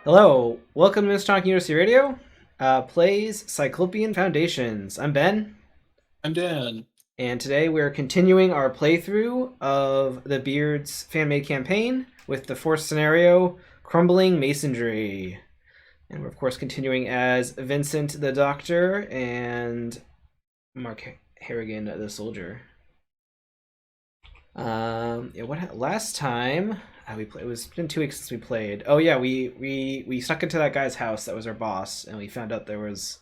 Hello, welcome to Miss Talk University Radio. Plays Cyclopean Foundations. I'm Ben, I'm Dan. and today we're continuing our playthrough of the Beards fan-made campaign with the fourth scenario, Crumbling Masonry. And we're of course continuing as Vincent the Doctor and Mark Harrigan the Soldier. What last time we played? It was been 2 weeks since we played. Oh yeah, we snuck into that guy's house that was our boss, and we found out there was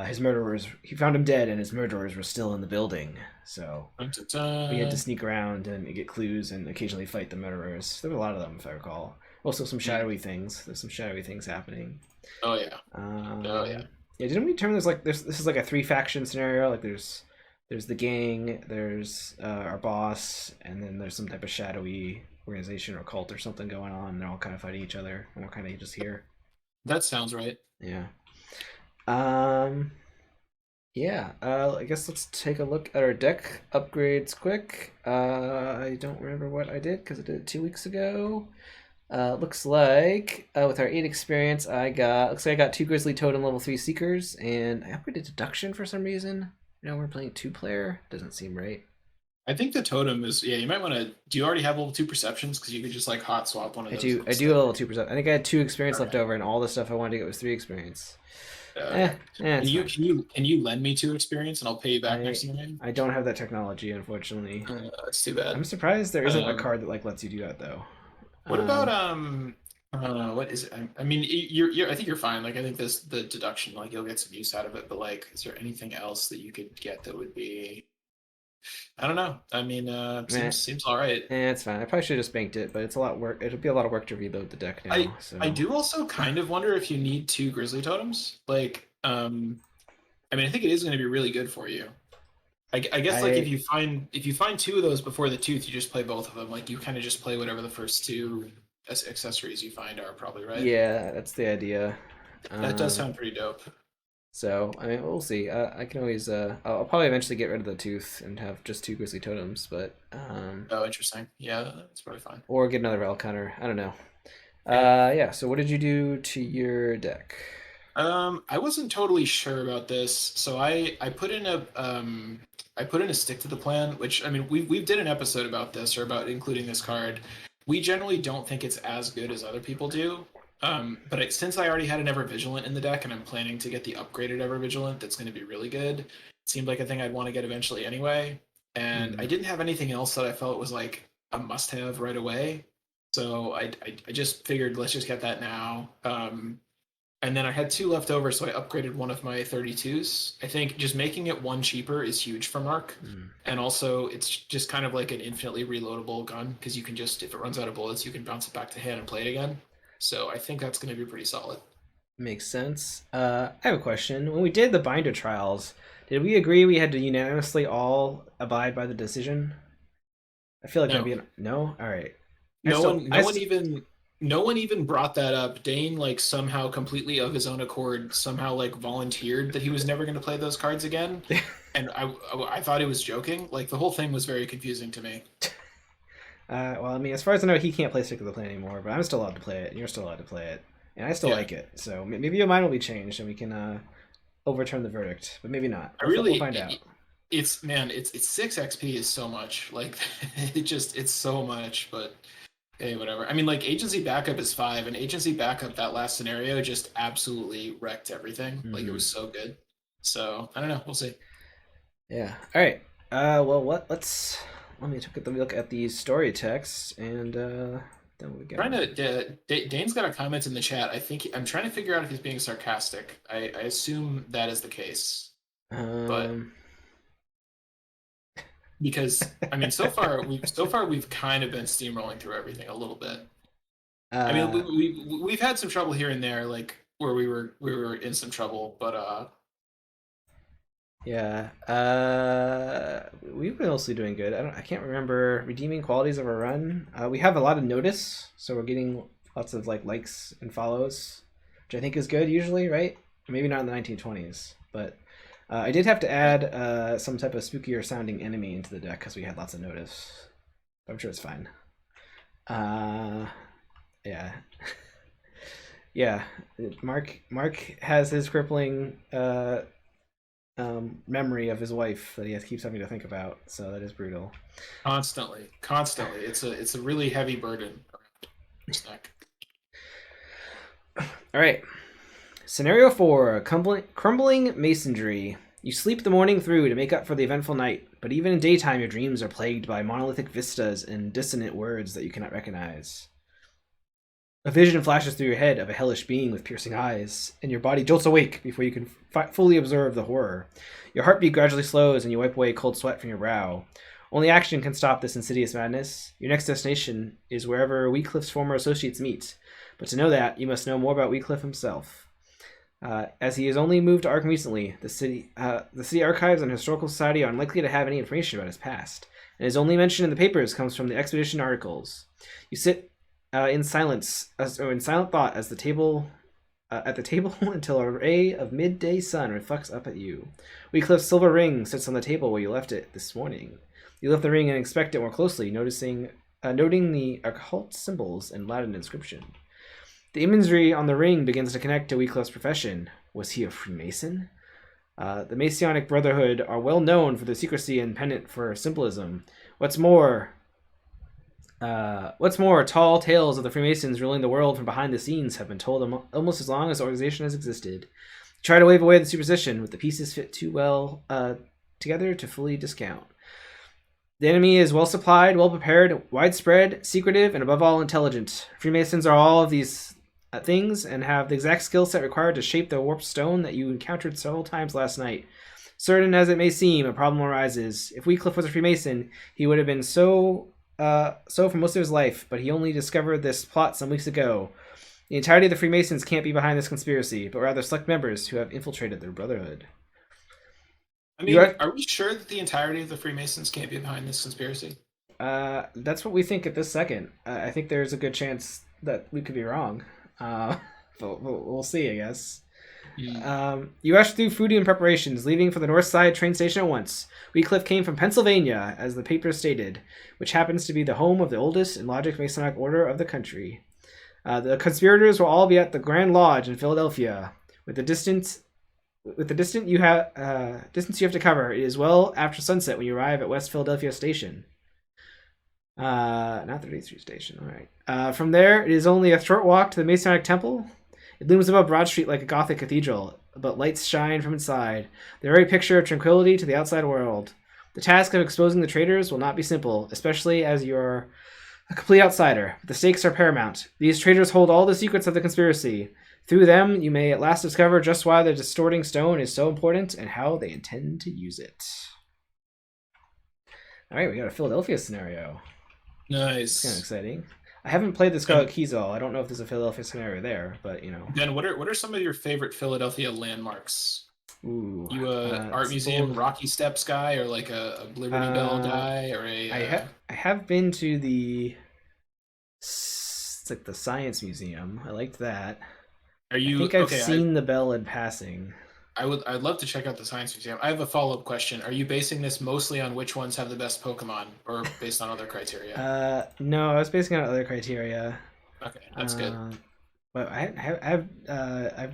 his murderers. He found him dead, and his murderers were still in the building. So Dun, dun, we had to dun. sneak around and get clues and occasionally fight the murderers. There were a lot of them, if I recall. Also, some Mm. shadowy things. There's some shadowy things happening. Oh yeah. Oh yeah. Yeah, didn't we determine there's this is like a three faction scenario? Like there's the gang, there's our boss, and then there's some type of shadowy organization or cult or something going on. And they're all kind of fighting each other, and we're kind of just here. That sounds right. Yeah. Um. Yeah. I guess let's take a look at our deck upgrades quick. I don't remember what I did because I did it 2 weeks ago. Looks like with our 8 experience, looks like I got two Grizzly Totem level 3 Seekers, and I upgraded Deduction for some reason. We're playing 2-player. Doesn't seem right. I think the totem is You might want to. Do you already have level 2 perceptions? Because you could just like hot swap one of I those do. I do instead. a level 2%. I think I had 2 experience left Okay. over, and all the stuff I wanted to get was 3 experience. Okay. It's fine. Can you lend me 2 experience and I'll pay you back I next game? I don't have that technology, unfortunately. That's too bad. I'm surprised there isn't a Um. card that like lets you do that though. What about Um, What is it? I mean, you're. I think you're fine. Like, I think the deduction, like, you'll get some use out of it. But like, is there anything else that you could get that would be? I don't know. I mean, meh, seems all right. it's fine. I probably should have just banked it, but it's a lot of work. It'll be a lot of work to reload the deck I now. I So do also kind of wonder if you need 2 grizzly totems. Like, I mean, I think it is going to be really good for you. I guess like I if you find 2 of those before the tooth, you just play both of them. Like, you kind of just play whatever the first 2 accessories you find are, probably, right? yeah, that's the idea. That does Um, sound pretty dope. so I mean, we'll see. I can always I'll probably eventually get rid of the tooth and have just two Grizzly Totems, but Oh, interesting. Yeah, that's probably fine. or get another Elk Hunter. I don't know. Yeah. Yeah. So what did you do to your deck? I wasn't totally sure about this, so I put in a stick to the plan, which, I mean, we did an episode about this, or about including this card. We generally don't think it's as good as other people do. Since I already had an Ever Vigilant in the deck, and I'm planning to get the upgraded Ever Vigilant, that's going to be really good. It seemed like a thing I'd want to get eventually anyway, and I Hmm. didn't have anything else that I felt was like a must-have right away. So I just figured, let's just get that now. And then I had 2 left over, so I upgraded one of my 32s. I think just making it 1 cheaper is huge for Mark. Hmm. And also, it's just kind of like an infinitely reloadable gun, because you can just, if it runs out of bullets, you can bounce it back to hand and play it again. So I think that's going to be pretty solid. Makes sense. I have a question. When we did the binder trials, did we agree we had to unanimously all abide by the decision? I feel like that'd No, be no. All right. I no still, one, I no one st- even, no one even brought that up. Dane, like, somehow completely of his own accord, somehow like volunteered that he was never going to play those cards again. And I thought he was joking. Like, the whole thing was very confusing to me. well, I mean, as far as I know, he can't play Stick of the Plan anymore, but I'm still allowed to play it, and you're still allowed to play it, and I still Yeah. like it. So maybe your mind will be changed, and we can overturn the verdict, but maybe not. I We'll really, find out. it's, man, it's 6 XP is so much. Like, it's so much. But hey, whatever. I mean, like, agency backup is 5, and agency backup, that last scenario, just absolutely wrecked everything. Like, it Hmm. was so good. So I don't know. We'll see. Yeah. All right. Well, let me take a look at these story texts, and then we Trying got. to. Dane's got a comment in the chat. I think I'm trying to figure out if he's being sarcastic. I assume that is the case, but Um. because, I mean, so far we've kind of been steamrolling through everything a little bit. I mean, uh. we've had some trouble here and there, like where we were in some trouble, but Yeah. We've been mostly doing good. I can't remember redeeming qualities of a run. We have a lot of notice, so we're getting lots of likes and follows, which I think is good usually, right? Maybe not in the 1920s, but I did have to add some type of spookier sounding enemy into the deck because we had lots of notice. I'm sure it's fine. Uh, yeah. Yeah, Mark has his crippling memory of his wife that keeps having to think about. So that is brutal. Constantly, constantly. It's a really heavy burden around his neck. All right. Scenario 4: Crumbling Masonry. You sleep the morning through to make up for the eventful night, but even in daytime, your dreams are plagued by monolithic vistas and dissonant words that you cannot recognize. A vision flashes through your head of a hellish being with piercing eyes, and your body jolts awake before you can fully observe the horror. Your heartbeat gradually slows, and you wipe away cold sweat from your brow. Only action can stop this insidious madness. Your next destination is wherever Wheatcliffe's former associates meet, but to know that, you must know more about Wheatcliffe himself. As he has only moved to Arkham recently, the city archives and historical society are unlikely to have any information about his past, and his only mention in the papers comes from the expedition articles. You sit in silent thought as at the table until a ray of midday sun reflects up at you. Wheatcliffe's silver ring sits on the table where you left it this morning. You lift the ring and inspect it more closely, noting the occult symbols and Latin inscription. The imagery on the ring begins to connect to Wheatcliffe's profession. Was he a Freemason? The Masonic Brotherhood are well known for their secrecy and pendant for symbolism. What's more, tall tales of the Freemasons ruling the world from behind the scenes have been told almost as long as the organization has existed. Try to wave away the superstition, but the pieces fit too well together to fully discount. The enemy is well supplied, well prepared, widespread, secretive, and above all, intelligent. Freemasons are all of these things and have the exact skill set required to shape the warped stone that you encountered several times last night. Certain as it may seem, a problem arises. If Wheatcliffe was a Freemason, he would have been so for most of his life, but he only discovered this plot some weeks ago. The entirety of the Freemasons can't be behind this conspiracy, but rather select members who have infiltrated their brotherhood. I mean, are we sure that the entirety of the Freemasons can't be behind this conspiracy? That's what we think at this second. I think there's a good chance that we could be wrong. But we'll see, I guess. You rush through food and preparations, leaving for the North Side train station at once. Wheatcliffe came from Pennsylvania, as the paper stated, which happens to be the home of the oldest and largest Masonic order of the country. The conspirators will all be at the Grand Lodge in Philadelphia. With the distance you have to cover, it is well after sunset when you arrive at West Philadelphia Station. Not 33rd Street Station. All right. From there, it is only a short walk to the Masonic Temple. It looms above Broad Street like a Gothic cathedral, but lights shine from inside, the very picture of tranquility to the outside world. The task of exposing the traitors will not be simple, especially as you're a complete outsider. The stakes are paramount. These traitors hold all the secrets of the conspiracy. Through them, you may at last discover just why the distorting stone is so important and how they intend to use it. All right, we got a Philadelphia scenario. Nice. It's kind of exciting. I haven't played the Scarlet Keysall. I don't know if there's a Philadelphia scenario there, but you know. Ben, what are some of your favorite Philadelphia landmarks? Ooh, you a art museum Rocky Steps guy, or like a Liberty Bell guy, or a? I have been to it's like the Science Museum. I liked that. Are you? I think I've seen the bell in passing. I'd love to check out the Science Museum. I have a follow-up question. Are you basing this mostly on which ones have the best Pokemon, or based on other criteria? No, I was basing it on other criteria. Okay, that's good. But I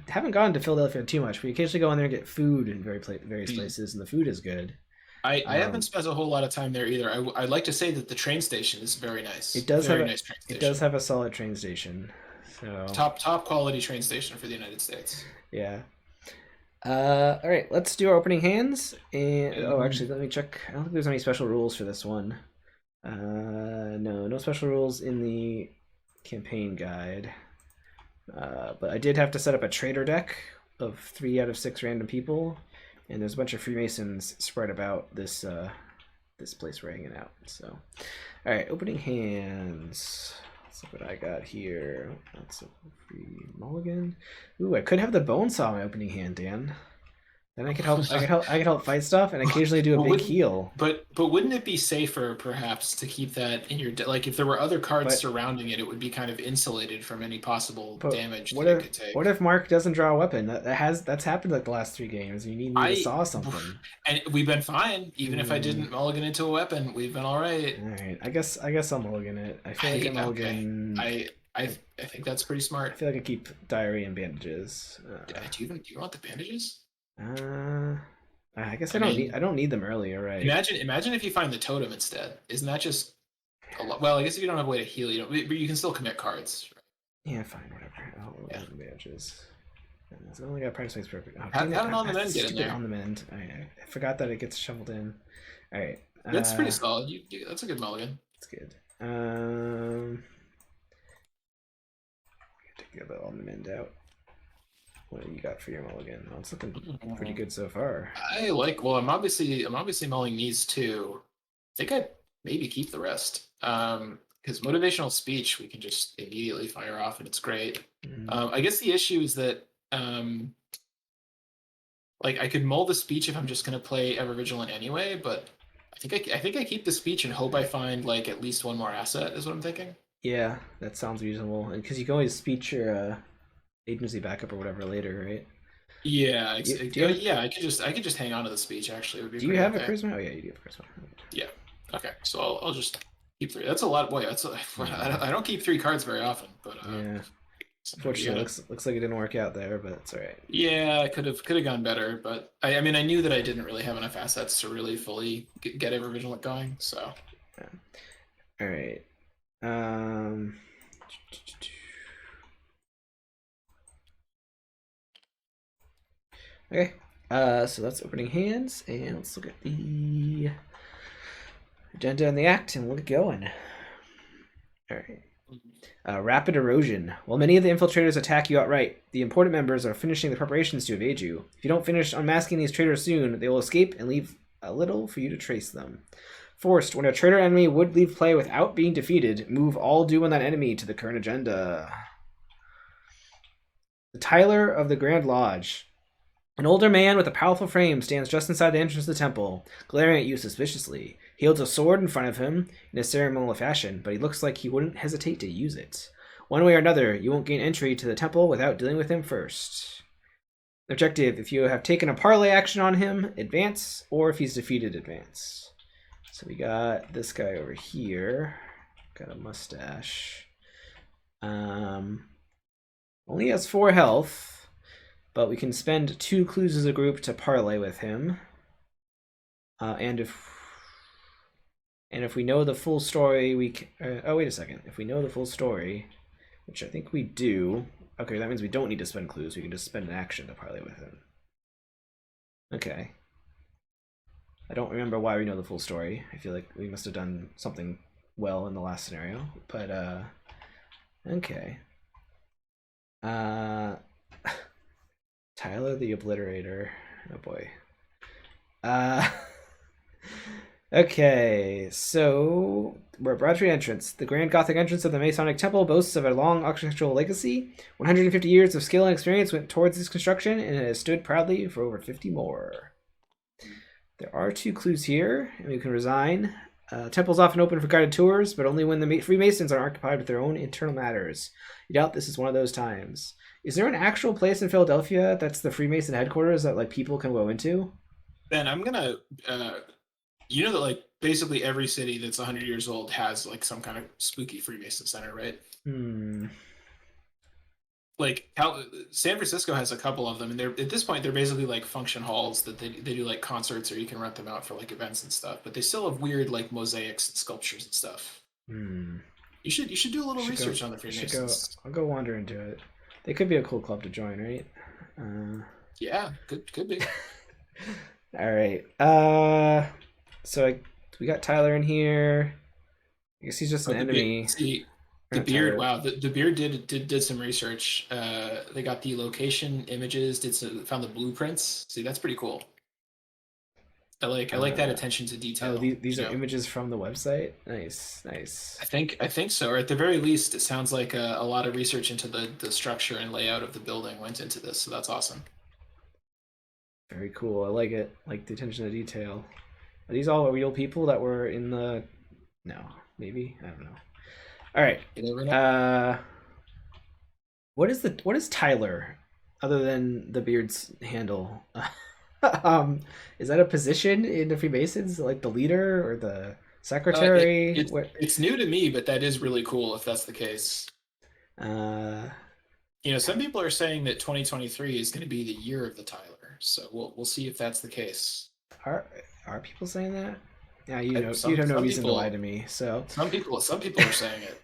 haven't gone to Philadelphia too much. We occasionally go in there and get food in various places, and the food is good. I haven't spent a whole lot of time there either. I'd like to say that the train station is very nice. It does it does have a solid train station. So top quality train station for the United States. Yeah. All right, let's do our opening hands. And actually, let me check. I don't think there's any special rules for this one. No special rules in the campaign guide. But I did have to set up a traitor deck of 3 out of 6 random people, and there's a bunch of Freemasons spread about this place we're hanging out. So, all right, opening hands. Let's look what I got here. That's a free mulligan. Ooh, I could have the bone saw in my opening hand, Dan. Then I could help fight stuff and occasionally do a big heal. But wouldn't it be safer perhaps to keep that in your like if there were other cards surrounding it, it would be kind of insulated from any possible damage that it could take. What if Mark doesn't draw a weapon? That's happened like the last 3 games. You need me to saw something. And we've been fine. Even if I didn't mulligan into a weapon, we've been all right. All right. I guess I'll mulligan it. I feel like a mulligan. I think that's pretty I smart. feel like I keep diary and bandages. Do you want the bandages? Uh, I guess I mean, I don't need them earlier, right? imagine if you find the totem instead. Isn't that just a lot? Well, I guess if you don't have a way to heal, you don't, but you can still commit cards. Yeah, fine, whatever. I'll Yeah. leave the bandages. I only got price makes perfect. Oh, How, dang it! how did on the men get in Stupid there? on the mend. I forgot that it gets shoveled in. All right. That's pretty solid. That's a good mulligan. That's good. Take the on the mend out. What do you got for your mulligan? Oh, it's looking pretty good so far. Well, I'm obviously mulling these two. I think I maybe keep the rest. Because motivational speech we can just immediately fire off and it's great. I guess the issue is that like I could mull the speech if I'm just gonna play Ever Vigilant anyway, but I think I keep the speech and hope I find like at least one more asset is what I'm thinking. Yeah, that sounds reasonable. And because you can always speech your agency backup or whatever later, right? Yeah, Do you have I could just hang on to the speech actually. It would be Do you pretty have a okay. charisma? Oh yeah, you do have charisma. Yeah. Okay. So I'll just keep three. That's a lot. Boy, I don't keep three cards very often, but Yeah. sometimes you Fortunately, gotta. looks like it didn't work out there, but it's all right. Yeah, I could have gone better, but I mean I knew that I didn't really have enough assets to really fully get Ever Vigilant going. So Yeah. All right. Um. Okay. So that's opening hands, and let's look at the agenda and the act, and we'll get going. All right. Rapid erosion. While many of the infiltrators attack you outright, the important members are finishing the preparations to evade you. If you don't finish unmasking these traitors soon, they will escape and leave a little for you to trace them. Forced. When a traitor enemy would leave play without being defeated, move all due on that enemy to the current agenda. The Tyler of the Grand Lodge. An older man with a powerful frame stands just inside the entrance of the temple, glaring at you suspiciously. He holds a sword in front of him in a ceremonial fashion, but he looks like he wouldn't hesitate to use it. One way or another, you won't gain entry to the temple without dealing with him first. Objective: if you have taken a parlay action on him, advance, or if he's defeated, advance. So we got this guy over here. Got a mustache. Only has 4 health, but we can spend 2 clues as a group to parlay with him. And if we know the full story, we can. Oh, wait a second. If we know the full story, which I think we do. Okay, that means we don't need to spend clues. We can just spend an action to parlay with him. Okay. I don't remember why we know the full story. I feel like we must have done something well in the last scenario. But, okay. Tyler the Obliterator. Oh boy. Okay, so we're at Broad Street entrance. The grand Gothic entrance of the Masonic Temple boasts of a long architectural legacy. 150 years of skill and experience went towards its construction, and it has stood proudly for over 50 more. There are 2 clues here, and we can resign. Temple's often open for guided tours, but only when the Freemasons are occupied with their own internal matters. You doubt this is one of those times. Is there an actual place in Philadelphia that's the Freemason headquarters that like people can go into? Ben, I'm gonna you know that like basically every city that's 100 years old has like some kind of spooky Freemason center, right? Like San Francisco has a couple of them, and they're at this point they're basically like function halls that they do like concerts or you can rent them out for like events and stuff. But they still have weird like mosaics and sculptures and stuff. You should do a little research on the Freemasons. I'll go wander into it. They could be a cool club to join, right? Yeah, could be. All right. So we got Tyler in here. I guess he's just an enemy. The beard. Wow, the beard did some research. They got the location images. Found the blueprints. See, that's pretty cool. I like that attention to detail. Oh, these are images from the website. Nice. I think so. Or at the very least, it sounds like a lot of research into the structure and layout of the building went into this. So that's awesome. Very cool. I like it. Like the attention to detail. Are these all real people that were in the? No, maybe I don't know. All right. What is Tyler, other than the beard's handle? Is that a position in the Freemasons, like the leader or the secretary? It's new to me, but that is really cool if that's the case. Uh, Some people are saying that 2023 is going to be the year of the Tyler. So we'll see if that's the case. are are people saying that? Yeah, you'd Some have no some reason to lie people to me. So, some people are saying it.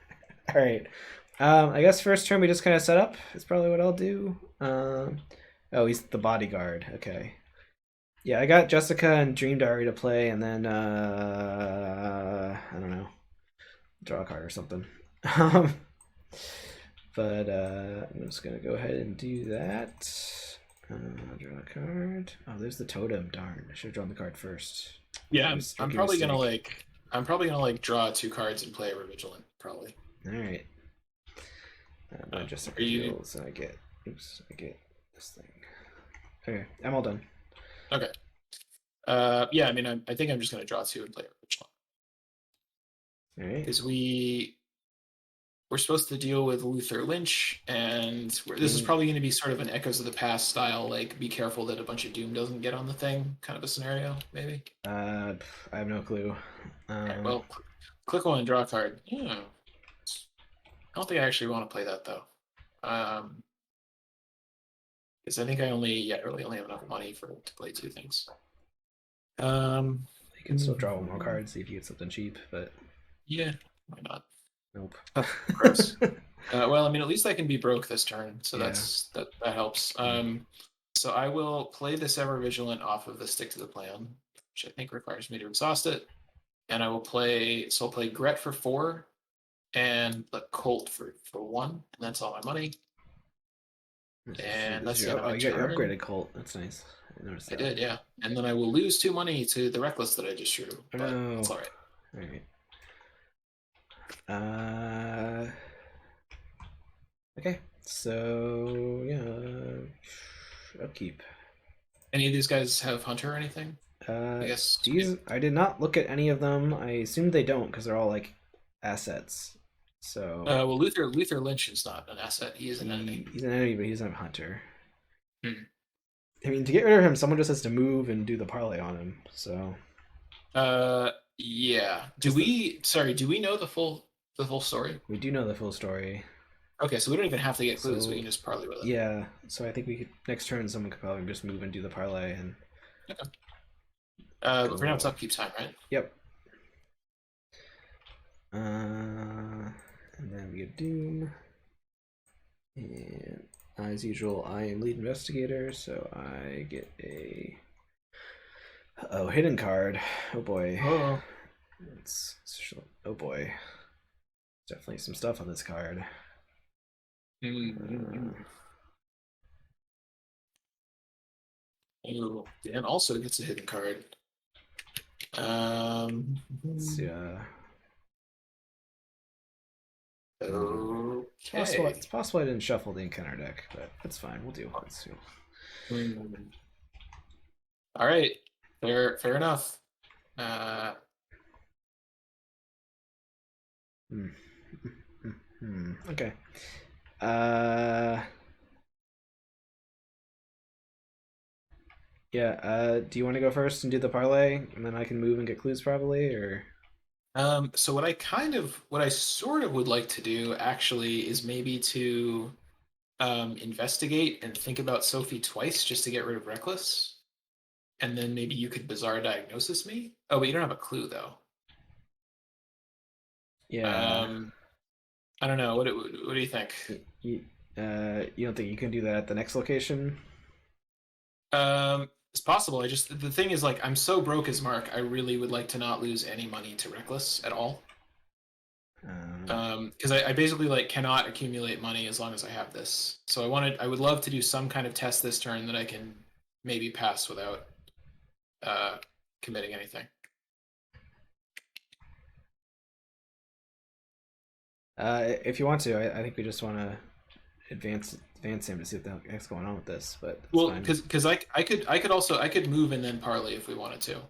all right. I guess first turn we just kind of set up. Is probably what I'll do. Oh, he's the bodyguard. Okay. Yeah, I got Jessica and Dream Diary to play, and then I don't know, draw a card or something. Um, but I'm just gonna go ahead and do that. Draw a card. Oh, there's the totem. Darn, I should have drawn the card first. Yeah, I'm Rookie probably gonna mistake. draw 2 cards and play Ever Vigilant probably. All right. When Are Jessica you heals, and I get, oops, I get this thing. Okay, I'm all done. okay? Yeah, I mean, I think I'm just gonna draw 2 and play Ever Vigilant All right. because we're supposed to deal with Luther Lynch, and this is probably going to be sort of an Echoes of the Past style, like be careful that a bunch of Doom doesn't get on the thing kind of a scenario, maybe. I have no clue. All right, well, click one and draw a card. Yeah. I don't think I actually want to play that though, because I think I really only have enough money to play 2 things. You can still draw one more card, see if you get something cheap, but yeah, why not? nope. Gross. Well, I mean, at least I can be broke this turn, so Yeah. that helps. So I will play this Ever Vigilant off of the Stick to the Plan, which I think requires me to exhaust it, and I will play. So I'll play Gret for 4, and the Colt for 1, and that's all my money. And that's the end of my you got your turn. upgraded Colt. That's nice. I did, yeah. And then I will lose 2 money to the Reckless that I just drew, but no. that's all right. All right. Okay. So yeah, upkeep. Any of these guys have Hunter or anything? I guess I did not look at any of them. I assume they don't because they're all like assets. So well, Luther Lynch is not an asset. He is an enemy. He's an enemy, but he's not a hunter. Hmm. I mean, to get rid of him, someone just has to move and do the parlay on him. So. Yeah. Do we know the full story? We do know the full story. Okay, so we don't even have to get clues. So we can just parlay with it. Yeah. So I think we could next turn. Someone could probably just move and do the parlay and. Okay. For now, it's upkeep time, right? Yep. And then we get Doom. And as usual, I am lead investigator, so I get a hidden card. Oh boy. Oh. Oh boy. Definitely some stuff on this card. Oh, Dan also gets a hidden card. Let's see, okay. It's possible I didn't shuffle the encounter deck, but that's fine. We'll do. Let's see. All right. Fair enough. Okay. Yeah. Do you want to go first and do the parlay, and then I can move and get clues probably, or? So what I sort of would like to do actually is maybe to investigate and think about Sophie twice just to get rid of Reckless, and then maybe you could bizarre diagnosis me. Oh, but you don't have a clue though. Yeah. I don't know. What do you think? You don't think you can do that at the next location? It's possible. The thing is, like, I'm so broke as Mark. I really would like to not lose any money to Reckless at all. Because I basically like cannot accumulate money as long as I have this. So I would love to do some kind of test this turn that I can maybe pass without committing anything. If you want to, I think we just want to advance him to see what the heck's going on with this. But well, because I could move and then parlay if we wanted to.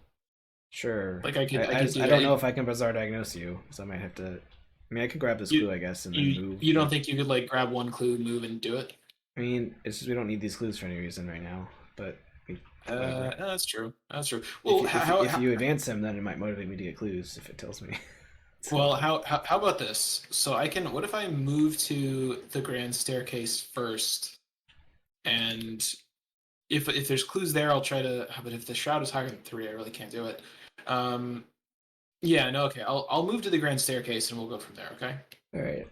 Sure. Like I don't know if I can bizarre diagnose you, so I might have to. I mean, I could grab this clue, I guess, and then move. You don't think you could like grab one clue, move, and do it? I mean, it's just we don't need these clues for any reason right now. But that's true. That's true. Well, if you advance him, then it might motivate me to get clues if it tells me. Well, So how about this? So I can. What if I move to the grand staircase first, and if there's clues there, I'll try to. But if the shroud is higher than 3, I really can't do it. Um, yeah, no, okay. I'll move to the grand staircase and we'll go from there. Okay. all right.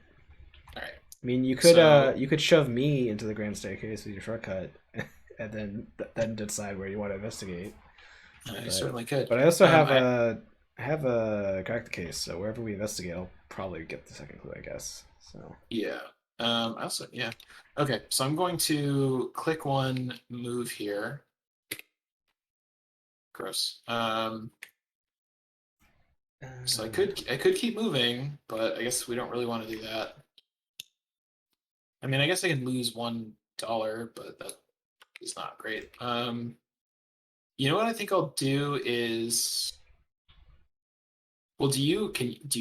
All right. I mean, So you could shove me into the grand staircase with your shortcut, and then decide where you want to investigate. I But certainly could. but I also I have a crack the case, so wherever we investigate, I'll probably get the second clue, I guess. So yeah. I also yeah. Okay, so I'm going to click one, move here. Gross. So I could keep moving, but I guess we don't really want to do that. I mean, I guess I can lose $1, but that is not great. You know what I think I'll do is, well, do you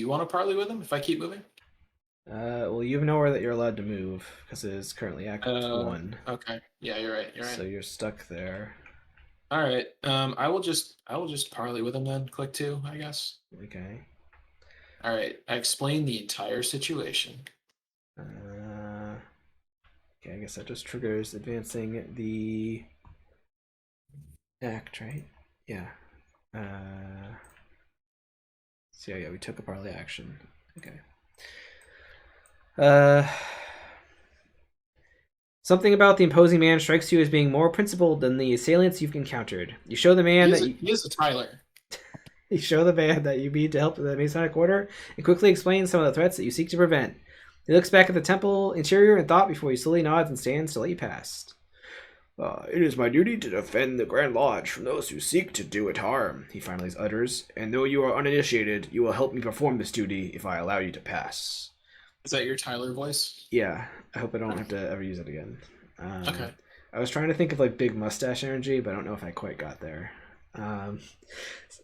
want to parley with him if I keep moving? well, you have nowhere that you're allowed to move because it is currently Act One, Okay. Yeah, you're right. You're so right. you're stuck there. All right. I will just parley with him then. Click 2, I guess. Okay. All right. I explained the entire situation. Uh, okay, I guess that just triggers advancing the act, right? Yeah. So yeah, we took a parley action. Okay. Uh, Something about the imposing man strikes you as being more principled than the assailants you've encountered. You show the man that you He is a Tyler. you show the man that you mean to help the Masonic Order, and quickly explain some of the threats that you seek to prevent. He looks back at the temple interior in thought before he slowly nods and stands to let you pass. It is my duty to defend the Grand Lodge from those who seek to do it harm, he finally utters, and though you are uninitiated, you will help me perform this duty if I allow you to pass. Is that your Tyler voice? Yeah, I hope I don't have to ever use it again. Okay. I was trying to think of like big mustache energy, but I don't know if I quite got there. Um,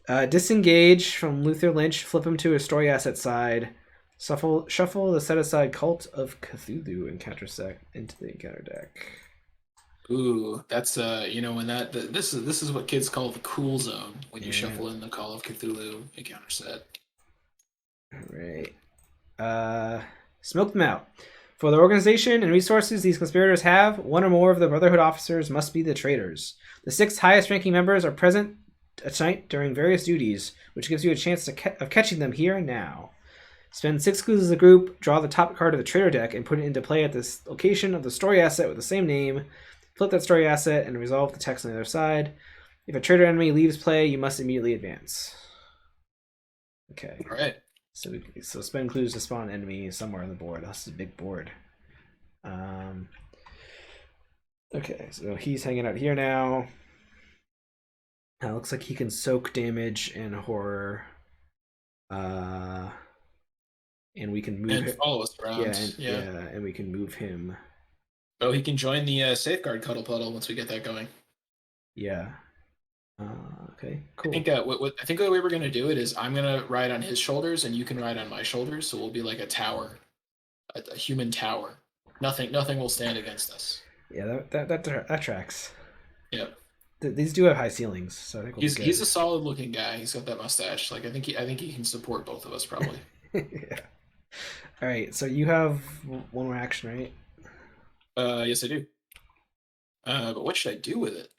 Disengage from Luther Lynch, flip him to a story asset side, shuffle the set aside Cult of Cthulhu encounter set into the encounter deck. Ooh, that's when this is what kids call the cool zone when you Yeah. shuffle in the Call of Cthulhu encounter set. All right. Smoke them out. For the organization and resources these conspirators have, one or more of the Brotherhood officers must be the traitors. The 6 highest-ranking members are present tonight during various duties, which gives you a chance of catching them here and now. Spend 6 clues as a group, draw the top card of the traitor deck, and put it into play at this location of the story asset with the same name. Flip that story asset and resolve the text on the other side. If a traitor enemy leaves play, you must immediately advance. Okay. All right. So spend clues to spawn an enemy somewhere on the board. This is a big board. Okay, so he's hanging out here now. Looks like he can soak damage and horror. And we can move And him. follow us Yeah, around. and we can move him. Oh, he can join the safeguard cuddle puddle once we get that going. Yeah. Okay, cool. I think the way we're gonna do it is I'm gonna ride on his shoulders and you can ride on my shoulders, so we'll be like a tower, a human tower. Nothing will stand against us. Yeah, that tracks. Yep. These do have high ceilings, so I think we'll be good. He's a solid looking guy. He's got that mustache. Like I think he can support both of us probably. Yeah. All right, so you have one more action, right? Yes I do. But what should I do with it?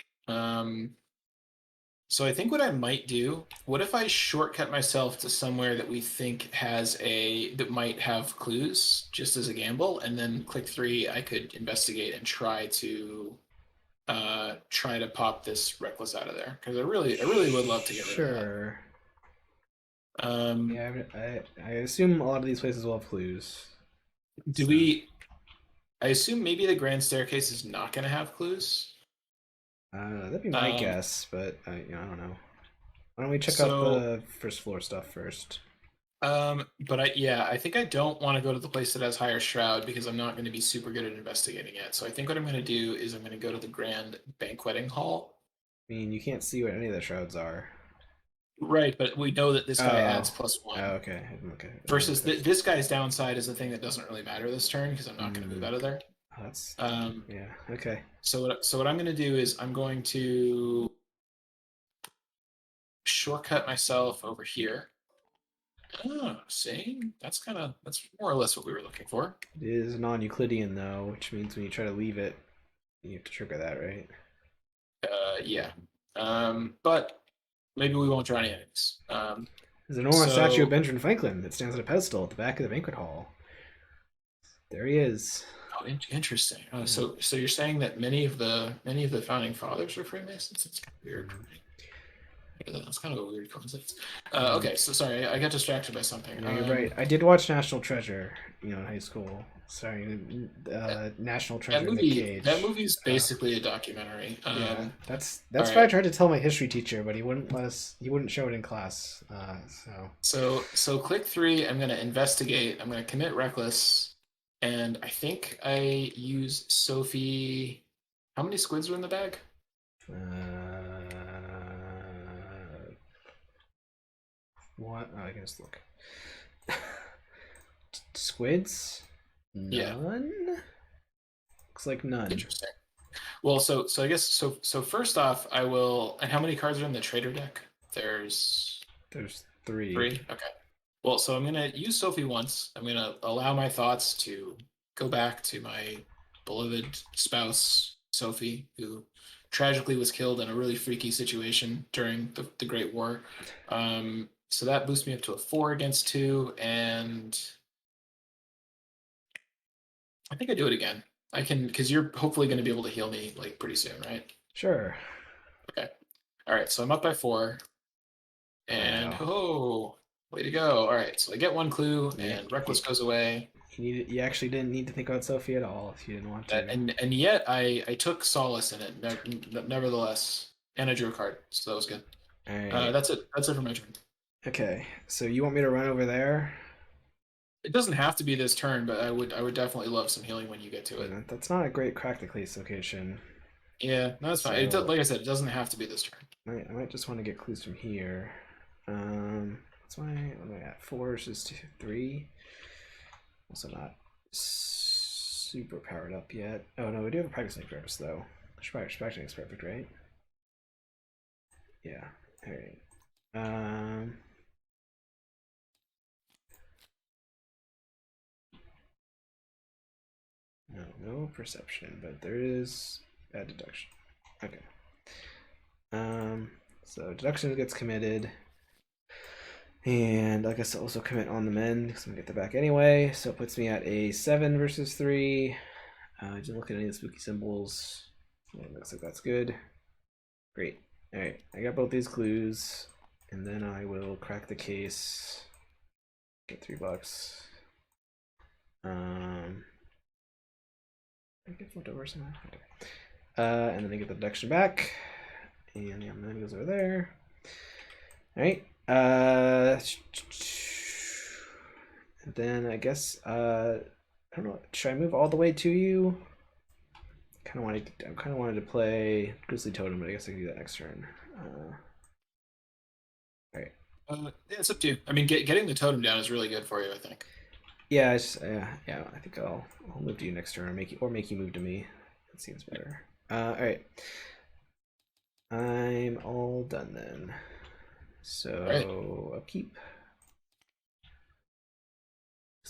So I think what I might do, what if I shortcut myself to somewhere that we think that might have clues just as a gamble, and then click 3, I could investigate and try to pop this reckless out of there. Because I really would love to get rid of that. Sure. Um, Yeah, I assume a lot of these places will have clues. do we I assume maybe the grand staircase is not gonna have clues. That'd be my guess, but I don't know. Why don't we check out So the first floor stuff first? but I think I don't want to go to the place that has higher shroud because I'm not going to be super good at investigating it. So I think what I'm going to do is I'm going to go to the grand banqueting hall. I mean, you can't see what any of the shrouds are. Right, but we know that this guy adds +1. Oh, okay. Okay. Versus this guy's downside is the thing that doesn't really matter this turn because I'm not going to move out of there. That's yeah. Okay. So what I'm going to do is I'm going to shortcut myself over here. Oh, see, that's more or less what we were looking for. It is non-Euclidean though, which means when you try to leave it, you have to trigger that, right? Yeah. But maybe we won't draw any enemies. There's an enormous statue of So, Benjamin Franklin that stands on a pedestal at the back of the banquet hall. There he is. oh, interesting. Yeah. So you're saying that many of the founding fathers were Freemasons? It's kind of weird. Mhm. Yeah, that's kind of a weird coincidence. Mhm. Okay, so sorry, I got distracted by something. No, you're right. I did watch National Treasure, in high school. Sorry, That, National that Treasure, Nick movie that Cage. movie's basically a documentary. Yeah, All that's what I right. tried to tell my history teacher, but he wouldn't let us. He wouldn't show it in class. So So click 3. I'm gonna investigate. I'm gonna commit reckless, and I think I use Sophie. How many squids were in the bag? what? Oh, I can just look. Squids? Yeah, None. Looks like none. interesting. Well, so I guess so first off, I will. And how many cards are in the trader deck? There's There's three. 3. Okay. Well, so I'm gonna use Sophie once. I'm gonna allow my thoughts to go back to my beloved spouse, Sophie, who tragically was killed in a really freaky situation during the Great War. So that boosts me up to a 4 against 2, and I think I do it again. I can, because you're hopefully going to be able to heal me like pretty soon, right? Sure. Okay. All right. So I'm up by 4, and Wow. oh, way to go! All right. So I get 1 clue, Yeah. and Reckless goes away. You actually didn't need to think about Sophie at all if you didn't want to. And yet I took solace in it, nevertheless, and I drew a card, so that was good. All right. That's it for my turn. Okay. So you want me to run over there? It doesn't have to be this turn, but I would definitely love some healing when you get to it. That's not a great crack the case location. Yeah, no, that's fine. So Like I said, it doesn't have to be this turn. I might just want to get clues from here. What's my what am I at? 4 versus 2, 3. Also not super powered up yet. Oh no, we do have a practicing purpose though. Practicing is perfect, right? Yeah. All right. No perception, but there is bad deduction. Okay. So deduction gets committed. And I guess I'll also commit on the men because I'm gonna get the back anyway. So it puts me at a 7 versus 3. I didn't look at any of the spooky symbols. Yeah, looks like that's good. Great. Alright, I got both these clues. And then I will crack the case. Get $3. I get flipped over somehow. Okay. And then I get the deduction back. And the man goes over there. Alright. And then I guess I don't know. Should I move all the way to you? I kind of wanted to play Grizzly Totem, but I guess I can do that next turn. All right. Yeah, it's up to you. I mean, getting the totem down is really good for you, I think. Yeah, yeah. I think I'll move to you next turn, or make you move to me. That seems better. All right. I'm all done then. So Right. upkeep.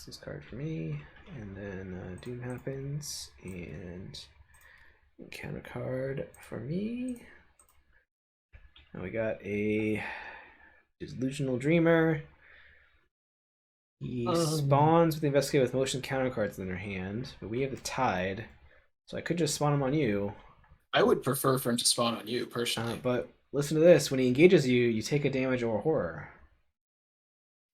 This card for me, and then Doom happens, and counter card for me. Now we got a Delusional Dreamer. He spawns with the Investigator with motion counter cards in their hand, but we have the Tide, so I could just spawn him on you. I would prefer for him to spawn on you personally. But listen to this: when he engages you, you take a damage or a horror.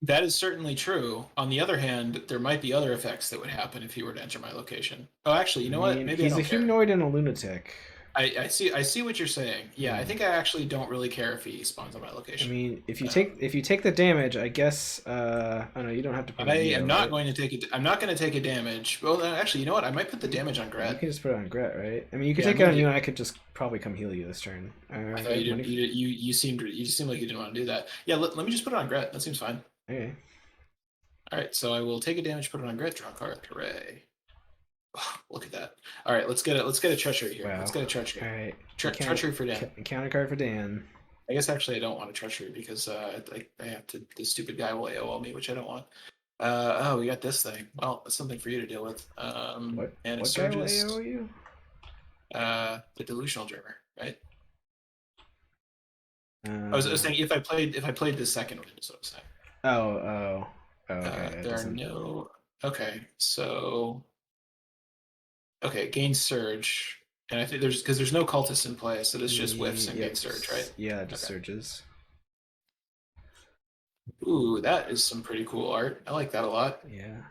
That is certainly true. On the other hand, there might be other effects that would happen if he were to enter my location. Oh, actually, you I know what? mean, Maybe I he's a don't care. humanoid and a lunatic. I see what you're saying. Yeah, I think I actually don't really care if he spawns on my I location. mean, if you take the damage, I guess I don't know. You don't have to put I it on am Neo, not right? going to take it. I'm not going to take a damage. Well, actually, you know what? I might put the damage on You Gret. can just put it on Gret, right? I mean, you could Yeah, I'm take it gonna on do. you, and I could just probably come heal you this turn. I thought you didn't. You seemed like you didn't want to do that. Yeah, let me just put it on Gret. That seems fine. Okay. All right, so I will take a damage, put it on Gret, draw a card. Hooray! Oh, look at that. All right, let's get a treachery here. Wow. Let's get a treachery. All right. Treachery for Dan. Counter card for Dan. I guess actually I don't want a treachery because I have to. The stupid guy will AOL me, which I don't want. Oh, we got this thing. Well, that's something for you to deal with. And it What guy will surges. AO you? The delusional dreamer, right? I was Uh, saying if I played the second one, is what I'm saying. okay. It There are doesn't. no. Okay, so gain surge, and I think there's because there's no cultists in play, so this just whiffs and Yep. gains surge, right? Yeah, it just Okay. surges. Ooh, that is some pretty cool art. I like that a lot. Yeah.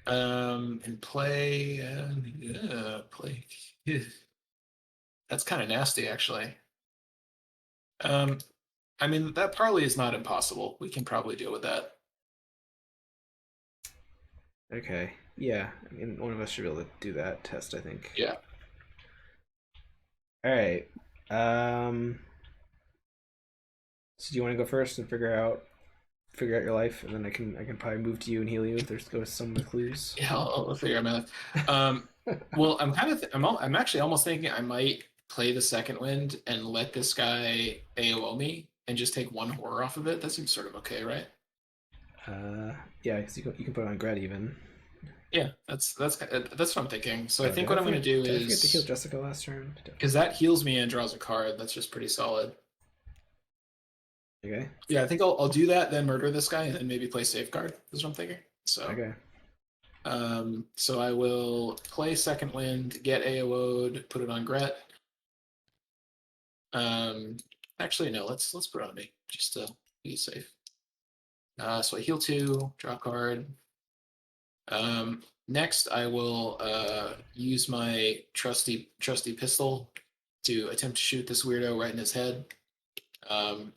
And play, yeah, play. That's kind of nasty, actually. Um, I mean, that probably is not impossible. We can probably deal with that. Okay. Yeah. I mean, one of us should be able to do that test, I think. Yeah. All right. Um. So do you want to go first and figure out your life, and then I can probably move to you and heal you if there's go some of the clues. Yeah, I'll figure out math. Well, I'm kind of, I'm actually almost thinking I might play the second wind and let this guy AOO me and just take one horror off of it. That seems sort of okay, right? Uh, yeah, because you can put it on Gret even. Yeah, that's what I'm thinking. So I Oh, think what I'm going to do did I forget to heal is Jessica last turn? because that heals me and draws a card. That's just pretty solid. Okay. Yeah, I think I'll do that, then murder this guy, and then maybe play safeguard. Is what I'm thinking. So, Okay. so I will play second wind, get AO'd, put it on Gret. Actually, no, let's put it on me just to be safe. So I heal 2, draw a card. Next, I will use my trusty pistol to attempt to shoot this weirdo right in his head.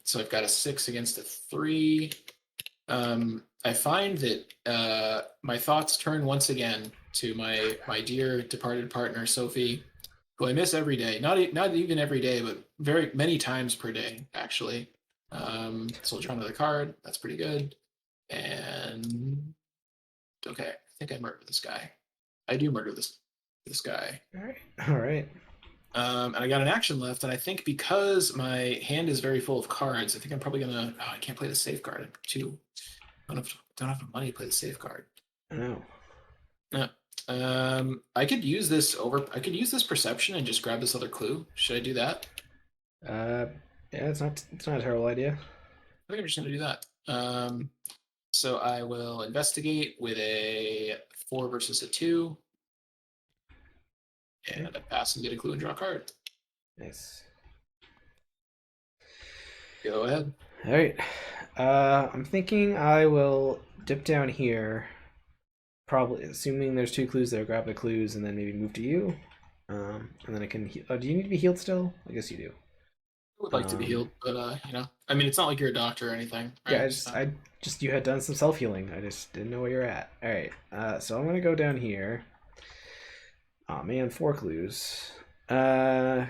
So I've got a 6 against a 3. I find that my thoughts turn once again to my dear departed partner Sophie, who I miss every day. Not even every day, but very many times per day, actually. So I'll draw another card. That's pretty good. And okay, I think I murdered this guy. I do murder this guy. All right. All right. And I got an action left, and I think because my hand is very full of cards, I think I'm probably gonna. Oh, I can't play the safeguard. I'm too. Don't have the money to play the safeguard. I know. No. I could use this over. I could use this perception and just grab this other clue. Should I do that? Uh, yeah, it's not a terrible idea. I think I'm just gonna do that. So I will investigate with a 4 versus a 2, Okay. and I pass and get a clue and draw a card. Nice. Go ahead. All right. I'm thinking I will dip down here. Probably assuming there's 2 clues there, grab the clues and then maybe move to you. And then I can. Oh, do you need to be healed still? I guess you do. I would like to be healed, but I mean, it's not like you're a doctor or anything, Yeah, right? I just you had done some self healing. I just didn't know where you're at. All right. So I'm gonna go down here. Oh man, 4 clues. Cannot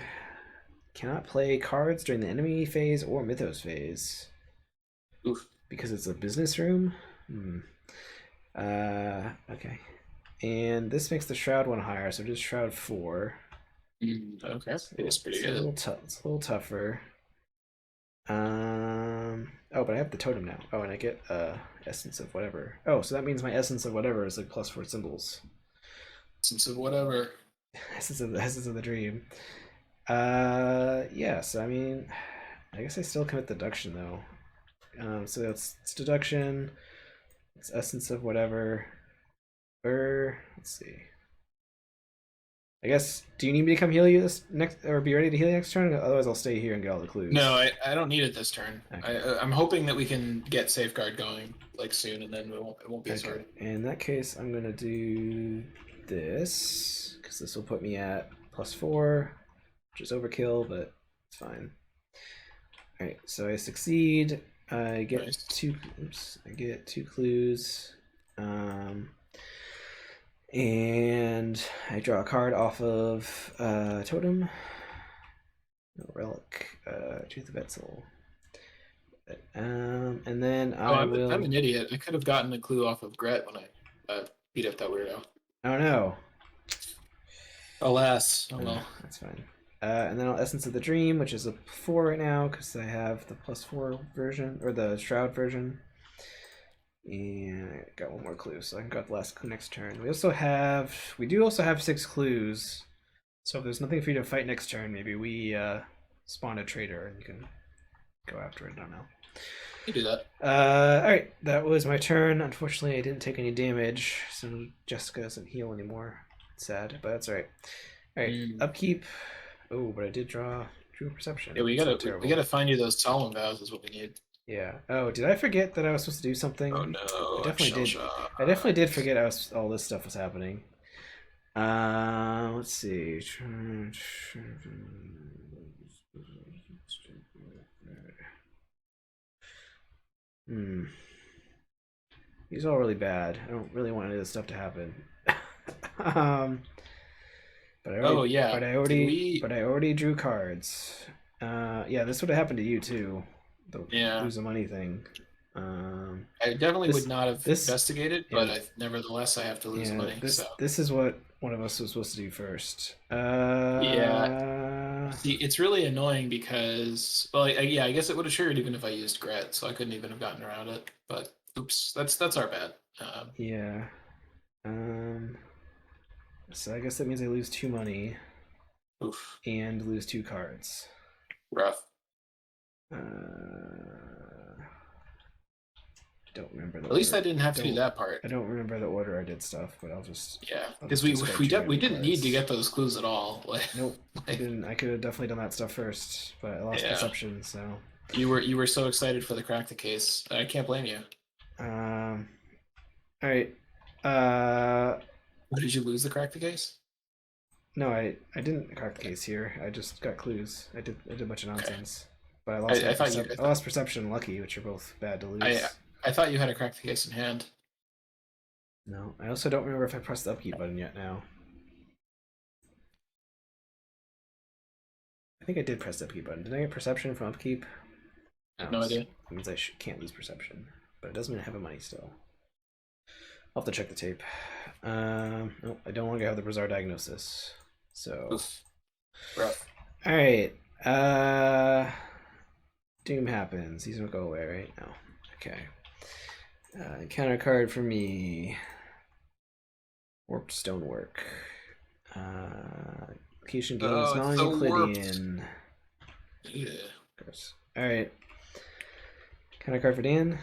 play cards during the enemy phase or mythos phase Oof. because it's a business room. Okay. And this makes the shroud one higher, so just shroud 4. Okay, it's pretty It's good. a little tougher. Oh, but I have the totem now. Oh, and I get essence of whatever. Oh, so that means my essence of whatever is like +4 symbols. Since of whatever. Essence of the dream. Yeah. So I mean, I guess I still commit deduction though. So it's deduction. It's essence of whatever. Let's see. I guess. Do you need me to come heal you this next, or be ready to heal you next turn? Otherwise, I'll stay here and get all the clues. No, I don't need it this turn. Okay. I'm hoping that we can get safeguard going like soon, and then it won't be as hard. In that case, I'm gonna do this because this will put me at +4, which is overkill, but it's fine. All right, so I succeed. I get Nice. 2. Oops, I get 2 clues. And I draw a card off of totem. No relic. Truth of Etzel. And then I'm an idiot. I could have gotten a clue off of Gret when I beat up that weirdo. Oh no. Alas. Oh well. That's fine. And then I'll Essence of the Dream, which is a 4 right now because I have the +4 version or the Shroud version. And I got one more clue, so I can got the last clue next turn. We do also have 6 clues. So if there's nothing for you to fight next turn, maybe we spawn a traitor and you can go after it. I don't know. You do that. Alright, that was my turn. Unfortunately, I didn't take any damage, so Jessica doesn't heal anymore. It's sad, but that's alright. Alright, upkeep. Oh, but I did drew a perception. Yeah, we gotta find you those solemn vows is what we need. Yeah. Oh, did I forget that I was supposed to do something? Oh no, I definitely did. I definitely did forget all this stuff was happening. Let's see. These are all really bad. I don't really want any of this stuff to happen. But I already drew cards. Yeah, this would have happened to you too. The lose the money thing. I definitely would not have investigated, but nevertheless, I have to lose money. This is what one of us was supposed to do first. Yeah. See, it's really annoying because, well, yeah, I guess it would have triggered even if I used Gret, so I couldn't even have gotten around it. But oops, that's our bad. Yeah. So I guess that means I lose 2 money. Oof. And lose 2 cards. Rough. Don't remember At least I didn't have to do that part. I don't remember the order I did stuff, but I'll just because we didn't need to get those clues at all. Nope, I didn't. I could have definitely done that stuff first, but I lost perception. So you were so excited for the crack the case. I can't blame you. All right. Did you lose the crack the case? No, I didn't crack the case here. I just got clues. I did a bunch of nonsense, but I lost perception and lucky, which are both bad to lose. I thought you had a crack the case in hand. No, I also don't remember if I pressed the upkeep button yet now. I think I did press the upkeep button. Did I get perception from upkeep? I have no idea. That means I can't lose perception, but it doesn't mean I have a money still. I'll have to check the tape. Nope, I don't longer have the bizarre diagnosis. So, oof. Rough. All right. Doom happens. These don't go away, right? No. Okay. Counter card for me. Warped Stonework. Location gains non-Euclidean. Yeah. Of course. Alright. Counter card for Dan.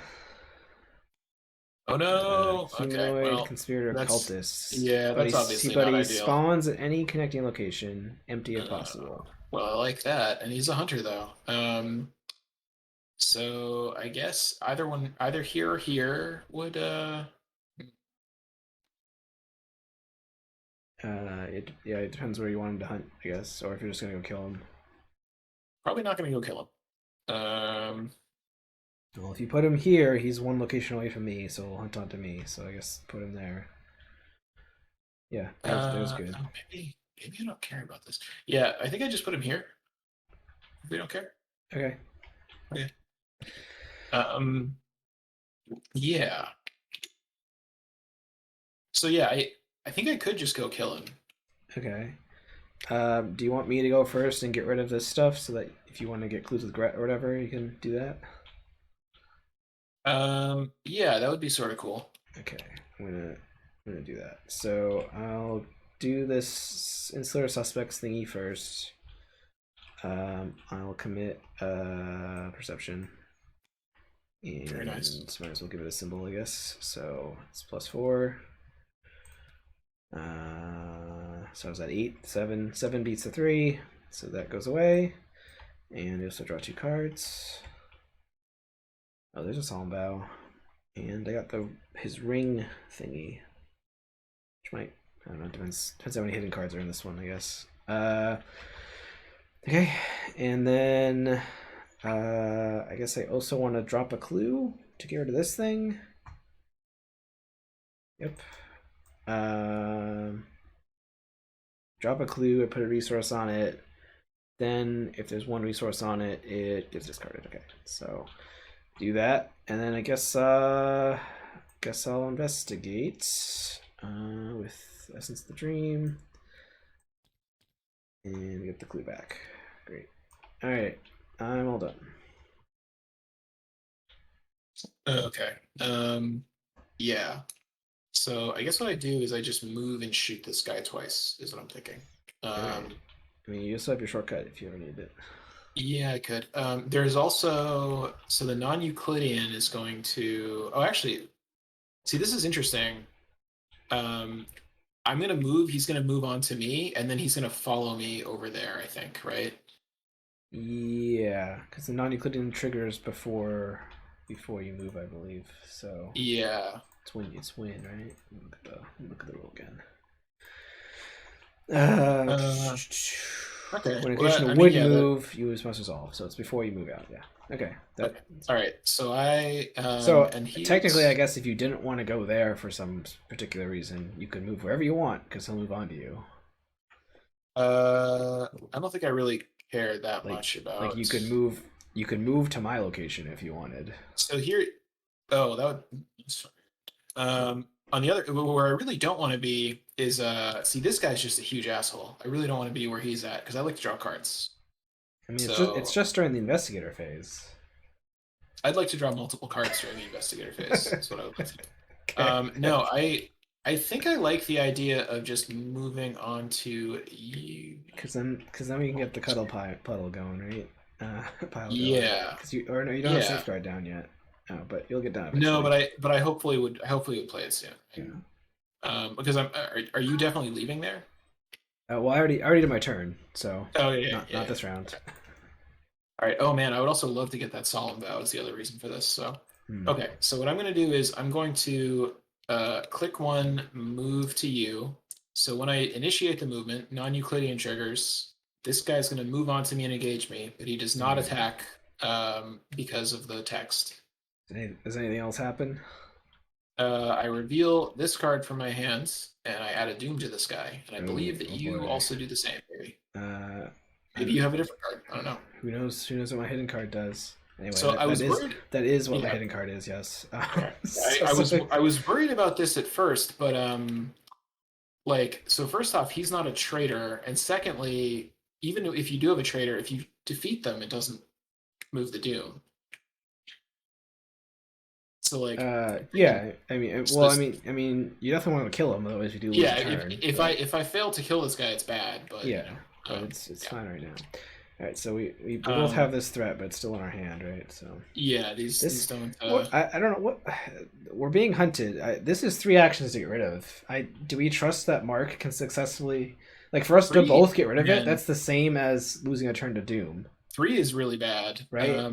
Oh no! Humanoid, conspirator, cultist. Yeah, that's obviously not ideal. He spawns at any connecting location, empty if possible. Well, I like that. And he's a hunter though. So I guess either here or here would it depends where you want him to hunt, I guess, or if you're just gonna go kill him. Probably not gonna go kill him. Well, if you put him here, he's 1 location away from me, so he'll hunt onto me. So I guess put him there. Yeah, that was good. Maybe I don't care about this. Yeah, I think I just put him here. If we don't care. Okay. Yeah. So yeah, I think I could just go kill him. Okay. Do you want me to go first and get rid of this stuff so that if you want to get clues with Gret or whatever, you can do that? Yeah, that would be sort of cool. Okay, I'm gonna do that. So I'll do this insular suspects thingy first. I'll commit perception. And very nice. Might as well give it a symbol, I guess. So it's +4. So I was at 8, 7. 7 beats the 3, so that goes away. And I also draw 2 cards. Oh, there's a solemn vow. And I got his ring thingy. Which might, I don't know, depends how many hidden cards are in this one, I guess. Okay, and then I guess I also want to drop a clue to get rid of this thing. Yep. Drop a clue, I put a resource on it. Then if there's 1 resource on it, it gets discarded. Okay, so do that, and then I guess I'll investigate with Essence of the Dream. And get the clue back. Great. All right, I'm all done. Okay. Yeah. So I guess what I do is I just move and shoot this guy twice, is what I'm thinking. All right. Um, I mean, you also have your shortcut if you ever need it. yeah, I could. There's also, so the non-Euclidean is going to, oh, actually, see, this is interesting. Um, I'm going to move, he's going to move on to me, and then he's going to follow me over there, I think, right? Yeah, because the non-Euclidean triggers before you move, I believe. So Yeah. it's when, right? Look at the rule again. Uh, okay. When a Well, conditional I mean, would yeah, that, move, you must resolve. So it's before you move out. Yeah. Okay. okay. All right. So So and technically, I he's, guess if you didn't want to go there for some particular reason, you could move wherever you want because he'll move on to you. I don't think I really care that Like much like about, you could move to my location if you wanted. so here, oh, that would, on the other, where I really don't want to be is, see, this guy's just a huge asshole. I really don't want to be where he's at because I like to draw cards. I mean, it's So just during the investigator phase. I'd like to draw multiple cards during the investigator phase. That's what I would like to do. Okay. No, I think I like the idea of just moving on to you. Because then we can get the puddle going, right? Pile going. Yeah, Because you or no, you don't have yeah. safeguard down yet. Oh, but you'll get done No, eventually. but I hopefully would play it soon. Yeah. Because are you definitely leaving there? Well, I already did my turn, so Oh yeah, not yeah, not yeah. this round. All right. Oh man, I would also love to get that solemn vow. Is the other reason for this. So, Hmm. okay. So what I'm going to do is I'm going to click one, move to you. So when I initiate the movement, non-Euclidean triggers. This guy's going to move on to me and engage me, but he does not Hmm. attack because of the text. Does anything else happen? I reveal this card from my hands, and I add a doom to this guy. And I Oh, believe that oh you boy. also do the same, maybe. Uh, Maybe you have a different card. I don't know. who knows? Who knows what my hidden card does? Anyway, So that, I that was is worried. that is what my Yeah. hidden card is. Yes. Okay. So, so, I was worried about this at first, but like, so first off, he's not a traitor, and secondly, even if you do have a traitor, if you defeat them, it doesn't move the doom. So like, I'm thinking, yeah. I mean, so well, I this, mean, I mean, you definitely want to kill him, otherwise you do lose yeah, a turn. if I fail to kill this guy, it's bad, but Yeah, but it's yeah. fine right now. All right, so we both have Um, this threat, but it's still in our hand, right? So yeah, these this don't. what I don't know what we're being hunted. This is three actions to get rid of. Do we trust that Mark can successfully like for us to Three, both get rid of it? man, That's the same as losing a turn to Doom, three is really bad. right?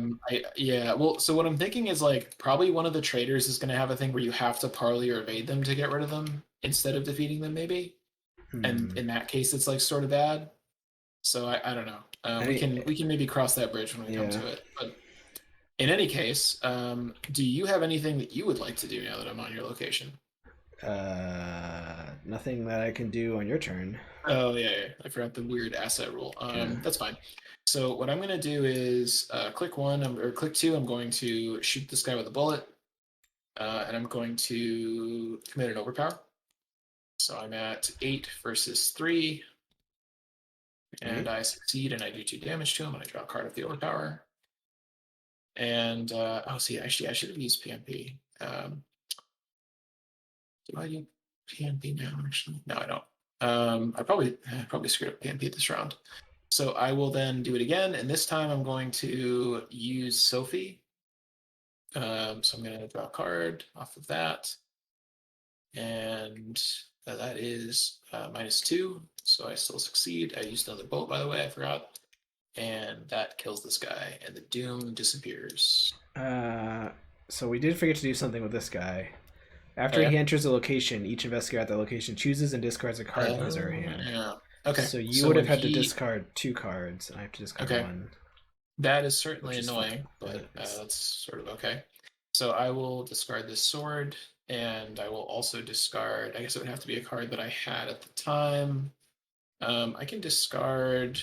Yeah. Well, so what I'm thinking is like probably one of the traders is going to have a thing where you have to parley or evade them to get rid of them instead of defeating them, maybe. And Hmm. in that case, it's like sort of bad. So I don't know. I mean, We can maybe cross that bridge when we come yeah. to it. But in any case, do you have anything that you would like to do now that I'm on your location? Nothing that I can do on your turn. Oh yeah, I forgot the weird asset rule. Yeah. That's fine. So what I'm gonna do is click one or click two. I'm going to shoot this guy with a bullet, and I'm going to commit an overpower. So I'm at 8 versus 3, and Right. I succeed, and I do 2 damage to him, and I draw a card of the overpower. And oh, see, actually, I should have used PMP. Do I do PMP now? Actually, no, I don't. I probably screwed up PMP this round. So I will then do it again, and this time I'm going to use Sophie. So I'm going to draw a card off of that, and that is -2. So I still succeed. I used another bolt, by the way. I forgot, and that kills this guy, and the doom disappears. Uh, so we did forget to do something with this guy. Oh After yeah. he enters a location, each investigator at that location chooses and discards a card from his or her hand. Yeah. Okay. So you So would when have had to he discard two cards, and I have to discard okay, one, that is certainly which is fine. annoying, but It's that's sort of okay. So I will discard this sword, and I will also discard. I guess it would have to be a card that I had at the time. I can discard.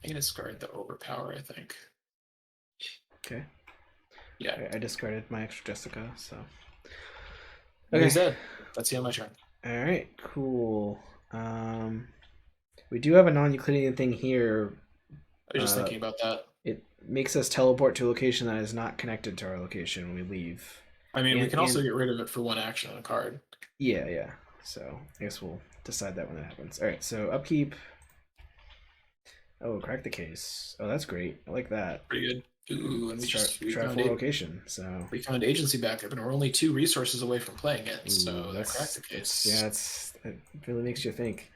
I can discard the overpower. I think. okay. Yeah. I discarded my extra Jessica, so He's okay. dead. That's the end of my turn. All right, cool. Um, We do have a non-Euclidean thing here. I was just Uh, thinking about that. it makes us teleport to a location that is not connected to our location when we leave. I mean, we can also And get rid of it for one action on a card. yeah, yeah. So I guess we'll decide that when that happens. All right. So upkeep. Oh, crack the case. Oh, that's great. I like that. Pretty good. Ooh, and Let's we try just try full location. So we found agency backup, and we're only 2 resources away from playing it. ooh, So that cracked the that's case. yeah, it's it really makes you think.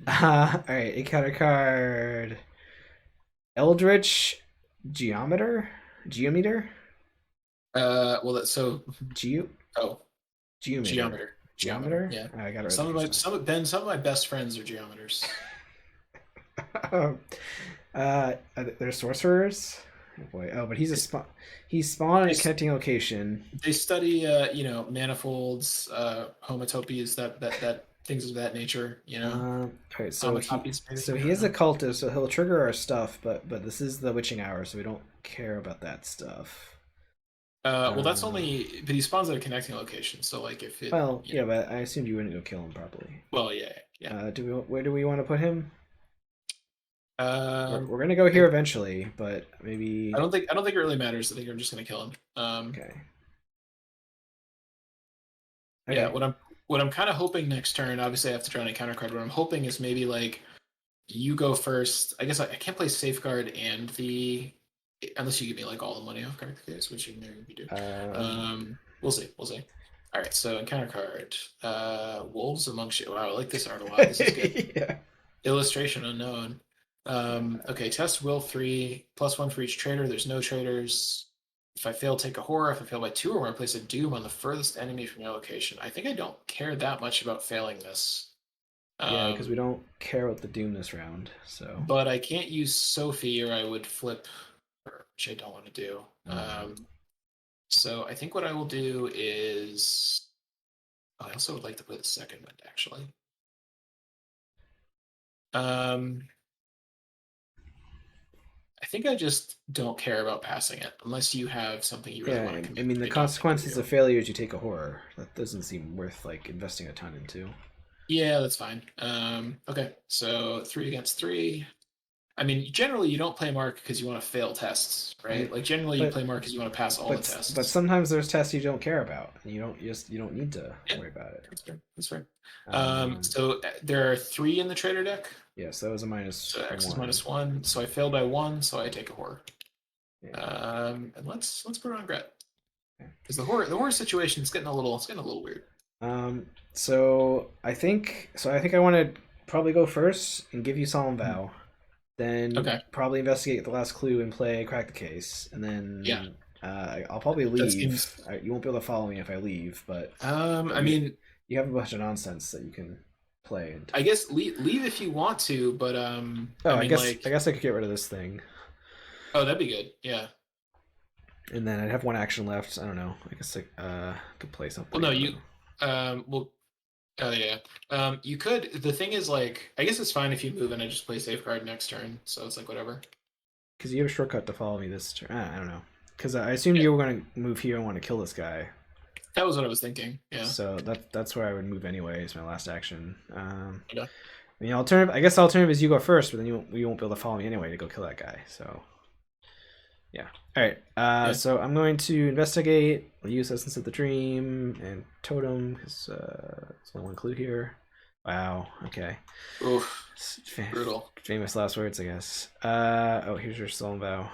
All right, a counter card. Eldritch Geometer? Well, that's so. Geo Oh, Geometer. geometer. Geometer? Yeah, I got it right some the of my first some of Ben, some of my best friends are geometers. time. They're sorcerers. Oh boy. Oh, but he's spawned in a They, connecting location. they study, manifolds, homotopies, that things of that nature. All right, Homotopies, maybe. so I he don't is a know. cultist, so he'll trigger our stuff, but this is the witching hour, so we don't care about that stuff. Well, that's Uh, only, but he spawns at a connecting location. So, like, if it, well, yeah, but I assumed you wouldn't go kill him probably. well, yeah, yeah. Where do we want to put him? Um, We're gonna go I, here eventually, but maybe I don't think it really matters. I think I'm just gonna kill him. okay. Yeah, Okay. what I'm kind of hoping next turn. Obviously, I have to draw an encounter card. What I'm hoping is maybe like you go first. I guess I can't play safeguard and the unless you give me like all the money off card case, which you maybe do. Um, We'll see. We'll see. All right, so encounter card. Wolves amongst you. Wow, I like this art a lot. This is good. yeah. Illustration unknown. Uh, Okay, test will 3 +1 for each traitor. There's no traitors. If I fail, take a horror. If I fail by 2 or more, place a doom on the furthest enemy from your location. I think I don't care that much about failing this. yeah, because we Um, don't care about the doom this round, so but I can't use Sophie or I would flip, which I don't want to do. um, So I think what I will do is. Oh, I also would like to play the second one, actually. Um, I think I just don't care about passing it unless you have something you really yeah. want to I commit. mean, the I don't think you consequences do. of failure is you take a horror. That doesn't seem worth like investing a ton into. Yeah, that's fine. Okay, so 3 against 3. I mean, generally you don't play Mark because you want to fail tests, I, right? Like generally you but play Mark because you want to pass all the but tests. sometimes there's tests you don't care about, and you don't need to Yeah, worry about it. that's fair. That's fair. Um, So there are 3 in the trader deck. yeah, so that was a So X is -1. -1. So I failed by 1, so I take a horror. Yeah. And let's put it on Gret Okay. because the horror situation is getting it's getting a little weird. I think I want to probably go first and give you Solemn Mhm. Vow, then Okay. probably investigate the last clue and play Crack the Case, and Yeah. then I'll probably That leave. seems. You won't be able to follow me if I leave, but I mean, you have a bunch of nonsense that you can play. And I guess leave if you want to, but oh, I mean, I like, guess I could get rid of this thing, oh, that'd be good. Yeah. and then I'd have one action left. I don't know. I guess I could play Well, something. no, I don't you, know. well, oh yeah. You could. The thing is, like, I guess it's fine if you move and I just play safeguard next turn. So it's like whatever. Because you have a shortcut to follow me this turn. I don't know. Because I assumed Yeah, you were going to move here and want to kill this guy. that was what I was thinking. Yeah. So that's where I would move anyway. Is my last action. Okay. I mean, alternative. I guess the alternative is you go first, but then you won't be able to follow me anyway to go kill that guy. So yeah. All right. Yeah. So I'm going to investigate. I'll use Essence of the Dream and Totem because there's only one clue here. Wow. Okay. Oof. It's Brutal. famous last words, I guess. Oh, here's your Solemn Vow.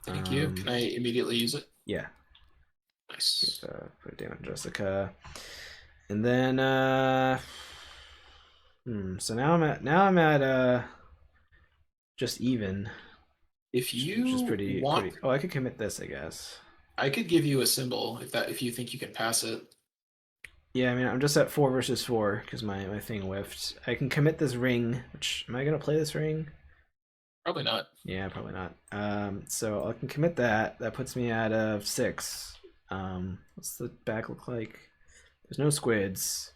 Thank you. Can I immediately use it? Yeah. Nice. Put it down on Jessica, and then so now I'm at just even, If which is you want, pretty. Oh, I could commit this, I guess. I could give you a symbol if you think you can pass it. Yeah, I mean I'm just at 4 versus 4 because my thing whiffed. I can commit this ring. Which am I gonna play this ring? Probably not. Yeah, probably not. So I can commit that. That puts me at 6. What's the back look like? There's no squids.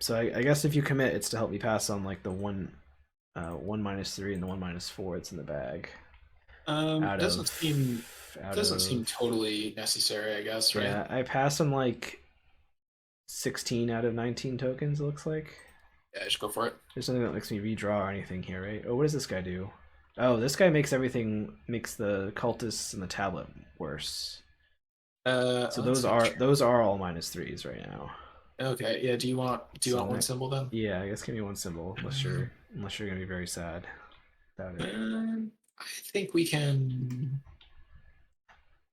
So I guess if you commit, it's to help me pass on like the 1 -3 and the 1 -4 that's in the bag. Out Doesn't seem out doesn't of seem totally necessary, I guess, right? yeah, I pass on like 16 out of 19 tokens. It looks like. Yeah, just go for it. There's nothing that makes me redraw or anything here, right? Oh, what does this guy do? Oh, this guy makes the cultists and the tablet worse. So Let's see. those are all -3s right now. Okay, yeah. Do you want one symbol then? Yeah, I guess give me one symbol unless you're gonna be very sad about it. I think we can.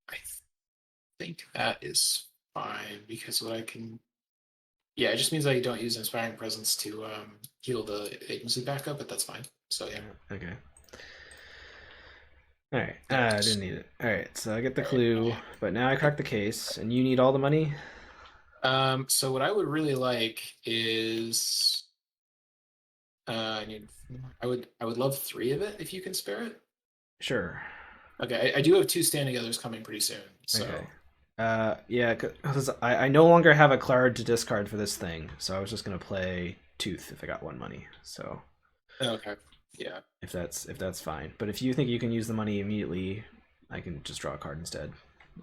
I think that is fine because what I can. Yeah, it just means I don't use Inspiring Presence to heal the agency back up, but that's fine. So yeah. Okay. All right. I didn't need it. All right. So I get the clue, but now I crack the case, and you need all the money. So what I would really like is I need I would love 3 of it if you can spare it. Sure. Okay, I do have 2 standing others coming pretty soon. So Okay. Yeah, because I no longer have a card to discard for this thing, so I was just gonna play Tooth if I got 1 money. So okay. Yeah. if that's fine, but if you think you can use the money immediately, I can just draw a card instead.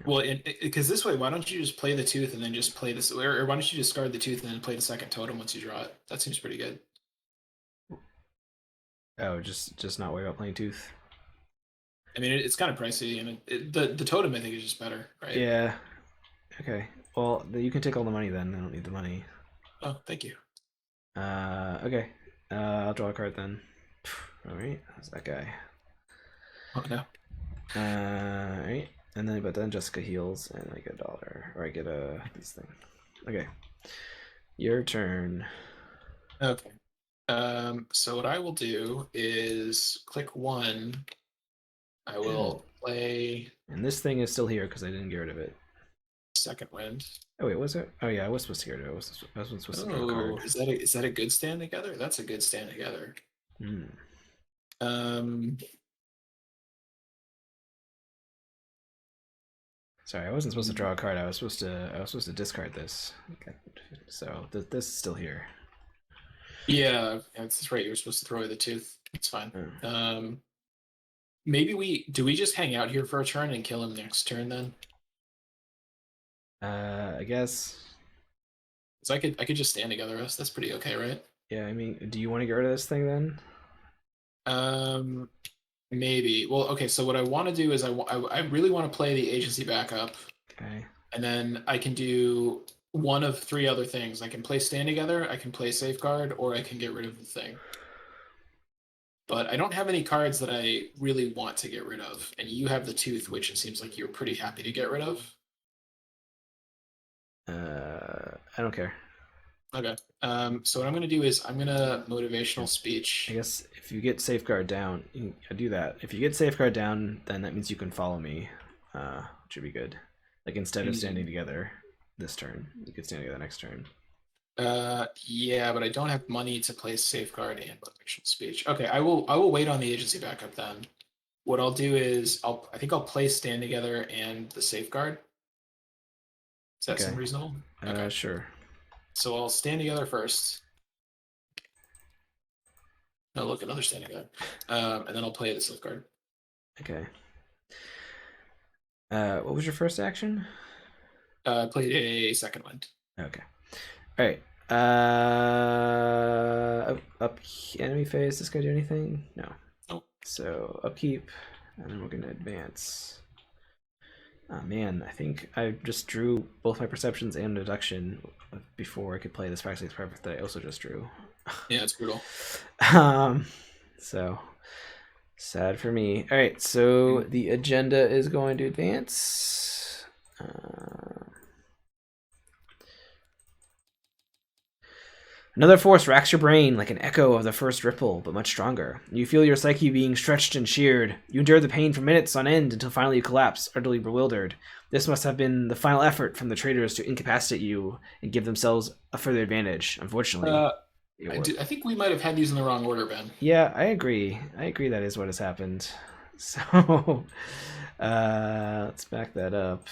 Well, because this way, why don't you just play the tooth and then just play this, or why don't you discard the tooth and then play the second totem once you draw it? That seems pretty good. Oh, just not worry about playing Tooth. I mean, it's kind of pricey, and the totem I think is just better, right? Yeah. Okay. Well, you can take all the money then. I don't need the money. Oh, thank you. Okay. I'll draw a card then. All right. How's that guy? Oh no. All right. And then Jessica heals, and I get $1, or I get this thing. Okay. Your turn. Okay. So what I will do is click 1. I will play And this thing is still here because I didn't get rid of it. second wind. Oh wait, was it? Oh yeah, I was supposed to get rid of it. I wasn't supposed to draw a card. Is that a good stand together? That's a good stand together. Hmm. Sorry, I wasn't supposed to draw a card. I was supposed to discard this. Okay. So this is still here. Yeah, that's right. You were supposed to throw away the tooth. It's fine. Maybe we just hang out here for a turn and kill him next turn then? I guess. Because I could just stand together us. That's pretty okay, right? Yeah, I mean, do you want to get rid of this thing then? Maybe. Well, okay. So what I want to do is I really want to play the agency backup. Okay. And then I can do one of 3 other things. I can play stand together, I can play safeguard, or I can get rid of the thing. But I don't have any cards that I really want to get rid of. And you have the tooth, which it seems like you're pretty happy to get rid of. I don't care. Okay. So what I'm going to do is I'm going to motivational speech. I guess if you get safeguard down, I do that. If you get safeguard down, then that means you can follow me, which would be good. Like instead of standing together this turn, you could stand together next turn. Yeah, but I don't have money to play safeguard and motivational speech. Okay, I will wait on the agency backup then. What I'll do is I think I'll play stand together and the safeguard. Does that seem reasonable? Okay. Sure. So I'll stand together first. Oh, look, another stand together. And then I'll play the safeguard. Okay. What was your first action? I played a second wind. Okay. All right. Up enemy phase. This guy do anything? No. Nope. So upkeep, and then we're gonna advance. Oh man, I think I just drew both my perceptions and deduction before I could play this Practice Perfect that I also just drew. Yeah, it's brutal. So sad for me. All right, so the agenda is going to advance. Another force racks your brain like an echo of the first ripple, but much stronger. You feel your psyche being stretched and sheared. You endure the pain for minutes on end until finally you collapse, utterly bewildered. This must have been the final effort from the traitors to incapacitate you and give themselves a further advantage. Unfortunately, I think we might have had these in the wrong order, Ben. Yeah, I agree. That is what has happened. So, let's back that up.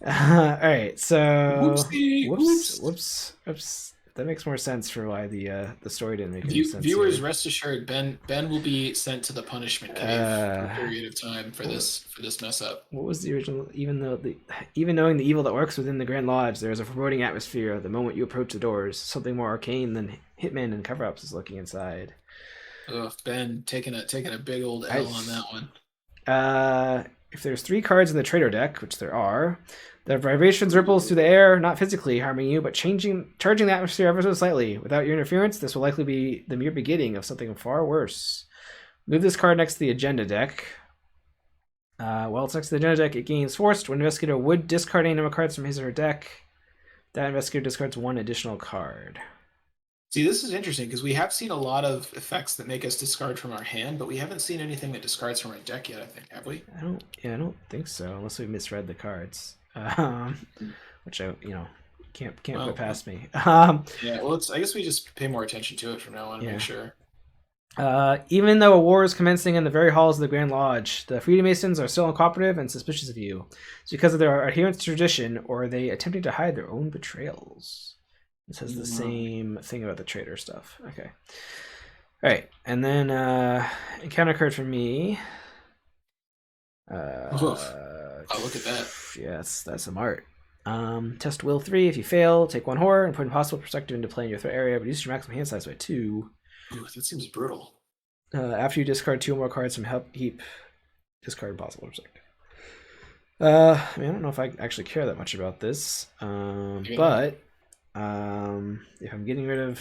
All right, so Whoopsie, whoops. that makes more sense for why the story didn't make any sense Viewers, here. rest assured, Ben will be sent to the punishment cave for a period of time for this mess up. What was the original? Even knowing the evil that works within the Grand Lodge, there is a foreboding atmosphere. The moment you approach the doors, something more arcane than hitmen and cover-ups is lurking inside. Ugh, Ben taking a big old L on that one. If there's 3 cards in the traitor deck, which there are, the vibrations ripples through the air, not physically harming you, but charging the atmosphere ever so slightly. Without your interference, this will likely be the mere beginning of something far worse. Move this card next to the agenda deck. While it's next to the agenda deck, it gains forced. When an investigator would discard any number of cards from his or her deck, that investigator discards 1 additional card. See, this is interesting because we have seen a lot of effects that make us discard from our hand, but we haven't seen anything that discards from our deck yet, I think, have we? I don't think so, unless we misread the cards. Which I can't put past me. Yeah, well, I guess we just pay more attention to it from now on, make sure. Even though a war is commencing in the very halls of the Grand Lodge, the Freemasons are still uncooperative and suspicious of you. It's because of their adherence to tradition, or are they attempting to hide their own betrayals? This has the same thing about the traitor stuff. Okay. All right, and then encounter card for me. Oh, look at that. Yes, that's some art. Test will 3. If you fail, take 1 horror and put impossible perspective into play in your threat area. Reduce your maximum hand size by 2. Ooh, that seems brutal. After you discard 2 or more cards from help heap, discard impossible perspective. I don't know if I actually care that much about this, but if I'm getting rid of,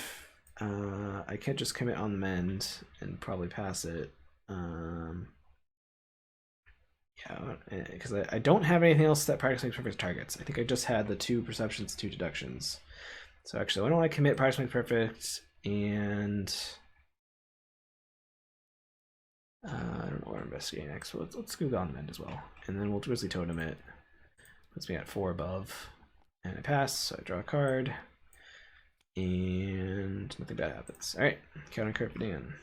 I can't just commit on the mend and probably pass it. Because I don't have anything else that practice makes perfect targets. I think I just had the 2 perceptions, 2 deductions. So actually, why don't I commit practice makes perfect, and I don't know what I'm investigating next. So let's Google on the mend as well, and then we'll Grizzly Totem it. Puts me at 4 above, and I pass. So I draw a card, and nothing bad happens. All right, counter card for Dan.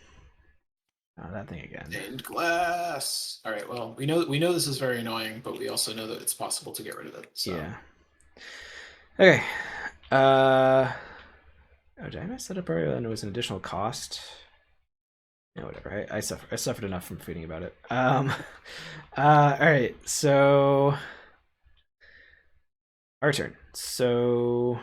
That thing again. Stained glass. All right. Well, we know this is very annoying, but we also know that it's possible to get rid of it. So. Yeah. Okay. Oh, did I mess that up earlier? And it was an additional cost. Yeah, whatever. I suffered enough from tweeting about it. All right. So our turn. So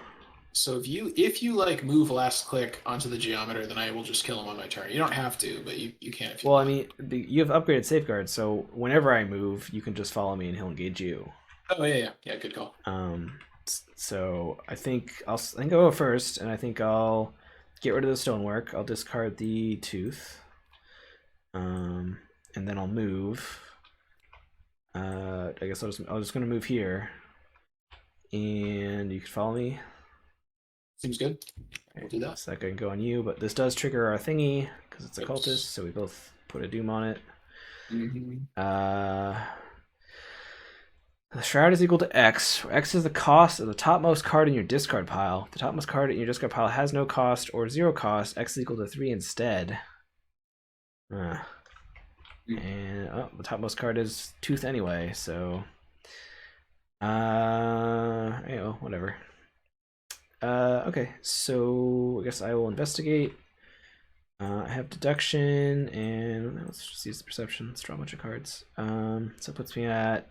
if you like move last click onto the geometer, then I will just kill him on my turn. You don't have to, but you can if you want. I mean, you have upgraded safeguards, so whenever I move, you can just follow me and he'll engage you. Oh yeah, good call. So I think I'll go first, and I think I'll get rid of the stonework. I'll discard the tooth, and then I'll move. I guess I'm just gonna move here, and you can follow me. Seems good. We'll do that. So I can go on you, but this does trigger our thingy because it's a cultist, so we both put a doom on it. The shroud is equal to X, where X is the cost of the topmost card in your discard pile. The topmost card in your discard pile has no cost or 0 cost. X is equal to 3 instead. And the topmost card is tooth anyway, so whatever. Okay, so I guess I will investigate. I have deduction, and let's just use the perception. Let's draw a bunch of cards. So it puts me at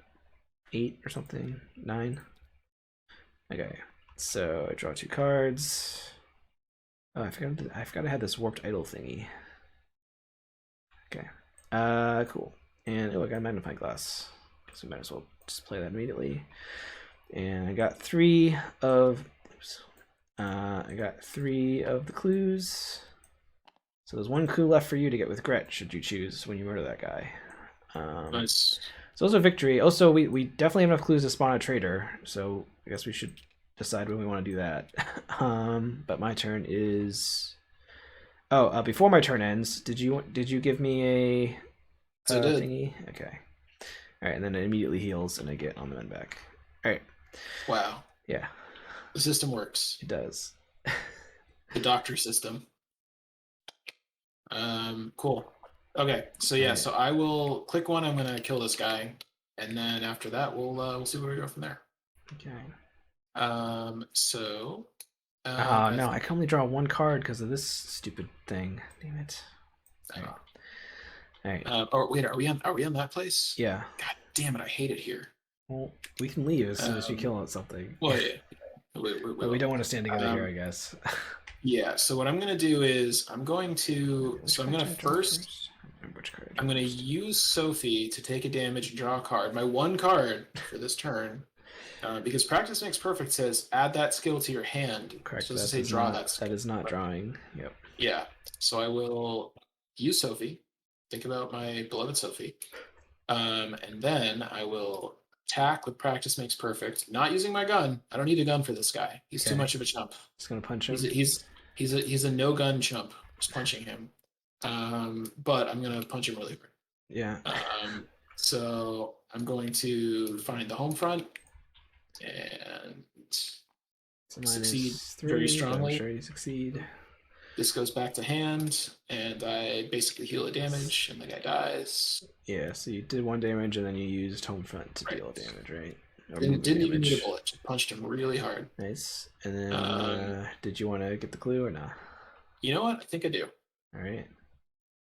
8 or something, 9. Okay, so I draw 2 cards. Oh, I forgot I had this warped idol thingy. Okay, cool. And oh, I got a magnifying glass, so we might as well just play that immediately. And I got 3 of. I got 3 of the clues. So there's 1 clue left for you to get with Gret, should you choose when you murder that guy. Nice. So those are victory. Also, we definitely have enough clues to spawn a traitor, so I guess we should decide when we want to do that. But my turn is. Oh, before my turn ends, did you give me a thingy? Okay. All right, and then it immediately heals, and I get on the mend back. All right. Wow. Yeah. The system works. It does. The doctor system. Cool. Okay, so yeah, so I will click 1. I'm gonna kill this guy, and then after that, we'll see where we go from there. Okay. So Oh I no, I think. can only draw one card because of this stupid thing. Damn it. All right. Uh, All right. or wait, are we on that place? Yeah. God damn it, I hate it here. Well, we can leave as soon as you Um, kill something. well, yeah, we But we will. don't want to stand together here, I Um, guess. yeah. So what I'm gonna do is I'm going Okay, to. which So I'm card gonna did I draw first. first? I don't remember which card I I'm drew gonna first. use Sophie to take a damage and draw a card. My one card for this turn. Because practice makes perfect says add that skill to your hand. Correct. So does it That say does draw not. that That skill? is not Right. drawing. Yep. Yeah. So I will use Sophie. Think about my beloved Sophie. And then I will attack with practice makes perfect. Not using my gun. I don't need a gun for this guy. He's too Okay. much of a chump. Just gonna punch He's him. a, he's he's a no gun chump. Just punching him. But I'm gonna punch him really hard. Yeah. So I'm going to find the home front and So succeed minus very 3, but I'm strongly. sure you succeed. This goes back to hand, and I basically heal the damage, and the guy dies. Yeah, so you did 1 damage and then you used home front to Right. deal damage, right? Or Didn't, move the didn't even need a damage. bullet. Just punched him really hard. Nice. And then, Um, did you want to get the clue or not? you know what? I think I do. All right.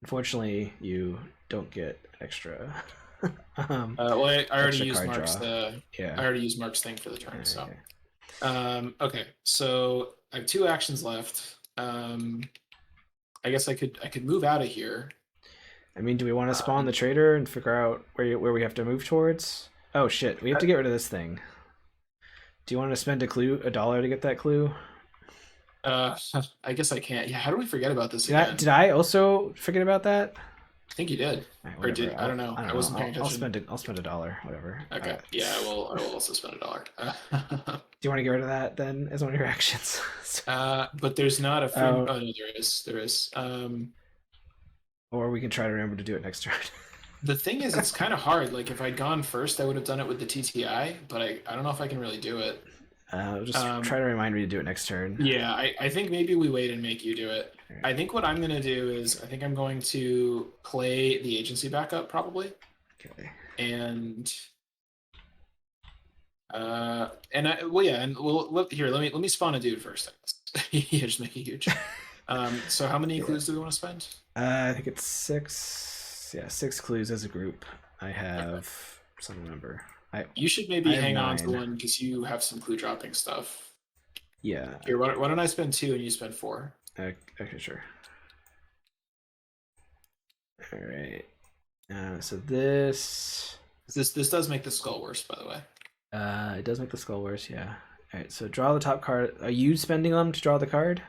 Unfortunately, you don't get extra. Well, I already Extra used card Mark's draw. I Yeah. already used Mark's thing for the turn. Okay. So, okay. So I have 2 actions left. I guess I could move out of here. I mean, do we want to spawn the traitor and figure out where we have to move towards? Oh shit, we have to get rid of this thing. Do you want to spend a dollar to get that clue? I guess I can't. Yeah, how do we forget about this Did I, again? did I also forget about that? I think you did. Right, Or whatever. I don't know. I don't I know. wasn't paying attention. I'll spend a dollar. Whatever. Okay. Yeah, I will also spend a dollar. Do you want to get rid of that then as one of your actions? But there's not a free. Oh. Oh no, there is. There is. Or we can try to remember to do it next turn. The thing is, it's kind of hard. Like if I'd gone first, I would have done it with the TTI, but I don't know if I can really do it. Just try to remind me to do it next turn. Yeah, I think maybe we wait and make you do it. Right. I think what I'm gonna do is I think I'm going to play the agency backup probably, Okay. and well yeah, and we'll here let me spawn a dude first. Yeah, just make it huge. So how many clues do we want to spend? I think it's 6. Yeah, 6 clues as a group. I have some number. You should maybe I have hang on to 9. one because you have some clue dropping stuff. Yeah. Here, why don't I spend 2 and you spend 4? Okay, sure. All right. So this does make the skull worse, by the way. it does make the skull worse. Yeah. All right. So draw the top card. Are you spending them to draw the card?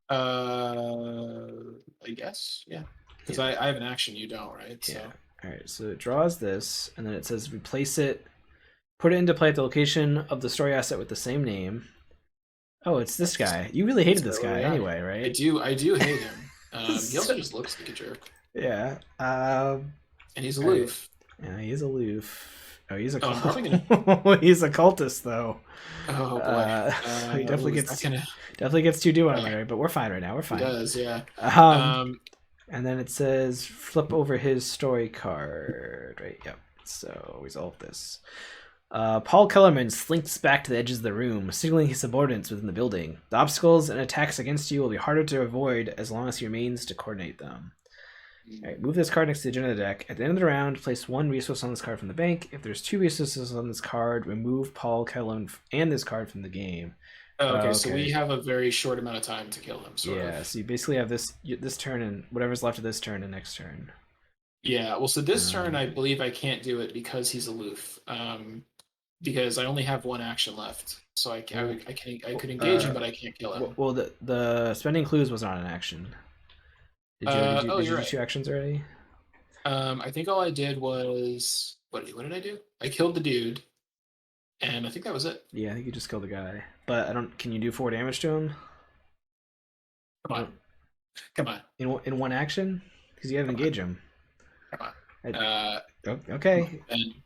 I guess, yeah. Because I have an action, you don't, right? Yeah. So. All right. So it draws this, and then it says replace it. Put it into play at the location of the story asset with the same name. Oh, it's this guy. You really hated this guy anyway, right? I do hate him. He also just looks like a jerk. Yeah. And he's aloof. Right. Yeah, he's aloof. Oh, he's a he's a cultist though. Oh boy. He definitely gets too do on him, right? But we're fine right now. We're fine. He does, yeah. And then it says flip over his story card, right? Yep. So resolve this. Paul Kellerman slinks back to the edges of the room, signaling his subordinates within the building. The obstacles and attacks against you will be harder to avoid as long as he remains to coordinate them. All right, move this card next to the agenda of the deck. At the end of the round, place 1 resource on this card from the bank. If there's 2 resources on this card, remove Paul Kellerman and this card from the game. Okay, so we have a very short amount of time to kill him. Yeah, so you basically have this turn and whatever's left of this turn and next turn. Yeah, well, so this turn I believe I can't do it because he's aloof. Because I only have 1 action left, so I could engage him, but I can't kill him. Well, the spending clues was not an action. Did you do 2 actions already? I think all I did was what did I do? I killed the dude, and I think that was it. Yeah, I think you just killed the guy, but I don't. Can you do 4 damage to him? Come on. In 1 action, because you have to engage him. Come on. Okay.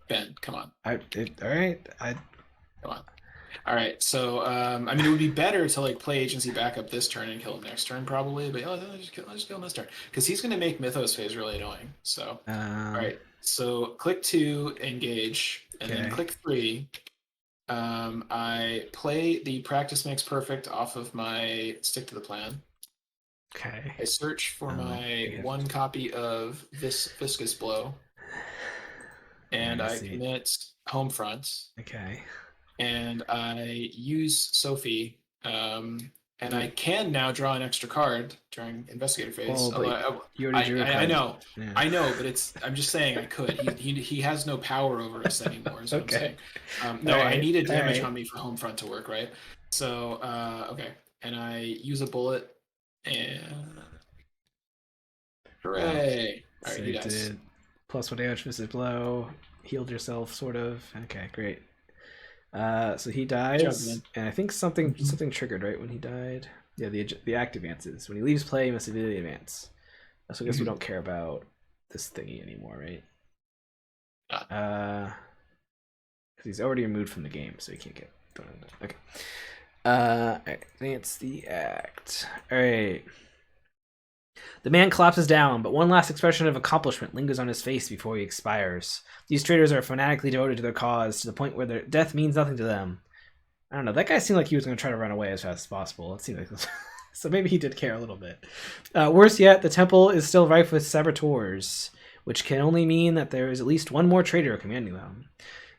Ben, come on. All right. Come on. All right. So, I mean, it would be better to like play agency backup this turn and kill him next turn, probably. But I'll just kill him this turn because he's going to make Mythos phase really annoying. So, all right. So, click 2, engage, and then click 3. I play the practice makes perfect off of my stick to the plan. Okay. I search for my one copy of Viscous Blow, and I I see. commit home fronts, Okay. and I use Sophie, and I can now draw an extra card during investigator phase. Well, but Although you already drew a I card. know, Yeah. I know, but I'm just saying I could. He has no power over us anymore. Is what I'm Okay. saying. No, All I right. needed All damage right. on me for home front to work, right? So okay, and I use a bullet, and Wow. hooray! All So right, he you dies. did +1 damage, Mrs. Blow, healed yourself, sort of. Okay, great. So he Good job, dies, man. and I think something triggered right when he died. Yeah, the act advances. When he leaves play, he must immediately advance. So I guess we don't care about this thingy anymore, right? Because he's already removed from the game, so he can't get thrown in. Okay. Advance the act. All right. The man collapses down, but one last expression of accomplishment lingers on his face before he expires. These traitors are fanatically devoted to their cause to the point where their death means nothing to them. I don't know. That guy seemed like he was going to try to run away as fast as possible. It seemed like so maybe he did care a little bit. Worse yet, the temple is still rife with saboteurs, which can only mean that there is at least one more traitor commanding them.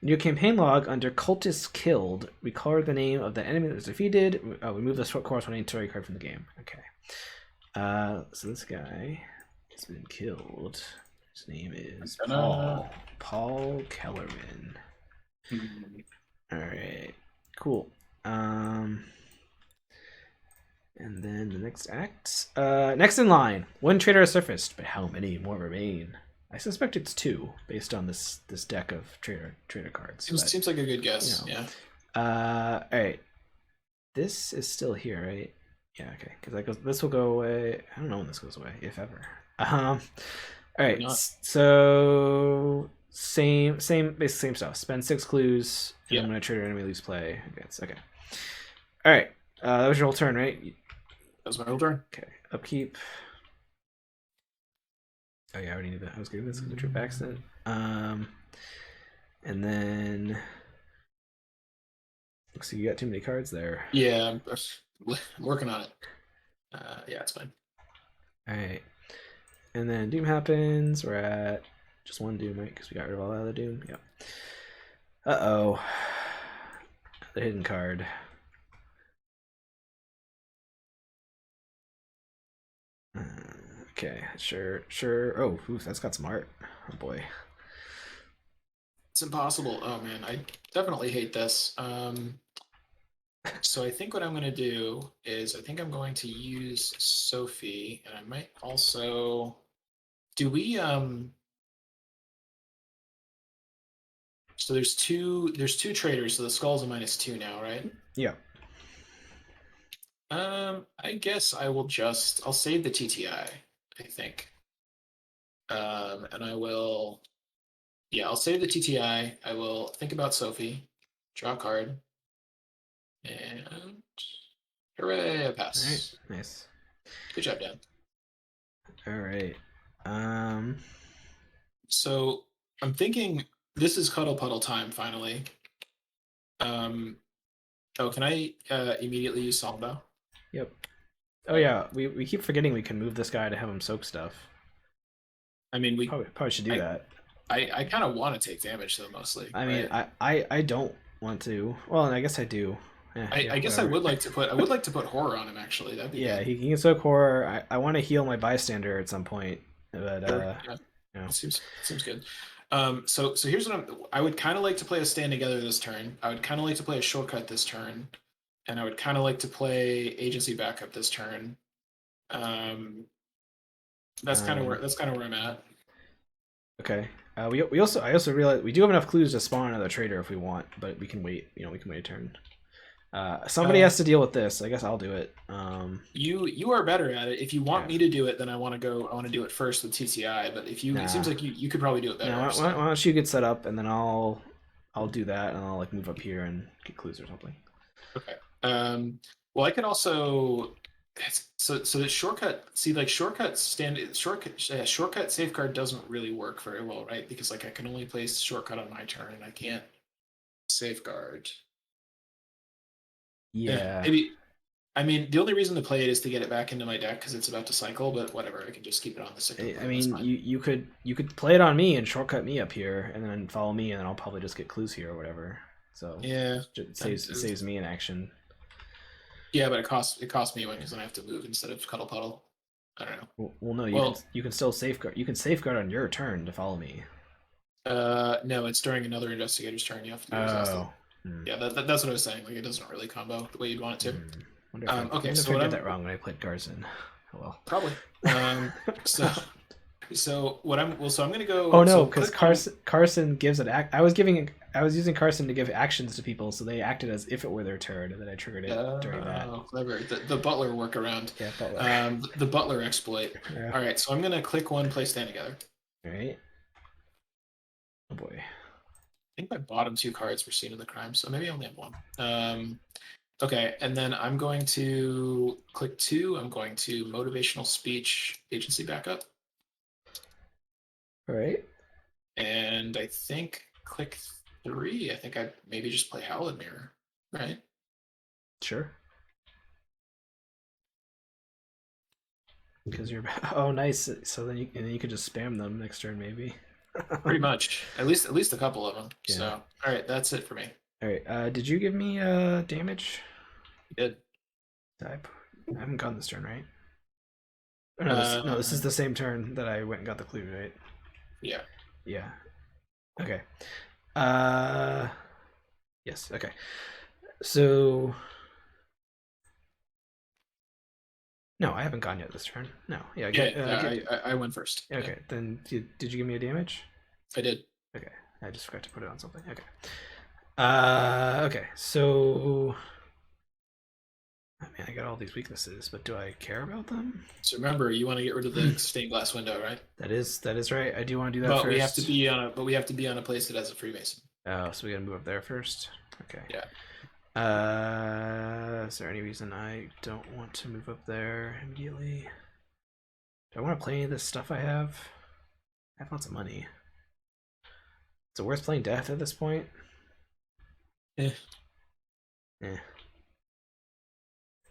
In your campaign log, under cultists killed, record the name of the enemy that was defeated. Remove the corresponding story card from the game. Okay. So this guy has been killed. His name is Paul. Paul Kellerman. All right. Cool. And then the next act. Next in line, one traitor has surfaced, but how many more remain? I suspect it's 2, based on this deck of traitor cards. Seems like a good guess. You know. Yeah. All right. This is still here, right? Yeah. Okay. Because this will go away. I don't know when this goes away, if ever. All right. So basically same stuff. Spend 6 clues, and I'm gonna traitor enemy leaves play. Okay. All right. That was your whole turn, right? That was my whole turn. Okay. Upkeep. Oh yeah, I already knew that. I was getting this because of trip accident. And then looks like you got too many cards there. Yeah, I'm working on it. Yeah, it's fine. All right. And then Doom happens. We're at just 1 Doom, right? Because we got rid of all the other Doom. Yep. Uh-oh. The hidden card. Okay, sure. Oh, oof, that's got some art. Oh boy. It's impossible. Oh man, I definitely hate this. So I think what I'm going to do is I think I'm going to use Sophie, and I might also. Do we So there's two traitors, so the skull's a -2 now, right? Yeah. I guess I'll save the TTI, I think. And I'll save the TTI. I will think about Sophie, draw a card, and hooray, I pass. All right, nice. Good job, Dan. All right. So I'm thinking this is Cuddle Puddle time finally. Can I immediately use Salvo? Yep. Oh yeah, we keep forgetting we can move this guy to have him soak stuff. I mean, we probably should do that. I kind of want to take damage though, mostly. I mean, I don't want to. Well, I guess I do. I guess I would like to put horror on him actually. That'd be good. He can soak horror. I want to heal my bystander at some point, but seems good. So here's what I would kind of like to play a stand together this turn. I would kind of like to play a shortcut this turn, and I would kind of like to play agency backup this turn. That's kind of where I'm at. Okay. I also realize we do have enough clues to spawn another traitor if we want, but we can wait. We can wait a turn. Somebody has to deal with this. I guess I'll do it. You are better at it. If you want me to do it, then I want to do it first with TCI. But if it seems like you could probably do it better. Why don't you get set up and then I'll do that and I'll move up here and get clues or something. Okay. Well, I can also. So the shortcut. See, like shortcut safeguard doesn't really work very well, right? Because I can only place shortcut on my turn and I can't safeguard. Yeah, Yeah. maybe. I mean, the only reason to play it is to get it back into my deck because it's about to cycle. But whatever, I can just keep it on the cyclic I mode. That's mean, fine. you could play it on me and shortcut me up here, and then follow me, and then I'll probably just get clues here or whatever. So Yeah, it saves me in action. yeah, but it costs me when because I have to move instead of cuddle puddle. I don't know. Well, no, Well, you can still safeguard. You can safeguard on your turn to follow me. no, it's during another investigator's turn. You have to be exhausted. Oh. Hmm. Yeah, that's what I was saying. Like, it doesn't really combo the way you'd want it to. Hmm. I Okay, wonder if so I what did I'm that wrong when I played Garson. Oh well. probably. So what I'm well, so I'm gonna Oh go. no, So because click on. Carson gives an act. I was using Carson to give actions to people, so they acted as if it were their turn, and then I triggered it during that. Clever. The Butler workaround. Yeah, Butler. The Butler exploit. Yeah. All right, so I'm gonna click one, play stand together. All right. Oh boy. I think my bottom two cards were Scene of the Crime, so maybe I only have one. Okay, and then I'm going to click two. I'm going to motivational speech agency backup, All right. and I think click three. I think I maybe just play Howled Mirror, right? Sure. Because you're. Oh, nice. So then you could just spam them next turn, maybe. Pretty much, at least a couple of them. Yeah. So, all right, that's it for me. All right. Did you give me damage Good. type? I haven't gone this turn, right? Oh, no, this is the same turn that I went and got the clue, right? Yeah. Yeah. Okay. Yes. Okay. So. No, I haven't gone yet this turn. No. Yeah. I went first. Okay. Yeah. Then did you give me a damage? I did. Okay. I just forgot to put it on something. Okay. Okay. So. I mean, I got all these weaknesses, but do I care about them? So remember, you want to get rid of the stained glass window, right? That is right. I do want to do that But first. we have to be on a place that has a Freemason. Oh, so we gotta move up there first. Okay. Yeah. Is there any reason I don't want to move up there immediately? Do I want to play any of this stuff I have? I have lots of money. Is it worth playing Death at this point? Eh. Yeah.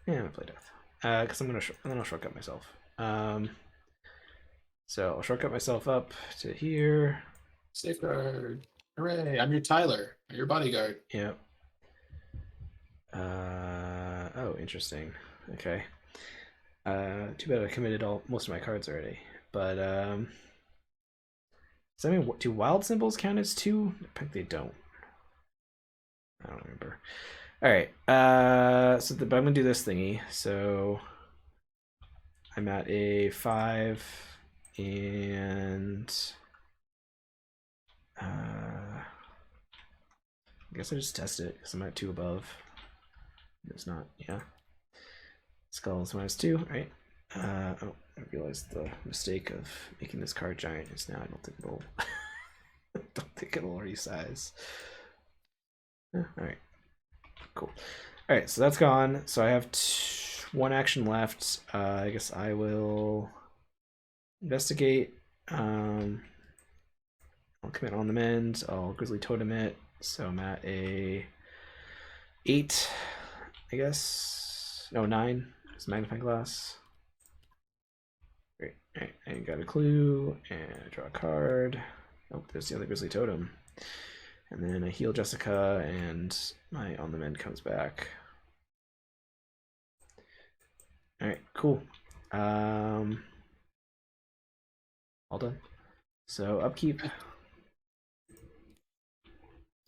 Yeah, I'm gonna play Death. Because I'm gonna shortcut myself. So I'll shortcut myself up to here. Safeguard. Hooray! I'm your Tyler. I'm your bodyguard. Yep. Oh, interesting. Okay. Too bad I committed most of my cards already. But so I mean, do wild symbols count as two? I think they don't. I don't remember. All right. But I'm gonna do this thingy. So I'm at a 5, and I guess I just test it because I'm at 2 above. It's not, yeah. Skulls -2, right? Oh, I realized the mistake of making this card giant is now I don't think it'll resize. All right, cool. All right, so that's gone. So I have one action left. I guess I will investigate. I'll commit on the mend. I'll grizzly totem it. So I'm at a 8, I guess. No, 9. It's magnifying glass. Great. All right, I got a clue and I draw a card. Oh, there's the other grizzly totem. And then I heal Jessica, and my on the mend comes back. All right, cool. All done. So upkeep.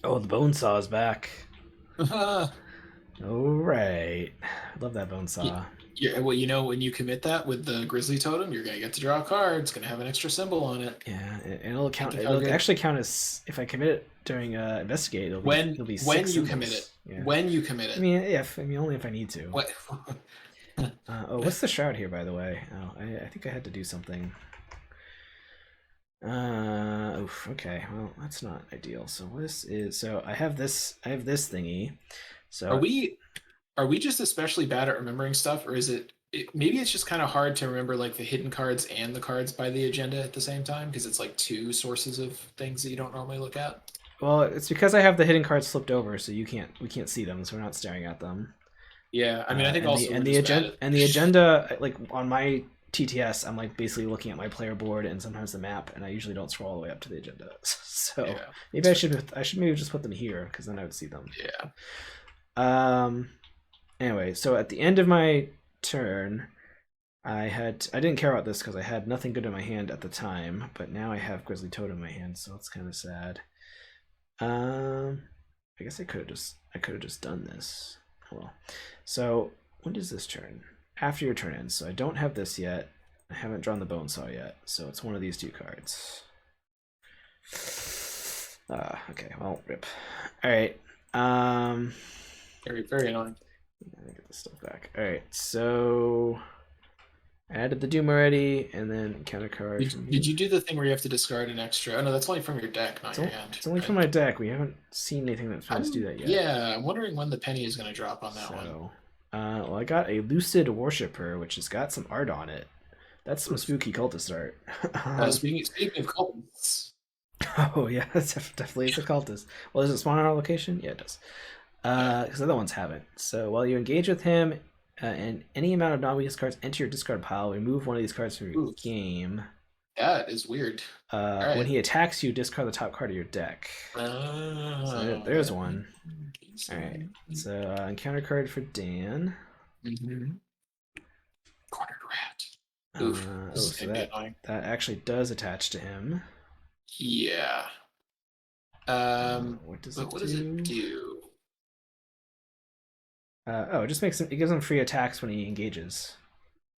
Oh, the bone saw is back. All right, I love that bone saw. Yeah, well, when you commit that with the Grizzly Totem, you're gonna get to draw a card. It's gonna have an extra symbol on it. Yeah, and it'll count. It'll actually count as if I commit it during investigate. It'll be 6 when you symbols. commit it. Yeah. When you commit it. I mean, only if I need to. What? What's the shroud here, by the way? Oh, I think I had to do something. Okay, well, that's not ideal. So I have this thingy. So are we just especially bad at remembering stuff, or is maybe it's just kind of hard to remember like the hidden cards and the cards by the agenda at the same time because it's like 2 sources of things that you don't normally look at? Well, it's because I have the hidden cards flipped over, so we can't see them, so we're not staring at them. Yeah, I mean, I think And the also we're and the just bad agenda at. and the agenda, like on my TTS, I'm like basically looking at my player board and sometimes the map, and I usually don't scroll all the way up to the agenda. So Yeah, maybe I should maybe just put them here because then I would see them. yeah. Um. Anyway, so at the end of my turn, I didn't care about this because I had nothing good in my hand at the time, but now I have Grizzly Toad in my hand, so it's kind of sad. Um, I guess I could have just done this. Oh well. So when does this turn? After your turn ends. So I don't have this yet. I haven't drawn the Bone Saw yet, so it's one of these two cards. Okay. Well, rip. All right. Very, very annoying. Let me get this stuff back. All right. So I added the Doom already, and then counter card from Did you. you do the thing where you have to discard an extra? Oh no, that's only from your deck, not It's, your only, hand. it's only Right? from my deck. We haven't seen anything that lets us do that yet. Yeah, I'm wondering when the penny is going to drop on that one. So, well, I got a Lucid Worshipper, which has got some art on it. That's some spooky cultist art. Speaking of cultists, Oh yeah, that's definitely it's a cultist. Well, does it spawn on our location? Yeah, it does. yeah. Because other ones haven't. So while you engage with him, and any amount of non-weakness cards enter your discard pile, remove one of these cards from your Ooh, game. that is weird. All When right. he attacks you, discard the top card of your deck. So there's That one. makes All right. sense. So encounter card for Dan. Mm-hmm. Cornered rat. Oof, this is So gonna be annoying. that actually does attach to him. Yeah. What does But it what does it do? do? It just makes it gives him free attacks when he engages.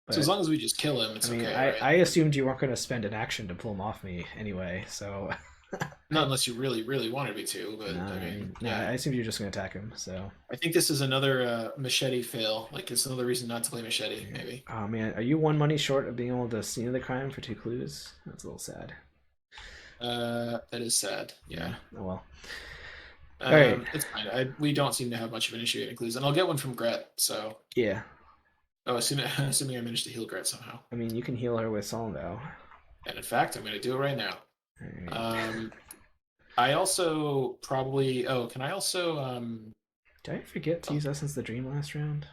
So as But long as we just kill him, I it's mean, okay, I right? assumed you weren't going to spend an action to pull him off me anyway. So Not unless you really, really wanted me to. no, But I mean, no, yeah. I assumed you were just going to attack him. So I think this is another machete fail. Like it's another reason not to play machete, yeah. maybe. Oh man, are you one money short of being able to see the crime for 2 clues? That's a little sad. That is sad. Yeah. Oh well. All right. It's fine. We don't seem to have much of an issue getting clues, and I'll get one from Gret. So, Yeah. assuming I managed to heal Gret somehow. I mean, you can heal her with Solemn Vow. And in fact, I'm going to do it right now. All right. I also probably. Oh, can I also? Did I forget to use Essence of the Dream last round?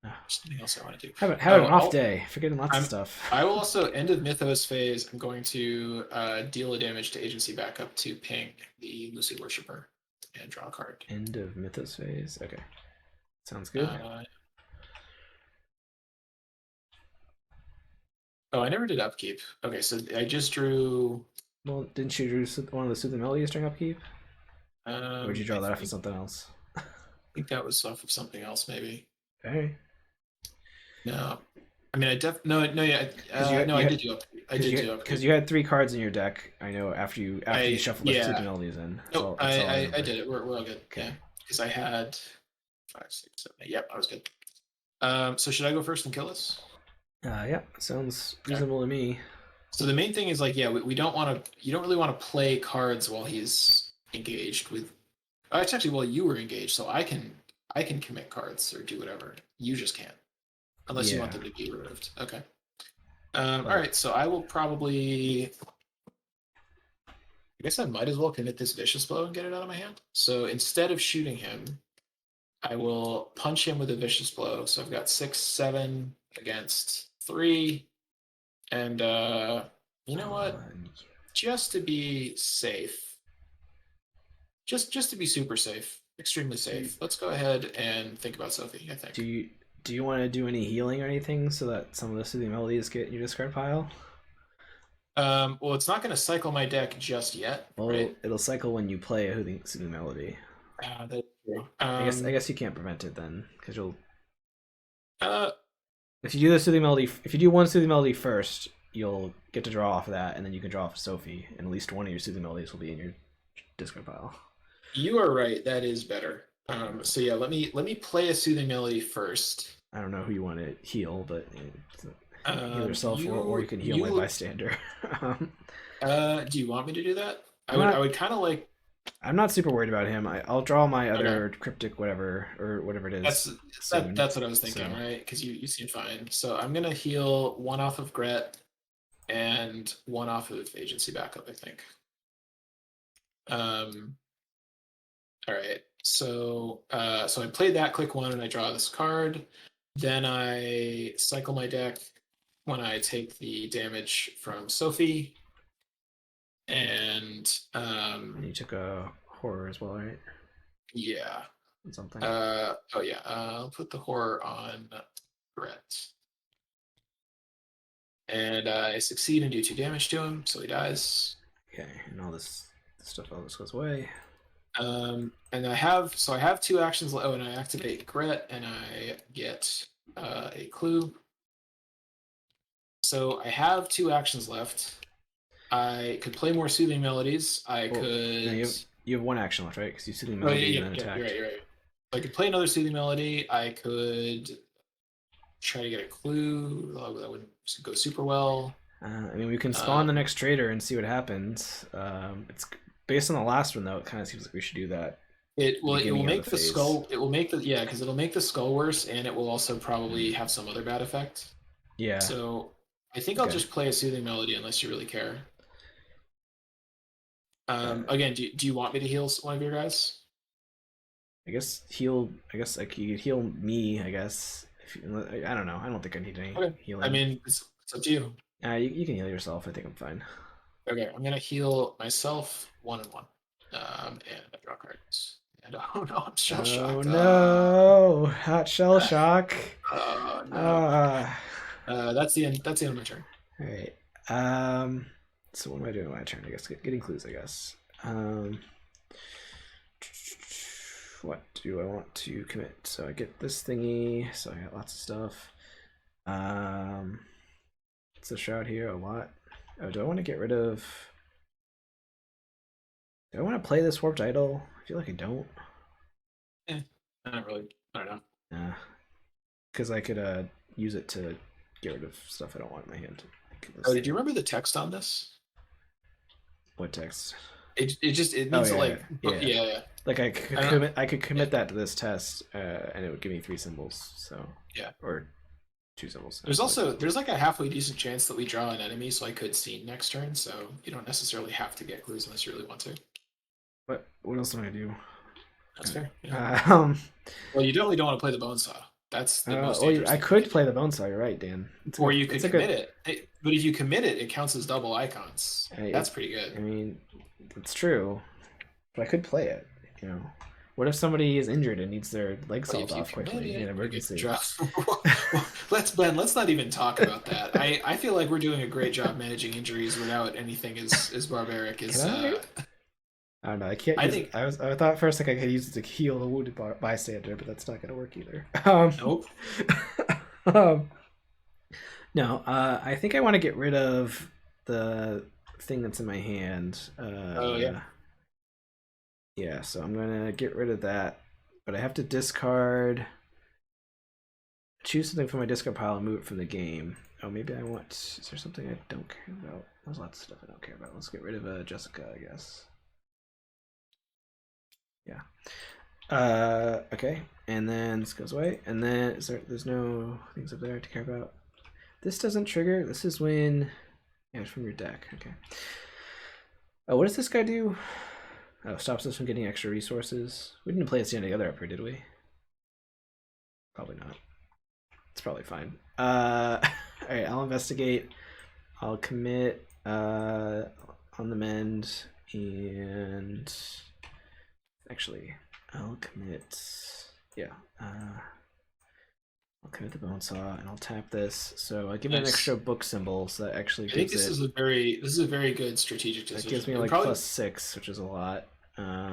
Oh. Something else I want to do. Have an off day. Forgetting lots of stuff. I will also end of Mythos phase. I'm going to deal a damage to agency back up to ping the Lucid Worshipper and draw a card. End of Mythos phase. Okay, sounds good. Oh, I never did upkeep. Okay, so I just drew. Well, didn't you draw one of the Soothing Melodies during upkeep? Or did you draw that off of something else? I think that was off of something else, maybe. Okay. No, I mean I no yeah I did do upkeep. I did do upkeep because you had 3 cards in your deck. I know after you shuffled the Soothing Melodies in. No, I did it. We're all good. Okay. Yeah, because I had 5, 6, 7, 8. Yep, I was good. So should I go first and kill this? Yeah, sounds reasonable to me. So the main thing is like, yeah, we don't want to. You don't really want to play cards while he's engaged with. It's actually while you were engaged, so I can commit cards or do whatever. You just can't, unless you want them to be removed. Okay. All right, so I will probably. I guess I might as well commit this vicious blow and get it out of my hand. So instead of shooting him, I will punch him with a vicious blow. So I've got 6, 7 against 3. And you know what? Just to be safe. Just to be super safe. Extremely safe. Let's go ahead and think about Sophie, I think. Do you want to do any healing or anything so that some of the Soothing Melodies get in your discard pile? Well, it's not going to cycle my deck just yet. Well, right? it'll cycle when you play a Soothing Melody. That's true. I guess you can't prevent it then, because you'll. If you do the Soothing Melody, if you do one Soothing Melody first, you'll get to draw off of that, and then you can draw off of Sophie, and at least one of your Soothing Melodies will be in your discard pile. You are right. That is better. So yeah, let me play a Soothing Melody first. I don't know who you want to heal, but heal yourself, or you can heal my bystander. Do you want me to do that? I would kind of like. I'm not super worried about him. I'll draw my other cryptic whatever it is. That's what I was thinking, right? Because you seem fine. So I'm gonna heal 1 off of Gret and 1 off of agency backup, I think. All right. So so I played that, click 1, and I draw this card. Then I cycle my deck when I take the damage from Sophie. And And you took a horror as well, right? yeah. And something. Oh yeah. I'll put the horror on Brett. And I succeed and do 2 damage to him, so he dies. Okay, and all this stuff, all this goes away. And I have 2 actions. Oh, and I activate Gret, and I get a clue. So I have 2 actions left. I could play more soothing melodies. I could. No, you have 1 action left, right? Because you soothing Oh melody yeah, and then attacked. you're right. I could play another soothing melody. I could try to get a clue. Oh, that wouldn't go super well. I mean, we can spawn the next traitor and see what happens. It's based on the last one, though. It kind of seems like we should do that. It will make the phase. skull. It will make the because it'll make the skull worse, and it will also probably have some other bad effect. Yeah. So I think I'll just play a soothing melody unless you really care. Again, do you want me to heal one of your guys? I guess heal. I guess like you could heal me. I guess. I don't know. I don't think I need any healing. I mean, it's up to you. You can heal yourself. I think I'm fine. Okay, I'm gonna heal myself 1 and 1. And I draw cards. And oh no, I'm shell shocked. Oh no, hot shell shock. Oh no. That's the end. That's the end of my turn. All right. So what am I doing with my turn? I guess getting clues. I guess. What do I want to commit? So I get this thingy. So I got lots of stuff. It's a shroud here. A lot. Oh, do I want to get rid of? Do I want to play this warped idol? I feel like I don't. Not really. I don't know. Nah. Because I could use it to get rid of stuff I don't want in my hand. Oh, did you remember the text on this? What text? It means yeah. Like I could commit that to this test, and it would give me 3 symbols. So yeah, or 2 symbols. There's like a halfway decent chance that we draw an enemy, so I could see next turn. So you don't necessarily have to get clues unless you really want to. What else do I do? That's fair. Yeah. Well, you definitely don't want to play the bone saw. That's the most dangerous. I could play the bone saw. You're right, Dan. Or you could commit it. But if you commit it, it counts as double icons. That's pretty good. I mean, it's true. But I could play it. You know, what if somebody is injured and needs their leg sawed off quickly in an emergency? Let's not even talk about that. I feel like we're doing a great job managing injuries without anything as barbaric as. I don't know. I can't. I thought first like I could use it to heal a wounded bystander, but that's not going to work either. Nope. No. I think I want to get rid of the thing that's in my hand. Yeah. Yeah. So I'm gonna get rid of that, but I have to discard. Choose something from my discard pile and move it from the game. Oh, maybe I want. Is there something I don't care about? There's lots of stuff I don't care about. Let's get rid of Jessica, I guess. Yeah. Okay. And then this goes away. And then there's no things up there to care about. This doesn't trigger. This is when. Yeah, it's from your deck. Okay. Oh, what does this guy do? Oh, stops us from getting extra resources. We didn't play this the end of the other upgrade, did we? Probably not. It's probably fine. All right, I'll investigate. I'll commit on the mend, and actually, I'll commit. Yeah, I'll commit the bone saw, and I'll tap this. So I give it an extra book symbol, so that actually. I think this is a very good strategic decision. That gives me like +6, which is a lot. I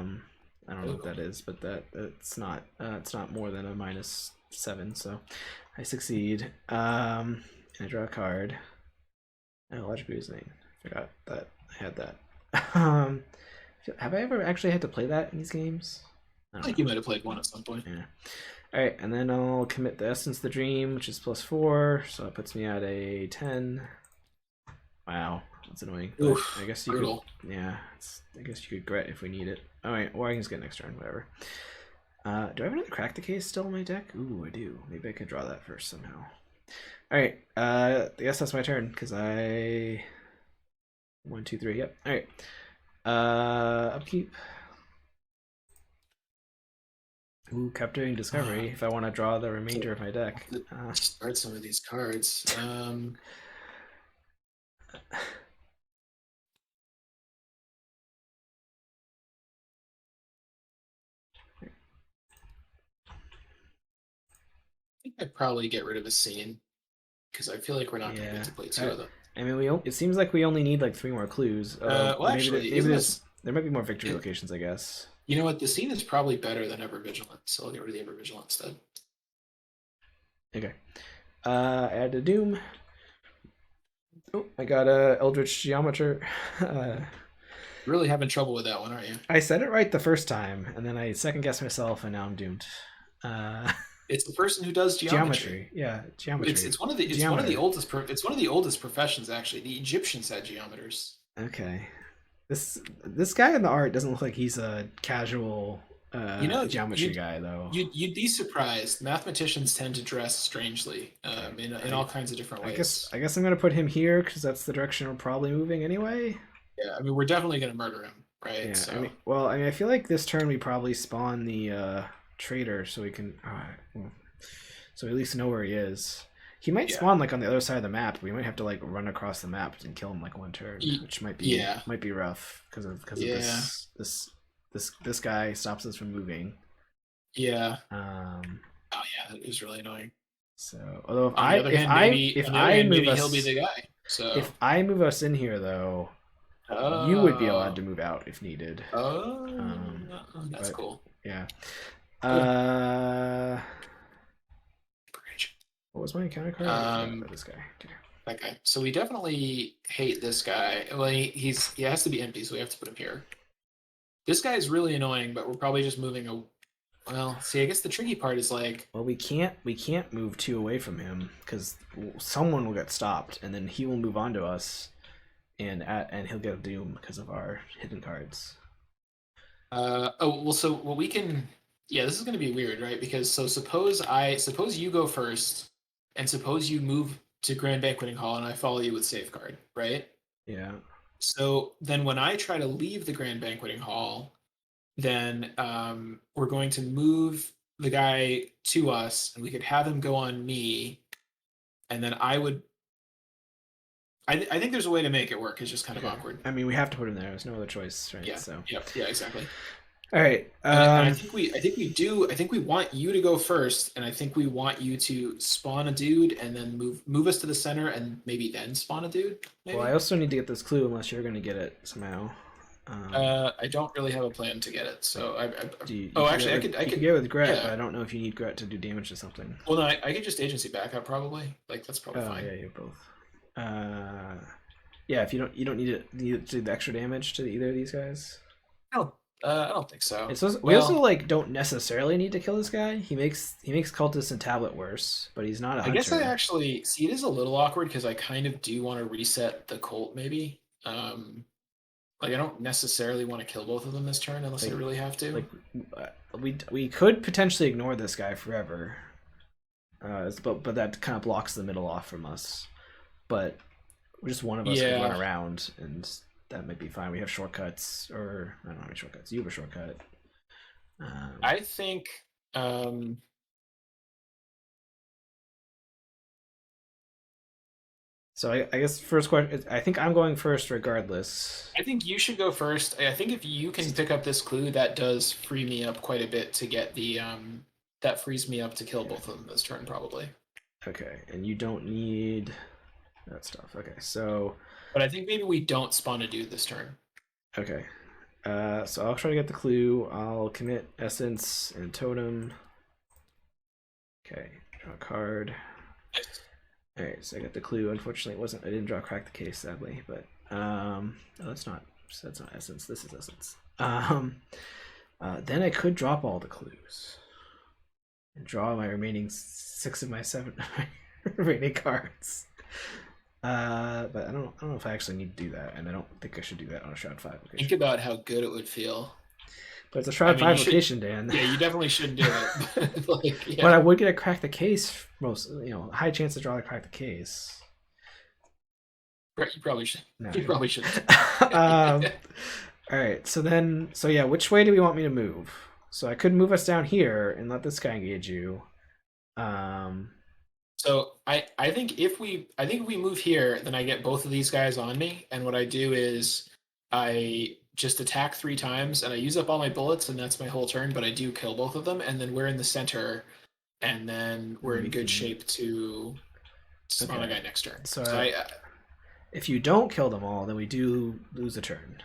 don't know what that is, but it's not more than a -7, so I succeed. And I draw a card. Oh, Logic Reasoning. Forgot that I had that. Have I ever actually had to play that in these games? I think you might have played one at some point. Yeah. All right, and then I'll commit the Essence of the Dream, which is +4, so it puts me at a 10. Wow, that's annoying. Oof, I guess you brutal. could. Yeah, I guess you could Gret if we need it. All right, or I can just get next turn, whatever. Do I have another Crack the Case still in my deck? Ooh, I do. Maybe I could draw that first somehow. All right, I guess that's my turn because I 1, 2, 3. Yep. All right. Upkeep. Ooh, capturing discovery. If I want to draw the remainder of my deck. Start some of these cards. I think I'd probably get rid of a scene because I feel like we're not going to get to play two of them. I mean, it seems like we only need like 3 more clues. Well, actually, there might be more victory locations, I guess. You know what? The scene is probably better than Ever Vigilant, so I'll get rid of the Ever Vigilant instead. Okay. Add a Doom. Oh, I got a Eldritch Geometer. Really having trouble with that one, aren't you? I said it right the first time, and then I second guessed myself, and now I'm doomed. It's the person who does geometry. Yeah, geometry. It's one of the oldest professions actually. The Egyptians had geometers. Okay. This guy in the art doesn't look like he's a casual geometry guy though. You'd be surprised. Mathematicians tend to dress strangely in all kinds of different ways. I guess I'm gonna put him here because that's the direction we're probably moving anyway. Yeah, I mean we're definitely gonna murder him, right? Yeah. So. I feel like this turn we probably spawn the traitor so we can so we at least know where he is. He might spawn like on the other side of the map. We might have to like run across the map and kill him like one turn, which might be rough because of this guy stops us from moving. Yeah. Oh yeah, that is really annoying. So although if I move us, he'll be the guy. So if I move us in here though, you would be allowed to move out if needed. That's cool. Yeah. What was my encounter card? This guy. That guy. So we definitely hate this guy. Well, he has to be empty, so we have to put him here. This guy is really annoying, but we're probably just moving a. Well, see, I guess the tricky part is like. Well, we can't move 2 away from him because someone will get stopped, and then he will move on to us, and he'll get a doom because of our hidden cards. So what we can. Yeah, this is going to be weird, right? Because suppose you go first, and suppose you move to Grand Banqueting Hall, and I follow you with Safeguard, right? Yeah. So then when I try to leave the Grand Banqueting Hall, then we're going to move the guy to us, and we could have him go on me, and then I think there's a way to make it work. It's just kind of awkward. I mean, we have to put him there. There's no other choice, right? Yeah. So. Yeah, exactly. All right. And I think we want you to go first, and I think we want you to spawn a dude and then move us to the center and maybe then spawn a dude. Maybe? Well, I also need to get this clue unless you're going to get it somehow. I don't really have a plan to get it, so I could get it with Gret, but I don't know if you need Gret to do damage to something. Well, no, I could just agency backup probably. Like that's probably fine. Yeah, you have both. Yeah, if you don't need to do the extra damage to either of these guys. I don't think so. We also like don't necessarily need to kill this guy. He makes cultists and tablet worse, but he's not a hunter. I guess I actually see it is a little awkward because I kind of do want to reset the cult maybe. Like I don't necessarily want to kill both of them this turn unless I really have to. Like we could potentially ignore this guy forever, but that kind of blocks the middle off from us. But just one of us could run around and. That might be fine. We have shortcuts, or I don't know how many shortcuts. You have a shortcut. I think. So I guess first question. I think I'm going first, regardless. I think you should go first. I think if you can pick up this clue, that does free me up quite a bit to get the. That frees me up to kill both of them this turn, probably. Okay, and you don't need that stuff. Okay, so. But I think maybe we don't spawn a dude this turn. Okay. So I'll try to get the clue. I'll commit Essence and Totem. Okay, draw a card. Alright, so I got the clue. Unfortunately, I didn't draw Crack the Case, sadly, but no, that's not Essence. This is Essence. Then I could drop all the clues and draw my remaining 6 of my 7 remaining cards. But I don't know if I actually need to do that, and I don't think I should do that on a Shroud 5 location. Think about how good it would feel. But it's a Shroud 5 location, Dan. Yeah, you definitely shouldn't do it. But I would get a Crack the Case, high chance to draw a Crack the Case. You probably should. No, you probably shouldn't. All right, so yeah, which way do we want me to move? So I could move us down here and let this guy engage you. So I think if we move here, then I get both of these guys on me, and what I do is I just attack 3 times, and I use up all my bullets, and that's my whole turn. But I do kill both of them, and then we're in the center, and then we're in good shape to spawn a guy next turn. So So if you don't kill them all, then we do lose a turn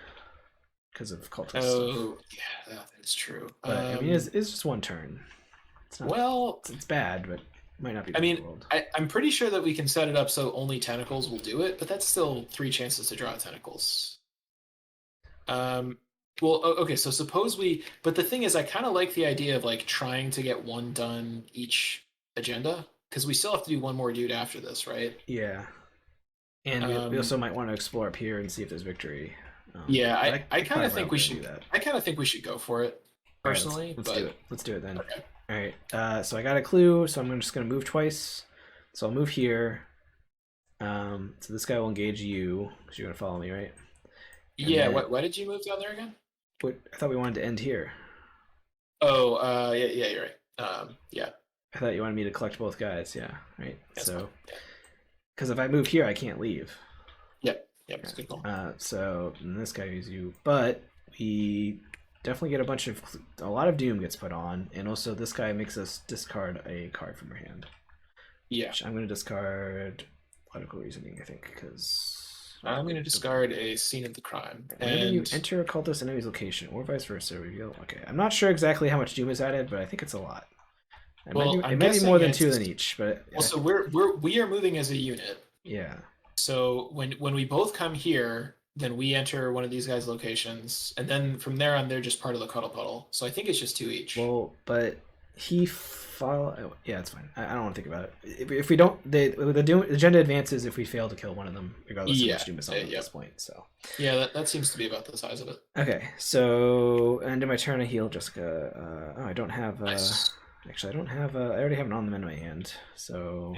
because of cultist stuff. Yeah, that's true. But I mean, it's just one turn. It's not, well, it's bad, but might not be. I The mean, world. I'm pretty sure that we can set it up so only tentacles will do it, but that's still 3 chances to draw tentacles. Well, okay, so suppose but the thing is, I kind of like the idea of like trying to get one done each agenda, because we still have to do one more dude after this, right? Yeah. And we also might want to explore up here and see if there's victory. Yeah, I kind of think we should. Do that. I kind of think we should go for it personally. Let's do it. Let's do it then. Okay. All right. So I got a clue. So I'm just gonna move twice. So I'll move here. So this guy will engage you because you're gonna follow me, right? And yeah. then, Why did you move down there again? I thought we wanted to end here. Oh, yeah, you're right. Yeah. I thought you wanted me to collect both guys. Yeah, right. That's so, because if I move here, I can't leave. Yep, it's good call. So this guy is you, but we definitely get a lot of doom gets put on, and also this guy makes us discard a card from our hand. Yeah, I'm going to discard logical reasoning, I think, because I'm going to discard a scene of the crime. Whenever you enter a cultist enemy's location, or vice versa, reveal. Okay, I'm not sure exactly how much doom is added, but I think it's a lot. It might be more than 2 than each, but well, so we are moving as a unit. Yeah. So when we both come here, then we enter one of these guys' locations, and then from there on, they're just part of the cuddle puddle. So I think it's just 2 each. Well, but yeah, it's fine. I don't want to think about it. If we don't, the doom agenda advances if we fail to kill one of them, regardless of which doom is on at this point. So yeah, that seems to be about the size of it. Okay, so end of my turn, I heal Jessica. I don't have. Nice. Actually, I don't have. I already have an on them in my hand, so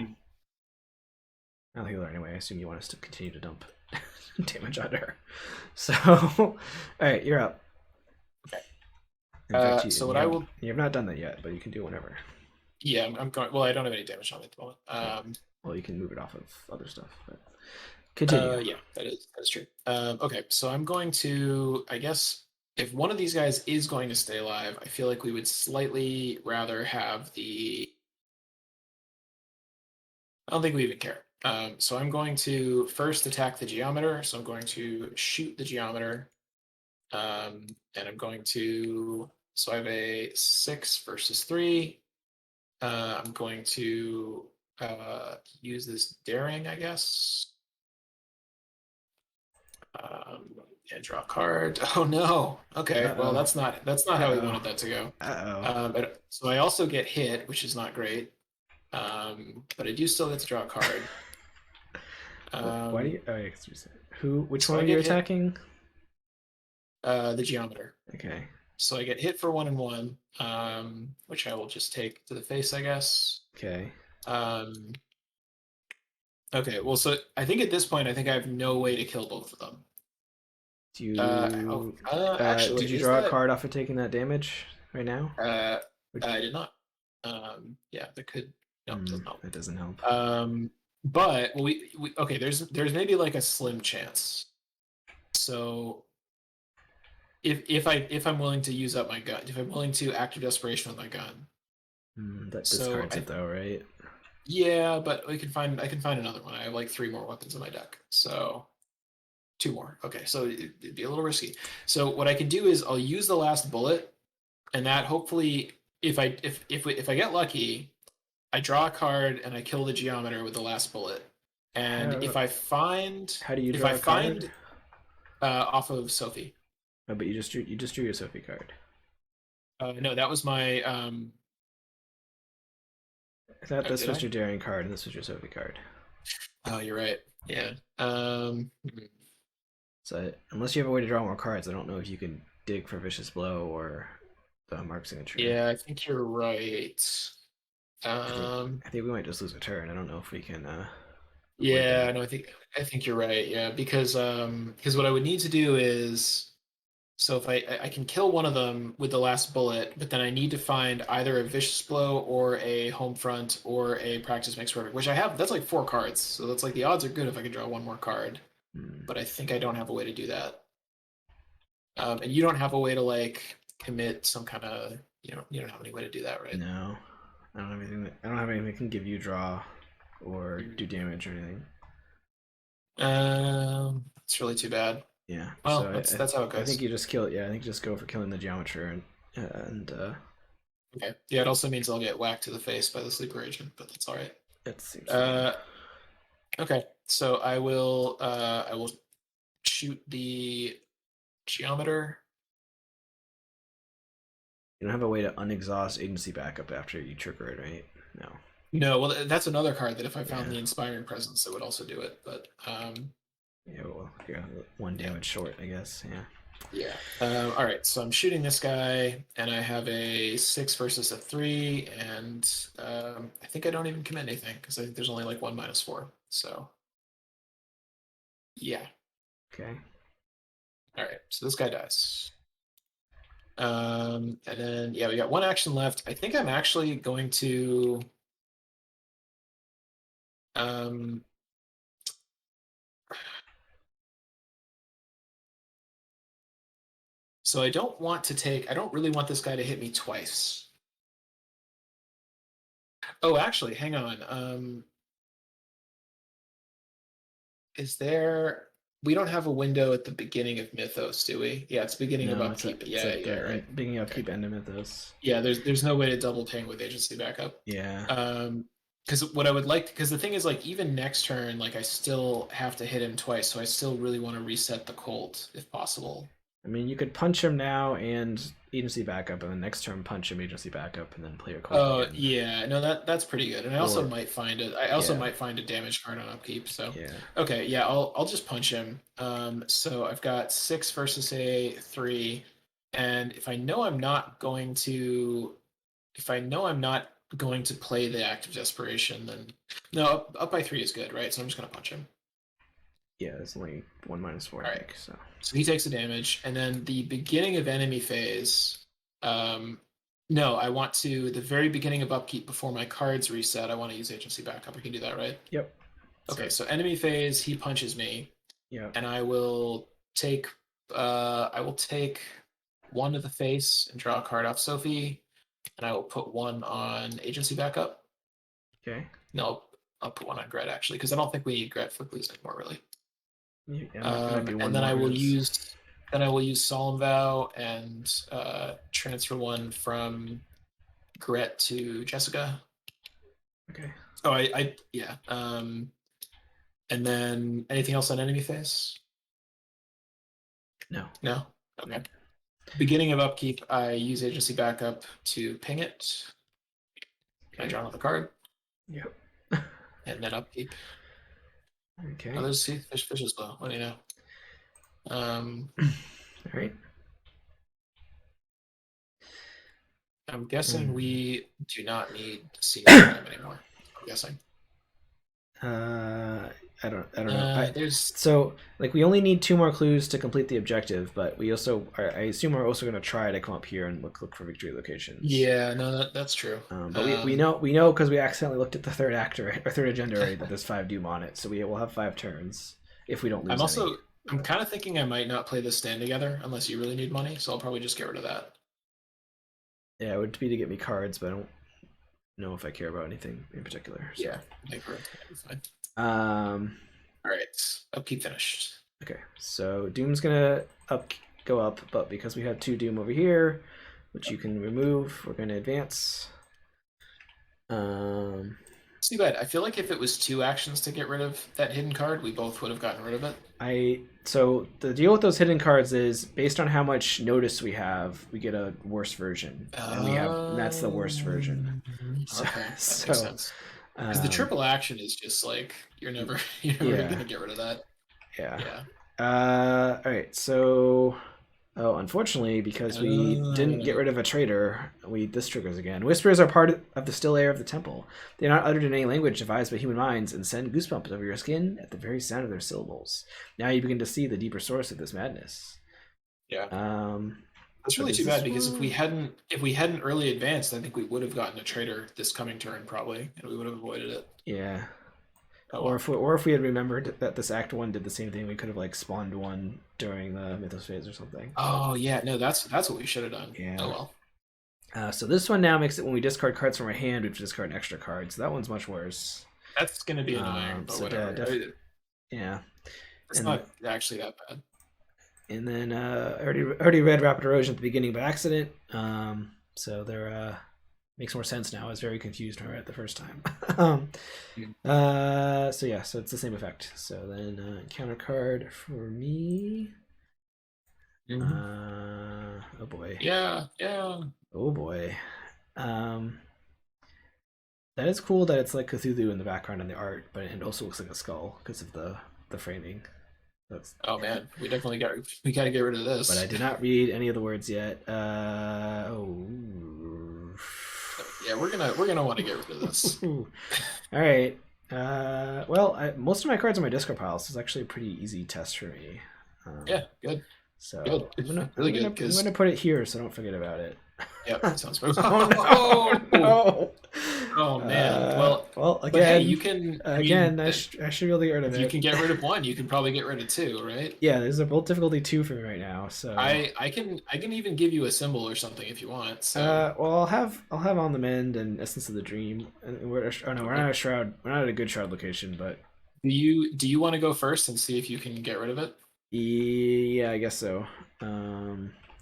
I'll heal her anyway. I assume you want us to continue to dump damage on her. So, all right, you're up. Okay. You have not done that yet, but you can do it whenever. Yeah, I'm going. Well, I don't have any damage on me at the moment. Well, you can move it off of other stuff, but continue. Yeah, that is true. Okay, so I'm going to. I guess if one of these guys is going to stay alive, I feel like we would slightly rather have the. I don't think we even care. So I'm going to first attack the geometer. So I'm going to shoot the geometer. And I'm going to. So I have a 6 versus 3. I'm going to use this daring, I guess. And draw a card. Oh no. Okay. Uh-oh. Well, that's not how we wanted that to go. But so I also get hit, which is not great. But I do still get to draw a card. Why do you? Which one are you attacking? The geometer. Okay. So I get hit for 1 and 1, which I will just take to the face, I guess. Okay. Okay. Well, so I think at this point, I have no way to kill both of them. Do you? Actually, did you draw a card off of taking that damage right now? I did not. Yeah, that could. No, it doesn't help. That doesn't help. But well, we okay. There's maybe like a slim chance. So if I'm willing to use up my gun, if I'm willing to act of desperation with my gun, that discards it though, right? Yeah, but I can find another one. I have like 3 more weapons in my deck, so 2 more. Okay, so it'd be a little risky. So what I can do is I'll use the last bullet, and that hopefully, if I get lucky, I draw a card and I kill the geometer with the last bullet. And if I find, how do you draw a card? Off of Sophie. Oh, but you just drew your Sophie card. No, that was my. I thought this was your daring card and this was your Sophie card. Oh, you're right. Yeah. So unless you have a way to draw more cards, I don't know if you can dig for Vicious Blow or the Mark signature. Yeah, I think you're right. I think we might just lose a turn. I don't know if we can. Yeah, no, I think you're right. Yeah, because what I would need to do is, So if I can kill one of them with the last bullet, but then I need to find either a vicious blow or a home front or a practice makes perfect, which I have. That's like 4 cards, so that's like the odds are good if I can draw one more card. But I think I don't have a way to do that. And you don't have a way to like commit some kind of you don't have any way to do that, right? No, I don't have anything. I don't have anything that can give you draw or do damage or anything. It's really too bad. Yeah. Well, So that's how it I goes. think you just kill it. Yeah, I think you just go for killing the geometry and Okay. Yeah, it also means I'll get whacked to the face by the sleeper agent, but that's all right. it seems fine. Okay. So I will shoot the geometer. You don't have a way to unexhaust agency backup after you trigger it, right? No. No, well that's another card that if I found Yeah. the inspiring presence, it would also do it. But Yeah. Well, yeah. One damage short, I guess. Yeah. yeah. All right. So I'm shooting this guy, and I have a 6 versus a 3, and I think I don't even commit anything because I think there's only like 1 -4. So yeah. Okay. All right. So this guy dies. And then yeah, we got 1 action left. I think I'm actually going to um so I don't really want this guy to hit me twice. Oh, actually, hang on. Is there we don't have a window at the beginning of Mythos, do we? Yeah, it's beginning of No, upkeep. it's Yeah, at yeah, the right. beginning of Okay. keep end of Mythos. Yeah, there's no way to double ping with agency backup. Yeah. Because what I would like, because the thing is, like, even next turn, like, I still have to hit him twice, so I still really want to reset the Colt if possible. I mean, you could punch him now and agency backup, and then next turn punch him agency backup, and then play your cold Oh again. yeah, no, that's pretty good. And I also Or might find it. I also yeah, might find a damage card on upkeep. So yeah. okay, yeah, I'll just punch him. So I've got 6 versus a 3, and if I know I'm not going to play the Act of Desperation, then no, up by 3 is good, right? So I'm just gonna punch him. Yeah, it's only 1 -4, All I right. think. So So he takes the damage, and then the beginning of enemy phase. No, I want to the very beginning of upkeep before my cards reset. I want to use agency backup. I can do that, right? yep. Okay, so enemy phase, he punches me, Yeah. and I will take 1 to the face and draw a card off Sophie, and I will put 1 on agency backup. Okay. No, I'll put 1 on Gret actually, because I don't think we need Gret for Blues anymore, really. Yeah, it might be one And then more. I will use Solemn Vow and transfer 1 from Gret to Jessica. Okay. Oh, I yeah. And then anything else on enemy phase? No. No. Okay. Beginning of upkeep, I use agency backup to ping it. I draw another card, Yep. and then upkeep. Okay. Oh, there's fish as well. What do you know? All right. I'm guessing we do not need senior time anymore. I'm guessing. I don't know. There's So like we only need 2 more clues to complete the objective, but we also I assume we're also going to try to come up here and look for victory locations. yeah, no, that's true. But we know because we accidentally looked at the third actor or third agenda that there's 5 doom on it, so we will have 5 turns if we don't lose. I'm kind of thinking I might not play this stand together unless you really need money, so I'll probably just get rid of that. Yeah, it would be to get me cards, but I don't know if I care about anything in particular. So. Yeah, I think we're fine. All right, upkeep finished. Okay, so Doom's gonna go up, but because we have 2 Doom over here, which you can remove, we're gonna advance. Too bad. I feel like if it was 2 actions to get rid of that hidden card, we both would have gotten rid of it. So the deal with those hidden cards is based on how much notice we have, we get a worse version, and that's the worst version. So, okay, that makes sense. Because the triple action is just like you're never gonna get rid of that. Yeah. All right. So, unfortunately, because we didn't get rid of a traitor, this triggers again. Whispers are part of the still air of the temple. They are not uttered in any language devised by human minds and send goosebumps over your skin at the very sound of their syllables. Now you begin to see the deeper source of this madness. Yeah. Um, That's but really is too bad this because one? if we hadn't early advanced, I think we would have gotten a traitor this coming turn probably, and we would have avoided it. Yeah. Oh Or well. if we had remembered that this Act One did the same thing, we could have like spawned one during the Mythos phase or something. Oh yeah, no, that's what we should have done. Oh Yeah. well. So this one now makes it when we discard cards from our hand, we have to discard an extra card. So that one's much worse. That's gonna be annoying, but So whatever. yeah, It's and not actually that bad. I already read Rapid Erosion at the beginning by accident. So there makes more sense now. I was very confused when I read it the first time. So yeah, so it's the same effect. So then counter card for me. Oh boy. Yeah, yeah. Oh boy. That is cool that it's like Cthulhu in the background in the art, but it also looks like a skull because of the framing. That's, Oh man, we got to get rid of but this. I did not read any of the words yet. Yeah, we're gonna want to get rid of this. All right. Well, most of my cards on my discard pile, so it's actually a pretty easy test for me. Yeah, good. So Good. Really good. I'm gonna put it here so I don't forget about it. Yep, sounds good. Oh no! No! Oh man. Well, again, but hey, you can I should be able to get rid of if it. you can get rid of one, you can probably get rid of two, right? Yeah, there's a bolt difficulty 2 for me right now. So I can even give you a symbol or something if you want. So well, I'll have On the Mend and Essence of the Dream. And we're not at a shroud. We're not at a good shroud location, but do you want to go first and see if you can get rid of it? yeah, I guess so.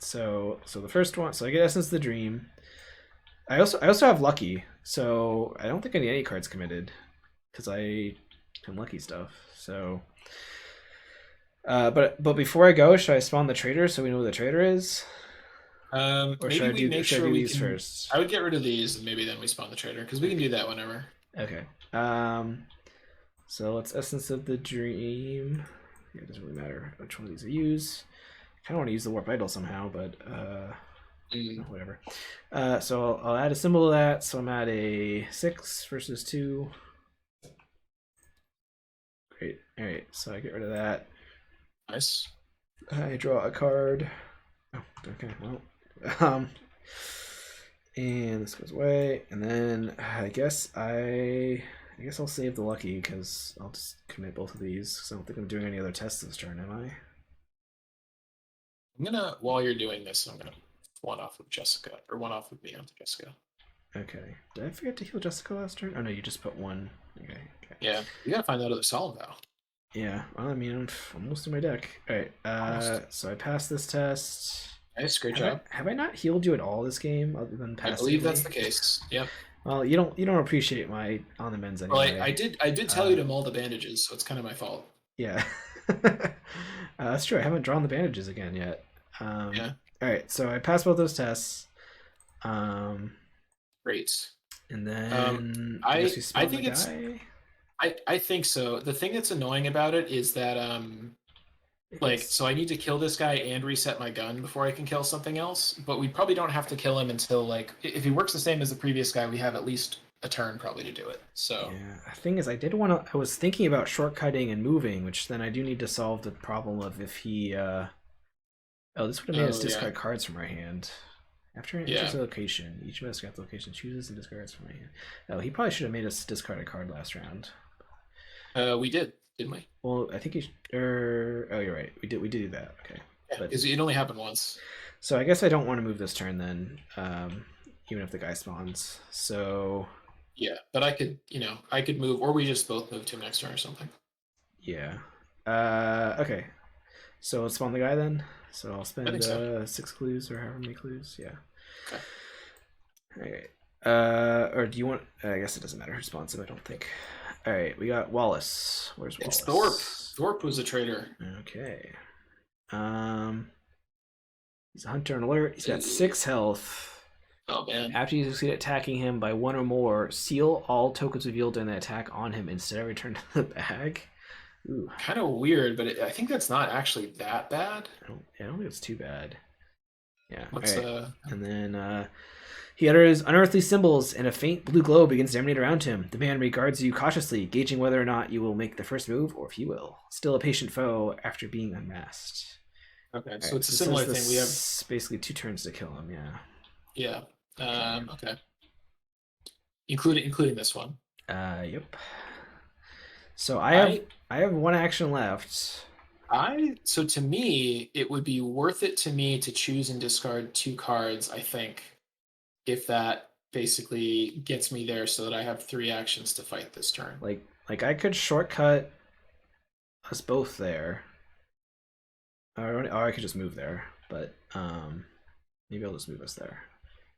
So the first one. So I get Essence of the Dream. I also have Lucky, so I don't think I need any cards committed because I can Lucky stuff. So, but before I go, should I spawn the traitor so we know who the traitor is? Or Maybe we make sure we these can. first? I would get rid of these and maybe then we spawn the traitor because we can do that whenever. Okay. So let's Essence of the Dream. Yeah, it doesn't really matter which one of these I use. I kind of want to use the Warp Idol somehow, but whatever. So I'll add a symbol to that. So I'm at a 6 versus 2. Great. All right. So I get rid of that. Nice. I draw a card. Oh, okay. Well, and this goes away, and then I guess I'll save the Lucky because I'll just commit both of these. So I don't think I'm doing any other tests this turn, am I? I'm gonna while you're doing this, I'm gonna one off with Jessica or one off with me onto Jessica. Okay. Did I forget to heal Jessica last turn? Oh no, you just put one. Okay. Yeah, you gotta find that other Solemn Vow. Yeah. Well, I mean, I'm almost in my deck. All right. So I passed this test. Nice, great job. Have I not healed you at all this game other than passively? I believe that's the case. Yep. Well, you don't appreciate my On the Mends anyway. Well, I did tell you to mull the bandages, so it's kind of my fault. Yeah. That's true. I haven't drawn the bandages again yet. Yeah. All right. So I passed both those tests. Great. And then I think so. The thing that's annoying about it is that so I need to kill this guy and reset my gun before I can kill something else, but we probably don't have to kill him until like if he works the same as the previous guy, we have at least a turn probably to do it. So yeah, the thing is I was thinking about shortcutting and moving, which then I do need to solve the problem of if he this would have made us discard cards from our hand. After an enters a location, each of us got the location chooses and discards from my hand. Oh, he probably should have made us discard a card last round. We did, didn't we? Well, I think he. Oh, you're right. We did do that. Okay. Yeah, because it only happened once. So I guess I don't want to move this turn then, even if the guy spawns. So. Yeah, but I could move, or we just both move to him next turn or something. Yeah. Okay. So let's spawn the guy then. So I'll spend 6 clues or however many clues. Yeah. Okay. Alright. Or do you want? I guess it doesn't matter who spawns him. I don't think. All right, we got Wallace. Where's Wallace? It's Thorpe. Thorpe was a traitor. Okay. He's a hunter and alert. He's got 6 health. Oh man. After you succeed attacking him by 1 or more, seal all tokens revealed during the attack on him instead of return to the bag. Ooh. Kind of weird, but I think that's not actually that bad. I don't think it's too bad. Yeah. What's And then he utters unearthly symbols, and a faint blue glow begins to emanate around him. The man regards you cautiously, gauging whether or not you will make the first move, or if you will. Still a patient foe after being unmasked. Okay, All so right, it's a so it says similar thing. We have, this basically 2 turns to kill him. Yeah. yeah. Okay. Okay. Including this one. Yep. So I have I I have 1 action left. so to me, it would be worth it to me to choose and discard 2 cards, I think, if that basically gets me there so that I have 3 actions to fight this turn. Like I could shortcut us both there, or I could just move there. But maybe I'll just move us there.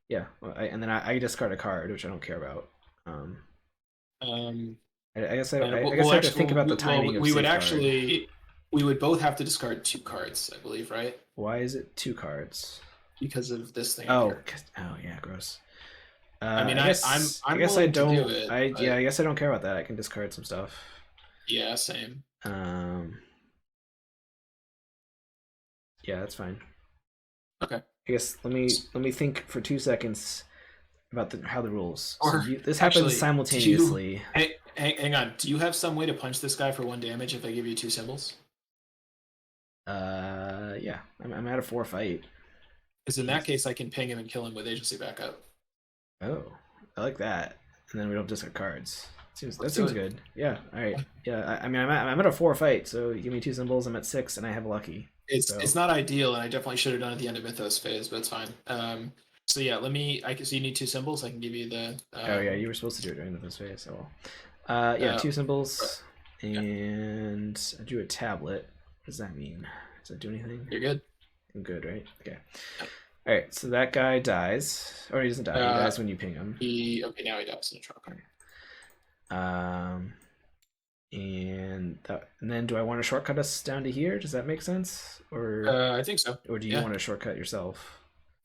Yeah, well, and then I discard a card, which I don't care about. Um, Um, I guess and I guess we'll I have to think actually, about the timing of we would safeguard. actually, we would both have to discard 2 cards, I believe, right? Why is it 2 cards? Because of this thing up Oh, here. oh yeah, gross. I mean, I guess I'm I willing to do don't. it, Yeah, but I guess I don't care about that. I can discard some stuff. yeah, same. Um, yeah, that's fine. Okay. I guess let me think for 2 seconds about how the rules. So Or this happens actually, simultaneously. hang on? Do you have some way to punch this guy for 1 damage if I give you 2 symbols? Yeah, I'm at a 4 fight. Because in that case, I can ping him and kill him with agency backup. Oh, I like that. And then we don't discard cards. That Let's do seems it. good. Yeah. All right. Yeah. I mean, I'm at a 4 fight. So you give me 2 symbols. I'm at 6, and I have lucky. So It's not ideal, and I definitely should have done it at the end of Mythos phase, but it's fine. So yeah, so you need 2 symbols. I can give you the. oh yeah, you were supposed to do it during this phase. So yeah, Uh, 2 symbols, yeah, and I drew a tablet. What does that mean? Does that do anything? you're good. I'm good, right? Okay. Yep. All right. So that guy dies, or he doesn't die. He dies when you ping him. Okay, now he dies in a draw card. Um, and then do I want to shortcut us down to here? Does that make sense? I think so. Or do you Yeah. want to shortcut yourself?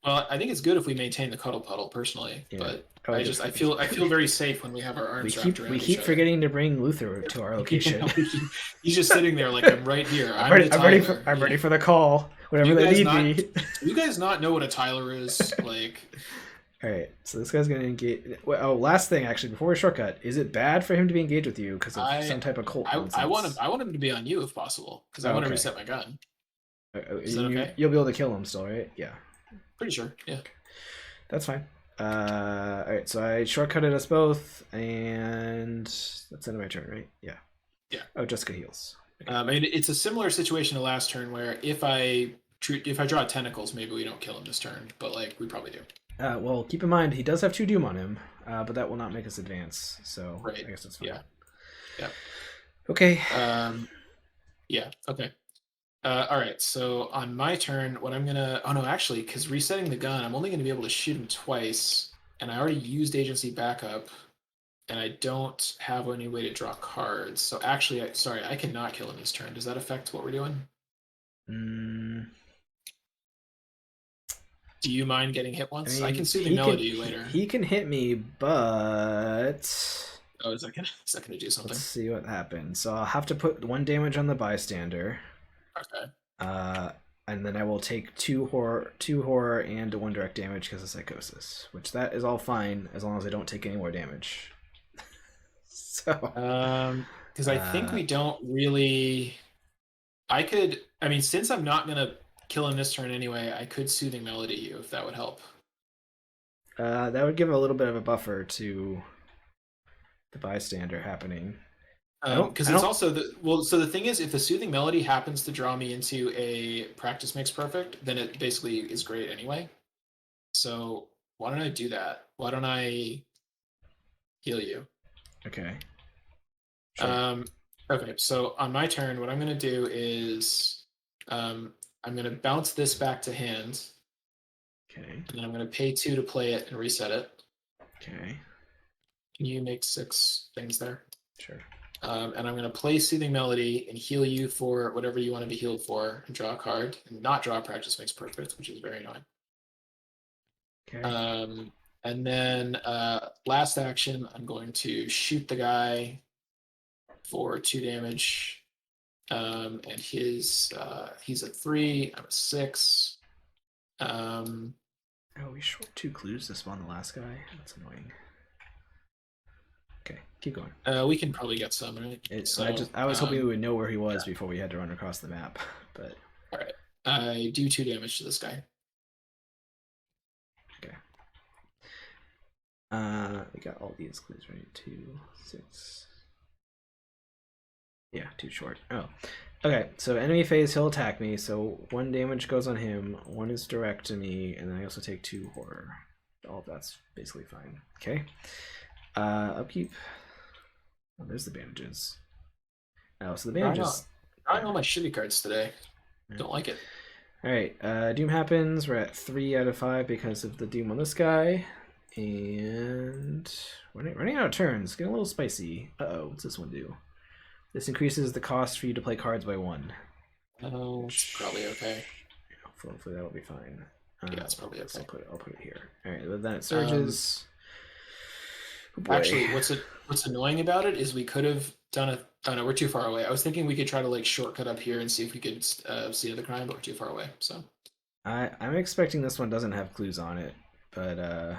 Well, I think it's good if we maintain the cuddle puddle personally, Yeah. but Oh, I feel very safe when we have our arms wrapped around we each keep other. forgetting to bring Luther to our location. He's just sitting there like I'm right here. I'm ready for the call. Whenever they need me. Do you guys not know what a Tyler is? Like, all right, so this guy's gonna engage. Oh, last thing actually, before we shortcut, is it bad for him to be engaged with you because of some type of cult nonsense? I want him to be on you if possible because I want to reset my gun. Is that okay? You'll be able to kill him still, right? Yeah. Pretty sure. Yeah. That's fine. All right, so I shortcutted us both, and that's the end of my turn, right? Yeah. Yeah. Oh, Jessica heals. And it's a similar situation to last turn where if I draw tentacles, maybe we don't kill him this turn, but like we probably do. Well, keep in mind he does have 2 doom on him, but that will not make us advance. So right. I guess that's fine. Yeah. Yeah. Okay. Yeah. Okay. All right. So on my turn, what I'm gonna oh no, actually, because resetting the gun, I'm only gonna be able to shoot him twice, and I already used agency backup, and I don't have any way to draw cards. So actually, sorry, I cannot kill him this turn. Does that affect what we're doing? Do you mind getting hit once? I can soothing melody later. He can hit me, but oh, is that gonna do something? Let's see what happens. So I'll have to put 1 damage on the bystander. Okay. And then I will take 2 horror, and 1 direct damage because of psychosis, which that is all fine as long as I don't take any more damage. So because I think we don't really. I mean, since I'm not gonna kill him this turn anyway, I could soothing melody you if that would help. That would give a little bit of a buffer to the bystander happening. Because it's also so the thing is, if the soothing melody happens to draw me into a practice makes perfect, then it basically is great anyway. So why don't I do that? Why don't I heal you? Okay. Sure. Okay, so on my turn, what I'm gonna do is I'm gonna bounce this back to hand. Okay. And then I'm gonna pay 2 to play it and reset it. Okay. Can you make 6 things there? Sure. And I'm going to play Soothing Melody and heal you for whatever you want to be healed for, and draw a card, and not draw Practice Makes Perfect, which is very annoying. Okay. And then last action, I'm going to shoot the guy for 2 damage. And he's a 3, I'm a 6. We short 2 clues to spawn the last guy. That's annoying. Okay, keep going. We can probably get some, right? I was hoping we would know where he was before we had to run across the map, but all right. I do 2 damage to this guy. Okay. We got all these clues right. 2, 6. Yeah, too short. Oh. Okay, so enemy phase, he'll attack me, so 1 damage goes on him, 1 is direct to me, and then I also take 2 horror. All of that's basically fine. Okay. Upkeep. Oh, there's the bandages. Oh, so the bandages. Drawing all my shitty cards today. Don't like it. Alright, Doom happens. We're at 3 out of 5 because of the Doom on this guy. And running out of turns. Getting a little spicy. Uh-oh, what's this one do? This increases the cost for you to play cards by 1. Oh, it's probably okay. Hopefully that'll be fine. Yeah, it's probably okay. I'll put it here. Alright, but then it surges. Actually, what's annoying about it is we could have done a. Oh no, we're too far away. I was thinking we could try to like shortcut up here and see if we could see the crime, but we're too far away. So I'm expecting this one doesn't have clues on it, but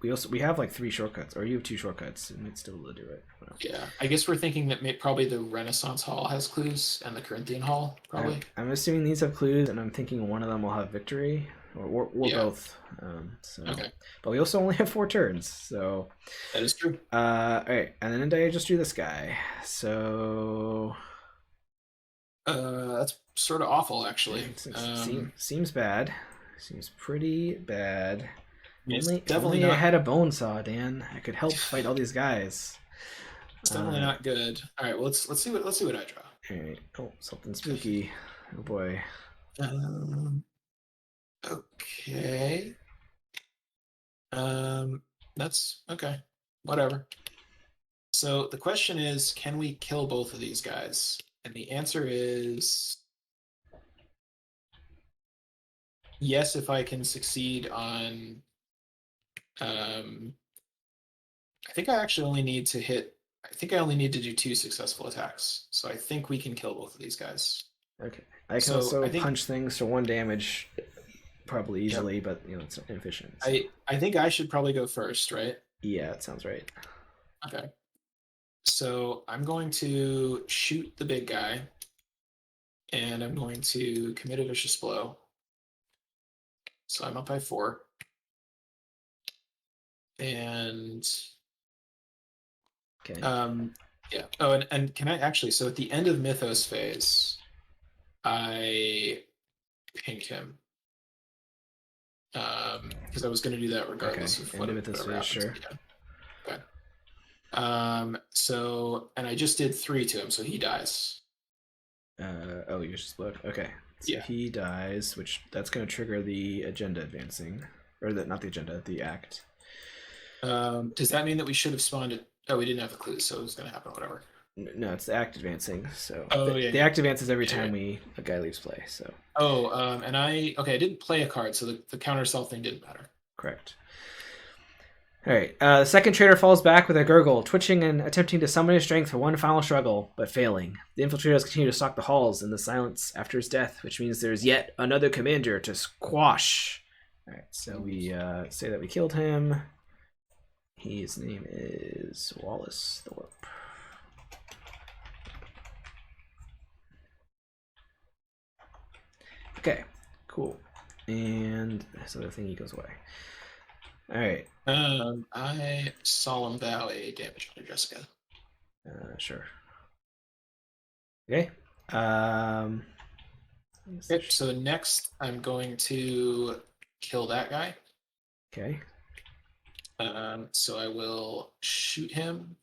we have like 3 shortcuts, or you have 2 shortcuts. It might still be able to do it. Yeah, I guess we're thinking that probably the Renaissance Hall has clues and the Corinthian Hall probably. I'm assuming these have clues, and I'm thinking one of them will have victory, or both. So. Okay. But we also only have 4 turns, so that is true. All right, and then I just do this guy. So that's sort of awful, actually. Seems bad. Seems pretty bad. Definitely I had a bone saw, Dan. I could help fight all these guys. It's definitely not good. All right, well, let's see what I draw. All right. Oh, something spooky. Oh boy. Okay. That's okay. Whatever. So the question is, can we kill both of these guys? And the answer is yes, if I can succeed on. I think I actually only need to hit. I think I only need to do 2 successful attacks. So I think we can kill both of these guys. Okay. I can also punch things for 1 damage probably easily, yep. But it's inefficient. So. I think I should probably go first, right? Yeah, that sounds right. Okay. So I'm going to shoot the big guy, and I'm going to commit a vicious blow. So I'm up by 4. And okay. Yeah. Oh, and can I actually? So at the end of Mythos phase, I pink him. Because I was going to do that regardless of what Mythos phase. Sure. Yeah. Okay. So and I just did 3 to him, so he dies. Oh, you just explode. Okay. So yeah. He dies, which that's going to trigger the agenda advancing, or not the agenda, the act. Does that mean that we should have spawned it? Oh, we didn't have the clues, so it was going to happen. Whatever. No, it's the act advancing. So the act advances every time a guy leaves play. So. Oh, and I didn't play a card, so the counter self thing didn't matter. Correct. All right. The second traitor falls back with a gurgle, twitching and attempting to summon his strength for one final struggle, but failing. The infiltrators continue to stalk the halls in the silence after his death, which means there's yet another commander to squash. All right. So we say that we killed him. His name is Wallace Thorpe. Okay, cool. And this other thingy goes away. All right. I solemn vow a damage under Jessica. Sure. Okay. Yep, so next I'm going to kill that guy. Okay. So I will shoot him,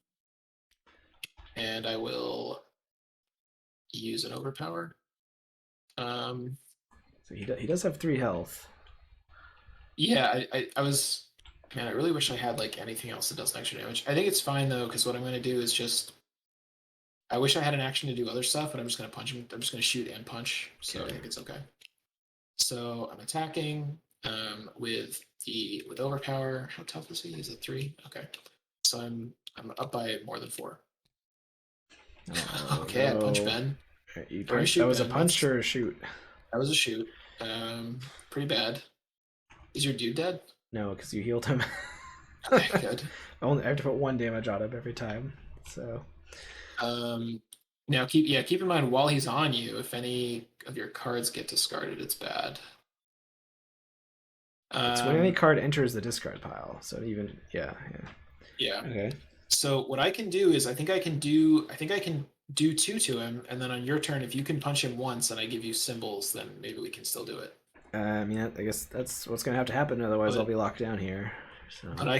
and I will use an overpower. So he does have 3 health. Yeah, I was, man, I really wish I had like anything else that does extra damage. I think it's fine though, because what I'm going to do is just, I wish I had an action to do other stuff, but I'm just going to punch him. I'm just going to shoot and punch, so okay. I think it's okay. So I'm attacking with overpower. How tough is he? Is it 3? Okay, so I'm up by more than 4. Okay, no. I punch Ben. Right, that was Ben. A punch or a shoot? That was a shoot. Pretty bad. Is your dude dead? No, because you healed him. Okay, good. I have to put 1 damage on him every time. So. Now keep in mind while he's on you, if any of your cards get discarded, it's bad. It's when any Um, card enters the discard pile. So even yeah. Okay. So what I can do is I think I can do two to him, and then on your turn, if you can punch him once and I give you symbols, then maybe we can still do it. I mean, I guess that's what's gonna have to happen. Otherwise, I'll But be locked down here. So well, or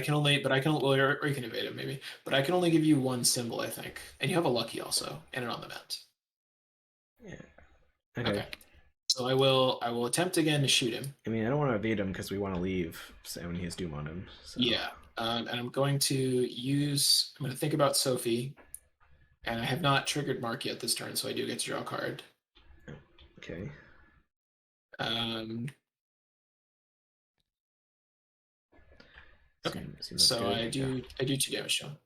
you can evade him maybe. But I can only give you one symbol, I think, and you have a lucky also, and an on the mend. yeah. Okay. Okay. So I will attempt again to shoot him. I mean, I don't want to evade him because we want to leave. So when he has Doom on him. So Yeah. And I'm going to think about Sophie, and I have not triggered Mark yet this turn, so I do get to draw a card. okay. Um, okay. So good. I do 2 damage to him,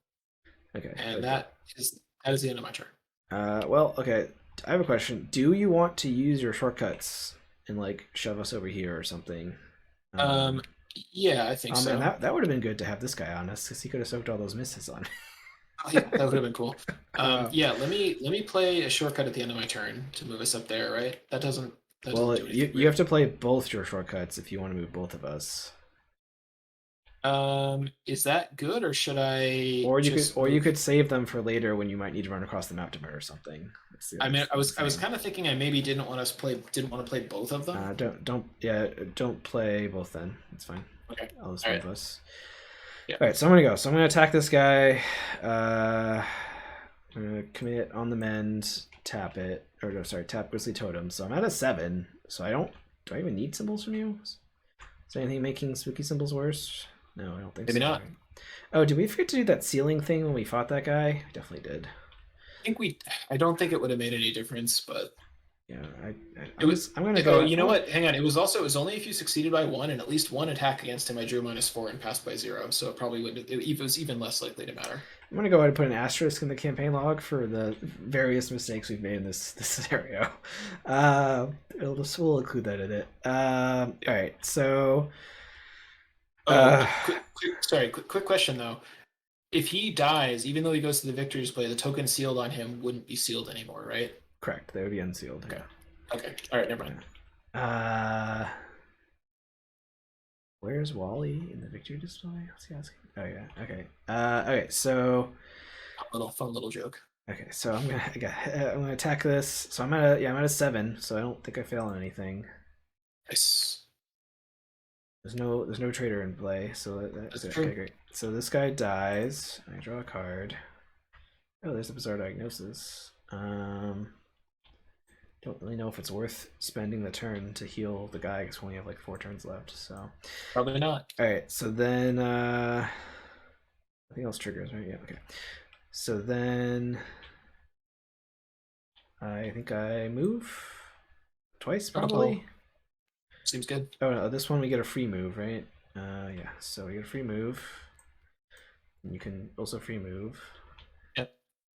Okay. and Okay. that is the end of my turn. Well, okay. I have a question. Do you want to use your shortcuts and like shove us over here or something? Yeah, I think so. And that would have been good to have this guy on us because he could have soaked all those misses on. Oh, yeah, that would have been cool. Yeah, let me play a shortcut at the end of my turn to move us up there. Right? That doesn't Well, do anything. you have to play both your shortcuts if you want to move both of us. Is that good, or should I? Or just you could save them for later when you might need to run across the map to murder something. I mean, I was kind of thinking I maybe didn't want to play both of them. Don't play both then. It's fine. Okay. I'll just move us. Yeah. All right, so I'm gonna go. So I'm gonna attack this guy. I'm gonna commit on the mend, tap it, or no, sorry, tap Grizzly Totem. So I'm at a 7. So do I even need symbols from you? Is there anything making spooky symbols worse? No, I don't think so. Maybe not. Oh, did we forget to do that ceiling thing when we fought that guy? We definitely did. I don't think it would have made any difference, but yeah, I'm gonna go. You know what? Hang on. It was only if you succeeded by 1, and at least 1 attack against him, I drew -4 and passed by 0. So it probably would. It was even less likely to matter. I'm gonna go ahead and put an asterisk in the campaign log for the various mistakes we've made in this scenario. We'll include that in it. All right, so. Quick question though. If he dies, even though he goes to the victory display, the token sealed on him wouldn't be sealed anymore, right? Correct. They would be unsealed. Okay. Okay. All right. Never mind. Where's Wally in the victory display? What's he asking? Oh yeah. Okay. Okay. So. Fun little joke. Okay. So I'm gonna attack this. So I'm at a 7. So I don't think I fail on anything. Nice. There's no traitor in play, so that's okay, great. So this guy dies. I draw a card. Oh, there's a bizarre diagnosis. Don't really know if it's worth spending the turn to heal the guy because we only have like 4 turns left. So probably not. All right, so then I think else triggers, right? Yeah, okay. So then I think I move twice probably. Seems good. Oh no, this one we get a free move, right? Yeah, so we get a free move. And you can also free move. Yep.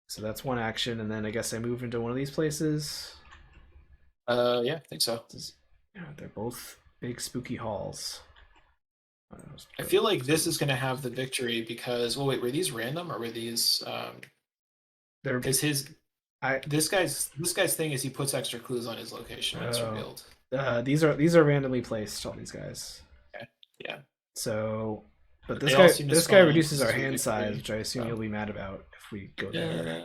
So that's one action, and then I guess I move into one of these places. Yeah, I think so. Yeah, they're both big spooky halls. I feel like this is going to have the victory because. Well, wait, were these random or were these? They're because this guy's thing is he puts extra clues on his location when it's revealed. These are randomly placed, all these guys. Okay. Yeah. So, but this guy reduces our hand size, which I assume you'll be mad about if we go there.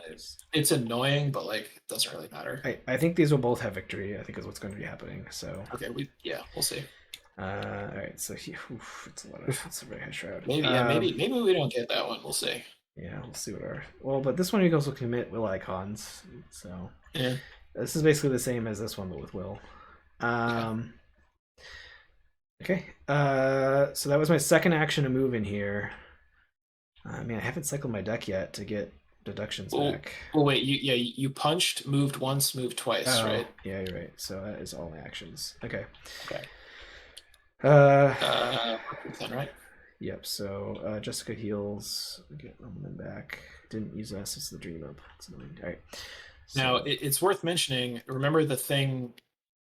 It's annoying, but like it doesn't really matter. I think these will both have victory. I think is what's going to be happening. So okay, we'll see. All right, so it's a very high shroud. Maybe we don't get that one. We'll see. Yeah, we'll see but this one you can also commit will icons. So yeah, this is basically the same as this one, but with will. Okay. So that was my second action to move in here. I mean, I haven't cycled my deck yet to get deductions back. Well, wait. You punched, moved once, moved twice, right? Yeah, you're right. So that is all my actions. Okay. Okay. Then, right? Yep. So Jessica heals. Get them back. Didn't use us as the dream up. It's annoying. All right. So, now it's worth mentioning. Remember the thing.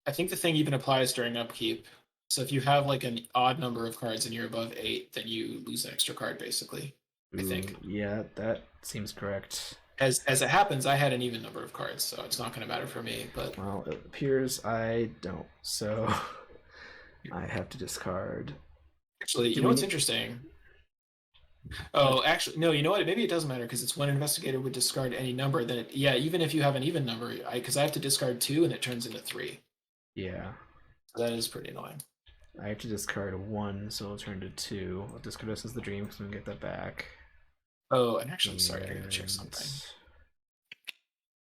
I think the thing even applies during upkeep. So if you have like an odd number of cards and you're above 8, then you lose an extra card, basically. I think. Yeah, that seems correct. As it happens, I had an even number of cards, so it's not going to matter for me. But Well, it appears I don't, so I have to discard. actually, you Do know we what's need? interesting? What? Oh, actually, no. You know what? Maybe it doesn't matter because it's when an investigator would discard any number. Then yeah, even if you have an even number, because I have to discard 2 and it turns into 3. Yeah, So that is pretty annoying. I have to discard a 1, so it'll turn to 2. I'll discard this as the dream because we can get that back. Oh, and actually, I'm sorry, I gotta check And something.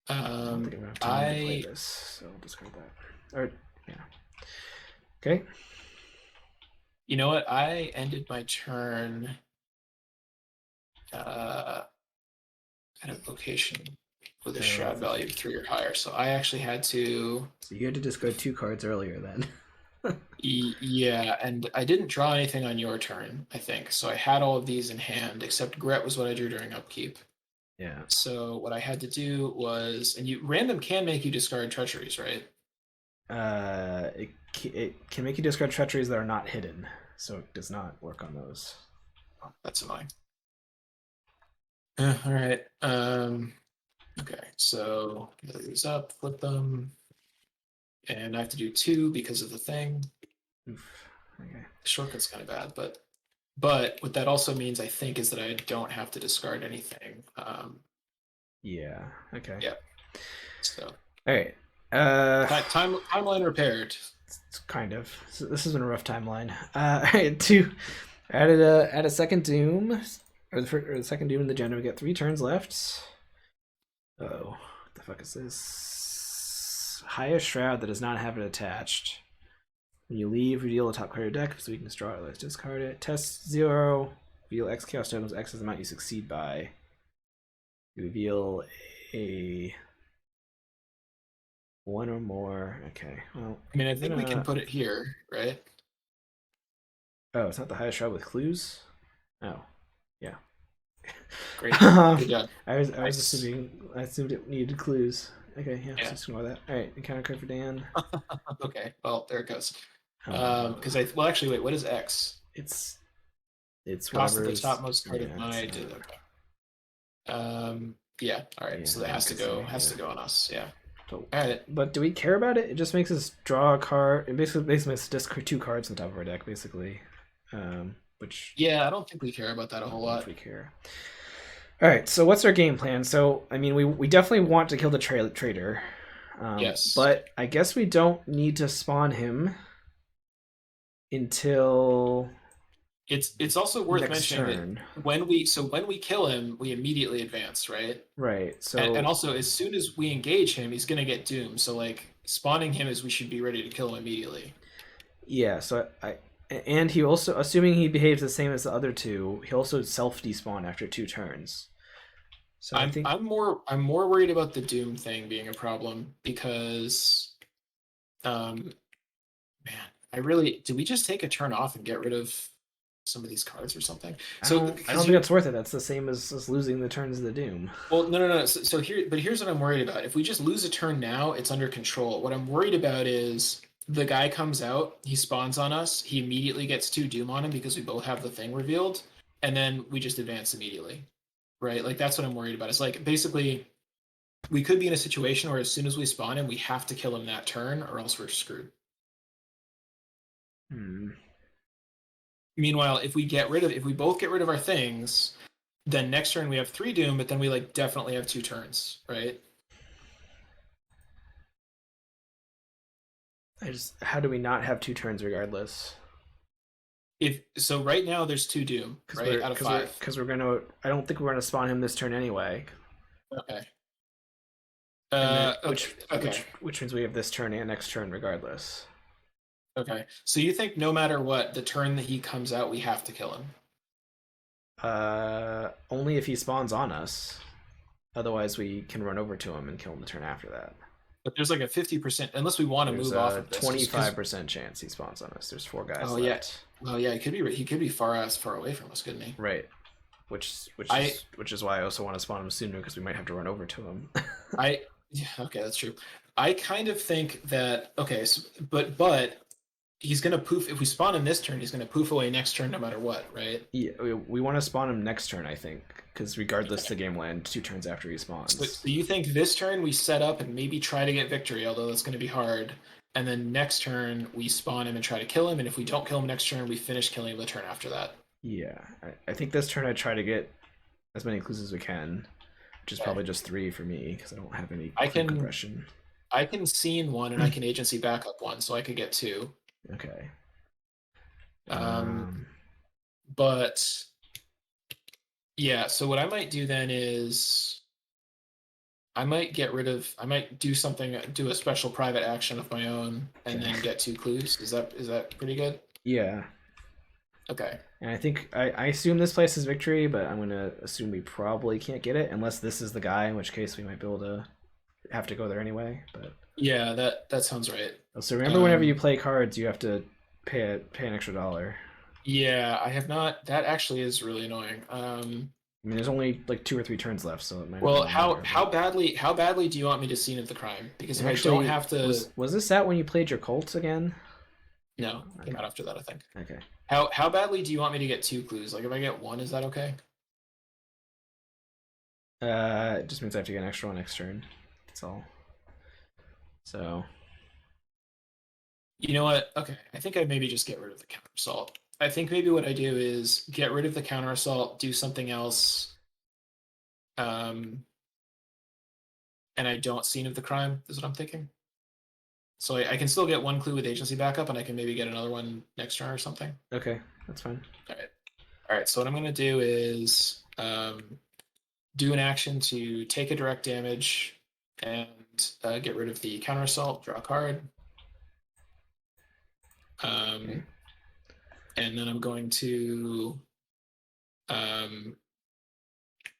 I don't think I'm gonna have time to play I this, so I'll discard that. Or yeah. Okay. you know what? I ended my turn uh, at a location with a shroud value of 3 or higher. So I actually had to. So you had to discard 2 cards earlier then. Yeah, and I didn't draw anything on your turn, I think. So I had all of these in hand, except Gret was what I drew during upkeep. Yeah. So what I had to do was, and you random can make you discard treacheries, right? It can make you discard treacheries that are not hidden, so it does not work on those. Oh, that's annoying. All right. Okay, so gather these up, flip them, and I have to do 2 because of the thing. Oof. Okay. The shortcut's kind of bad, but what that also means, I think, is that I don't have to discard anything. Yeah. Okay. Yeah. So. All right. Timeline repaired. It's kind of. So this has been a rough timeline. All right. Two. Add a second doom, or the second doom in the agenda. We get 3 turns left. Oh, what the fuck is this? Highest shroud that does not have it attached. When you leave, reveal the top card of your deck, so we can draw it. Let's discard it. Test 0. Reveal X chaos tokens. X is the amount you succeed by. You reveal a 1 or more. Okay. Well, I mean, I think we can put it here, right? Oh, it's not the highest shroud with clues. Oh, yeah. Great. Good job. I was Nice. assuming. I assumed it needed clues. Okay, yeah. Just ignore that. All right, encounter card for Dan. Okay. Well, there it goes. Because well, actually, wait. What is X? It's Cost of the whatever's topmost card of yeah, my. Yeah. All right. Yeah, so that has to go. Has to go on us. Yeah. But, All right. but do we care about it? It just makes us draw a card. It basically makes us discard 2 cards on top of our deck, basically. Which Yeah, I don't think we care about that a whole lot. We care. All right. So what's our game plan? So I mean, we definitely want to kill the traitor. Yes. But I guess we don't need to spawn him until it's also worth next mentioning turn. that when we kill him, we immediately advance, right? Right. So and also as soon as we engage him, he's gonna get doomed. So like spawning him is we should be ready to kill him immediately. yeah. So and he also, assuming he behaves the same as the other 2, he also self despawn after 2 turns. So I'm more worried about the doom thing being a problem because, man, I really did we just take a turn off and get rid of some of these cards or something? I don't think that's worth it. That's the same as losing the turns of the doom. Well, no. So here's what I'm worried about. If we just lose a turn now, it's under control. What I'm worried about is the guy comes out, he spawns on us, he immediately gets 2 doom on him because we both have the thing revealed, and then we just advance immediately. Right? Like that's what I'm worried about. It's like basically we could be in a situation where as soon as we spawn him, we have to kill him that turn or else we're screwed. Meanwhile, if we both get rid of our things, then next turn we have 3 doom, but then we like definitely have 2 turns, right? How do we not have 2 turns regardless? If so, right now there's 2 doom, right, out of 5. Because we're gonna. I don't think we're gonna spawn him this turn anyway. Okay. Which means we have this turn and next turn regardless. Okay. So you think no matter what, the turn that he comes out, we have to kill him? Only if he spawns on us. Otherwise, we can run over to him and kill him the turn after that. But there's like a 50%, unless we want to move off of this. 25% chance he spawns on us. There's 4 guys left. Yeah. Well, yeah, he could be far away from us, couldn't he? Right. Which is why I also want to spawn him sooner, because we might have to run over to him. Yeah, okay, that's true. I kind of think that but he's gonna poof. If we spawn him this turn, he's gonna poof away next turn no matter what, right? Yeah, we want to spawn him next turn, I think, because regardless, Okay. the game will end 2 turns after he spawns. So you think this turn we set up and maybe try to get victory, although that's going to be hard, and then next turn we spawn him and try to kill him, and if we don't kill him next turn, we finish killing him the turn after that. Yeah, I think this turn I try to get as many clues as we can, which is Okay. probably just 3 for me because I don't have any I clue can compression. I can scene one and I can agency backup one, so I could get 2. Okay. Um, but yeah, so what I might do then is I might do something, do a special private action of my own, and Okay. then get 2 clues. Is that pretty good? Yeah, Okay. and I think I assume this place is victory, but I'm gonna assume we probably can't get it unless this is the guy, in which case we might be able to have to go there anyway. But Yeah, that sounds right. so remember, whenever you play cards, you have to pay an extra dollar. Yeah, I have not. That actually is really annoying. I mean, there's only like 2 or 3 turns left, so it might not Well, really matter. how badly do you want me to scene of the crime? Because if I don't Actually, have to, was this out when you played your Colts again? no, Okay. came out after that, I think. Okay. How badly do you want me to get 2 clues? Like if I get 1, is that okay? It just means I have to get an extra one next turn. That's all. So You know what? Okay, I think I'd maybe just get rid of the counter assault. I think maybe what I do is get rid of the counter assault, do something else, and I don't scene of the crime. Is what I'm thinking. So I can still get 1 clue with agency backup, and I can maybe get another one next turn or something. okay, that's fine. All right. So what I'm going to do is do an action to take a direct damage and get rid of the counter assault. Draw a card. Okay. And then I'm going to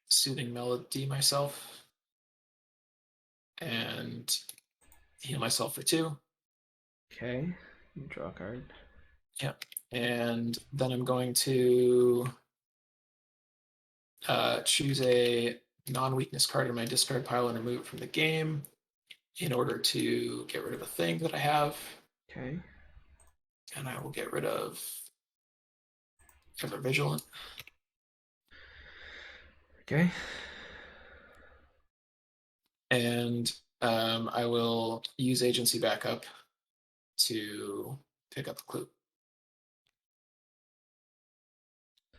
soothing melody myself and heal myself for 2. Okay. You draw a card. Yep. And then I'm going to choose a non-weakness card in my discard pile and remove it from the game in order to get rid of a thing that I have. Okay. And I will get rid of Ever Vigilant. Okay. And I will use agency backup to pick up a clue.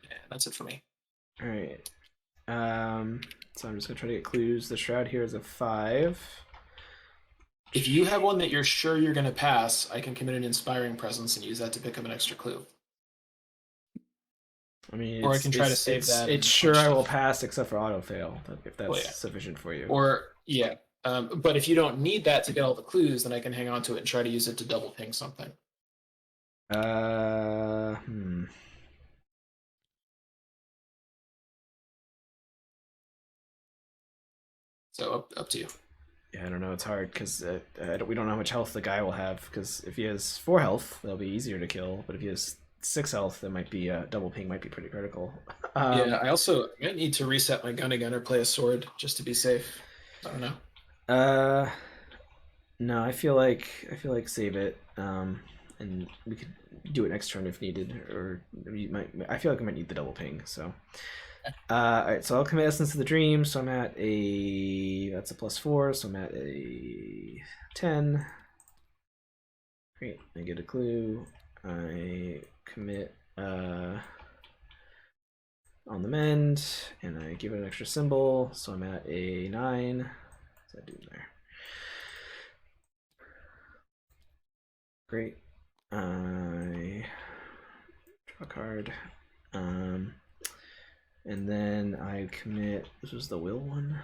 And that's it for me. All right. So I'm just gonna try to get clues. The shroud here is a 5. If you have one that you're sure you're going to pass, I can commit an Inspiring Presence and use that to pick up an extra clue. I mean, or I can try to save that. It's sure I will pass, except for auto fail, if that's yeah. sufficient for you. Or yeah, but if you don't need that to get all the clues, then I can hang on to it and try to use it to double ping something. So up to you. Yeah, I don't know. It's hard because we don't know how much health the guy will have. Because if he has 4 health, that'll be easier to kill. But if he has 6 health, that might be double ping might be pretty critical. Yeah, I also might need to reset my gun again or play a sword just to be safe. I don't know. No, I feel like save it. And we could do it next turn if needed, or you might. I feel like I might need the double ping. So. All right, so I'll commit Essence of the Dream. So I'm at that's a +4. So I'm at a 10. Great. I get a clue. I commit on the mend, and I give it an extra symbol. So I'm at a 9. What's that doing there? Great. I draw a card. And then I commit, this was the will one?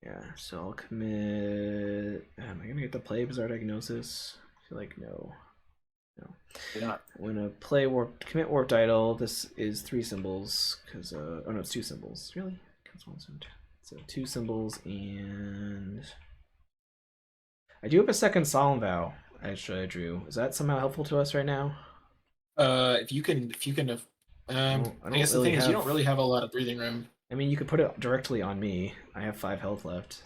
Yeah, so I'll commit, am I gonna get the play Bizarre Diagnosis? I feel like no. You're not. I'm gonna commit Warped Idol. This is 3 symbols, because, oh no, it's 2 symbols. Really? So 2 symbols, and I do have a second Solemn Vow, actually, I drew. Is that somehow helpful to us right now? If you can I guess the thing is you don't really have a lot of breathing room. I mean, you could put it directly on me. I have 5 health left.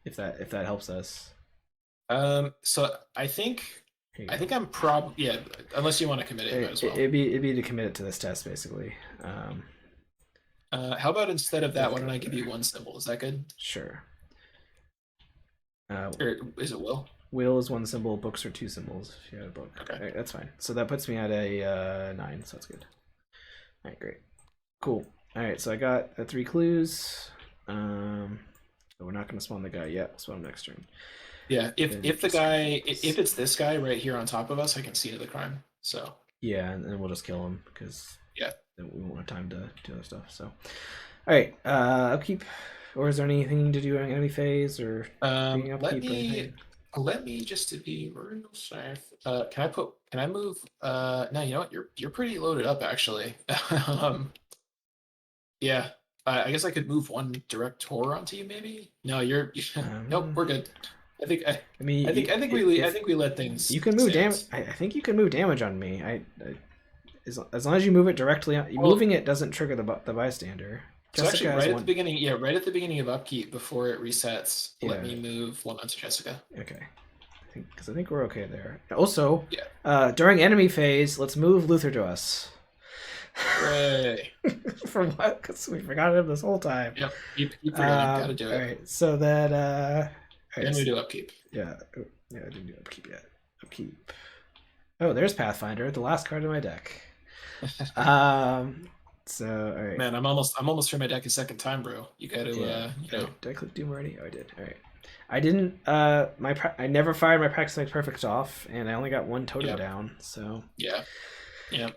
If that helps us. So I think Here you I go. think I'm yeah. Unless you want to commit it, you might as well. It'd be to commit it to this test basically. How about instead of that, why Deck don't I give you opener. one symbol? Is that good? Sure. Or is it will? Will is one symbol. Books are two symbols. If you had a book, Okay. all right, that's fine. So that puts me at a 9. So that's good. All right, great, cool. All right, so I got 3 clues. But we're not going to spawn the guy yet. We'll spawn him next turn. Yeah. If Then the guy if it's this guy right here on top of us, I can see to the crime. So yeah, and then we'll just kill him because yeah. then we won't have time to do other stuff. So, all right, upkeep. Or is there anything to do during enemy phase or Let me just to be real safe. Can I move? No, you know what? You're pretty loaded up actually. Yeah. I guess I could move one direct horror onto you, maybe. No, you're. Nope, we're good. I think I. I mean, I think we. I think we let things. You can move damage. stand. I think you can move damage on me. As long as you move it directly on, moving it doesn't trigger the bystander. So actually, right at the beginning, right at the beginning of upkeep, before it resets, let me move one onto Jessica. Okay, because I think we're okay there. Also, yeah. During enemy phase, let's move Luther to us. Hooray! For what? Because we forgot him this whole time. Yep, you forgot. Gotta do it. All right, so that. Then we do upkeep. Yeah, I didn't do upkeep yet. Upkeep. Oh, there's Pathfinder, the last card in my deck. So all right. Man, I'm almost through my deck a second time, bro. You gotta you know. Did I click Doom already? Oh, I did. All right. I didn't. I never fired my practice makes perfect off, and I only got one totem down. So yeah. And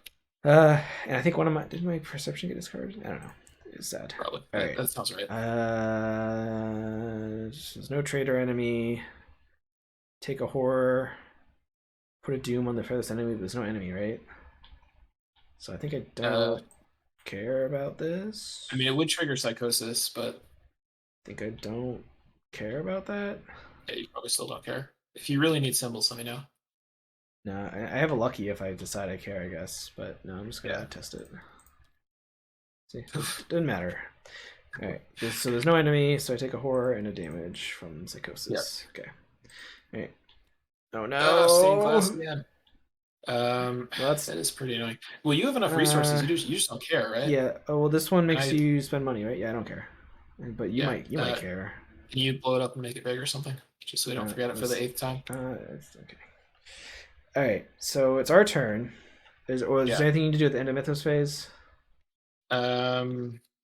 I think one of my did my perception get discarded? I don't know. It's sad. Probably. All right. That sounds right. There's no traitor enemy. Take a horror. Put a doom on the furthest enemy, but there's no enemy, right? So I think I don't care about this. I mean, it would trigger psychosis, but I think I don't care about that. Yeah, you probably still don't care. If you really need symbols, let me know. No, I have a lucky if I decide I care, I guess. But no, I'm just gonna test it. See, doesn't matter. All right, so there's no enemy, so I take a horror and a damage from psychosis. Yep. Okay. All right. Oh no! Stained glass again. Well, that is pretty annoying. Well, you have enough resources. You just don't care, right? Yeah. Oh well, this one makes you spend money, right? Yeah, I don't care. But you might care. Can you blow it up and make it big or something, just so we don't forget it for the 8th time? It's okay. All right, so it's our turn. Is there anything you need to do at the end of Mythos phase?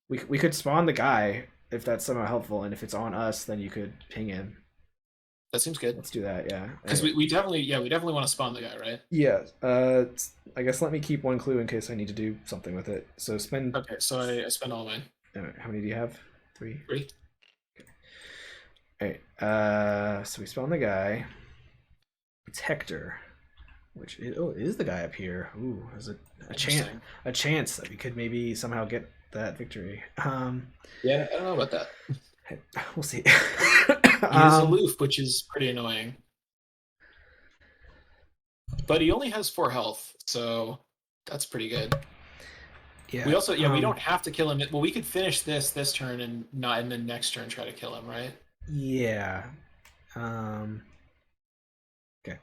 We could spawn the guy if that's somehow helpful, and if it's on us, then you could ping him. That seems good. Let's do that, yeah. Because we definitely want to spawn the guy, right? Yeah. I guess let me keep one clue in case I need to do something with it. So spend. Okay, so I spend all mine. All right, how many do you have? 3. 3. Okay. All right. So we spawn the guy. It's Hector, which it is the guy up here. Ooh, there's a chance that we could maybe somehow get that victory. Yeah, I don't know about that. We'll see. He is aloof, which is pretty annoying. But he only has 4 health, so that's pretty good. Yeah. We also we don't have to kill him. Well, we could finish this turn and not in the next turn try to kill him, right? Yeah. Okay.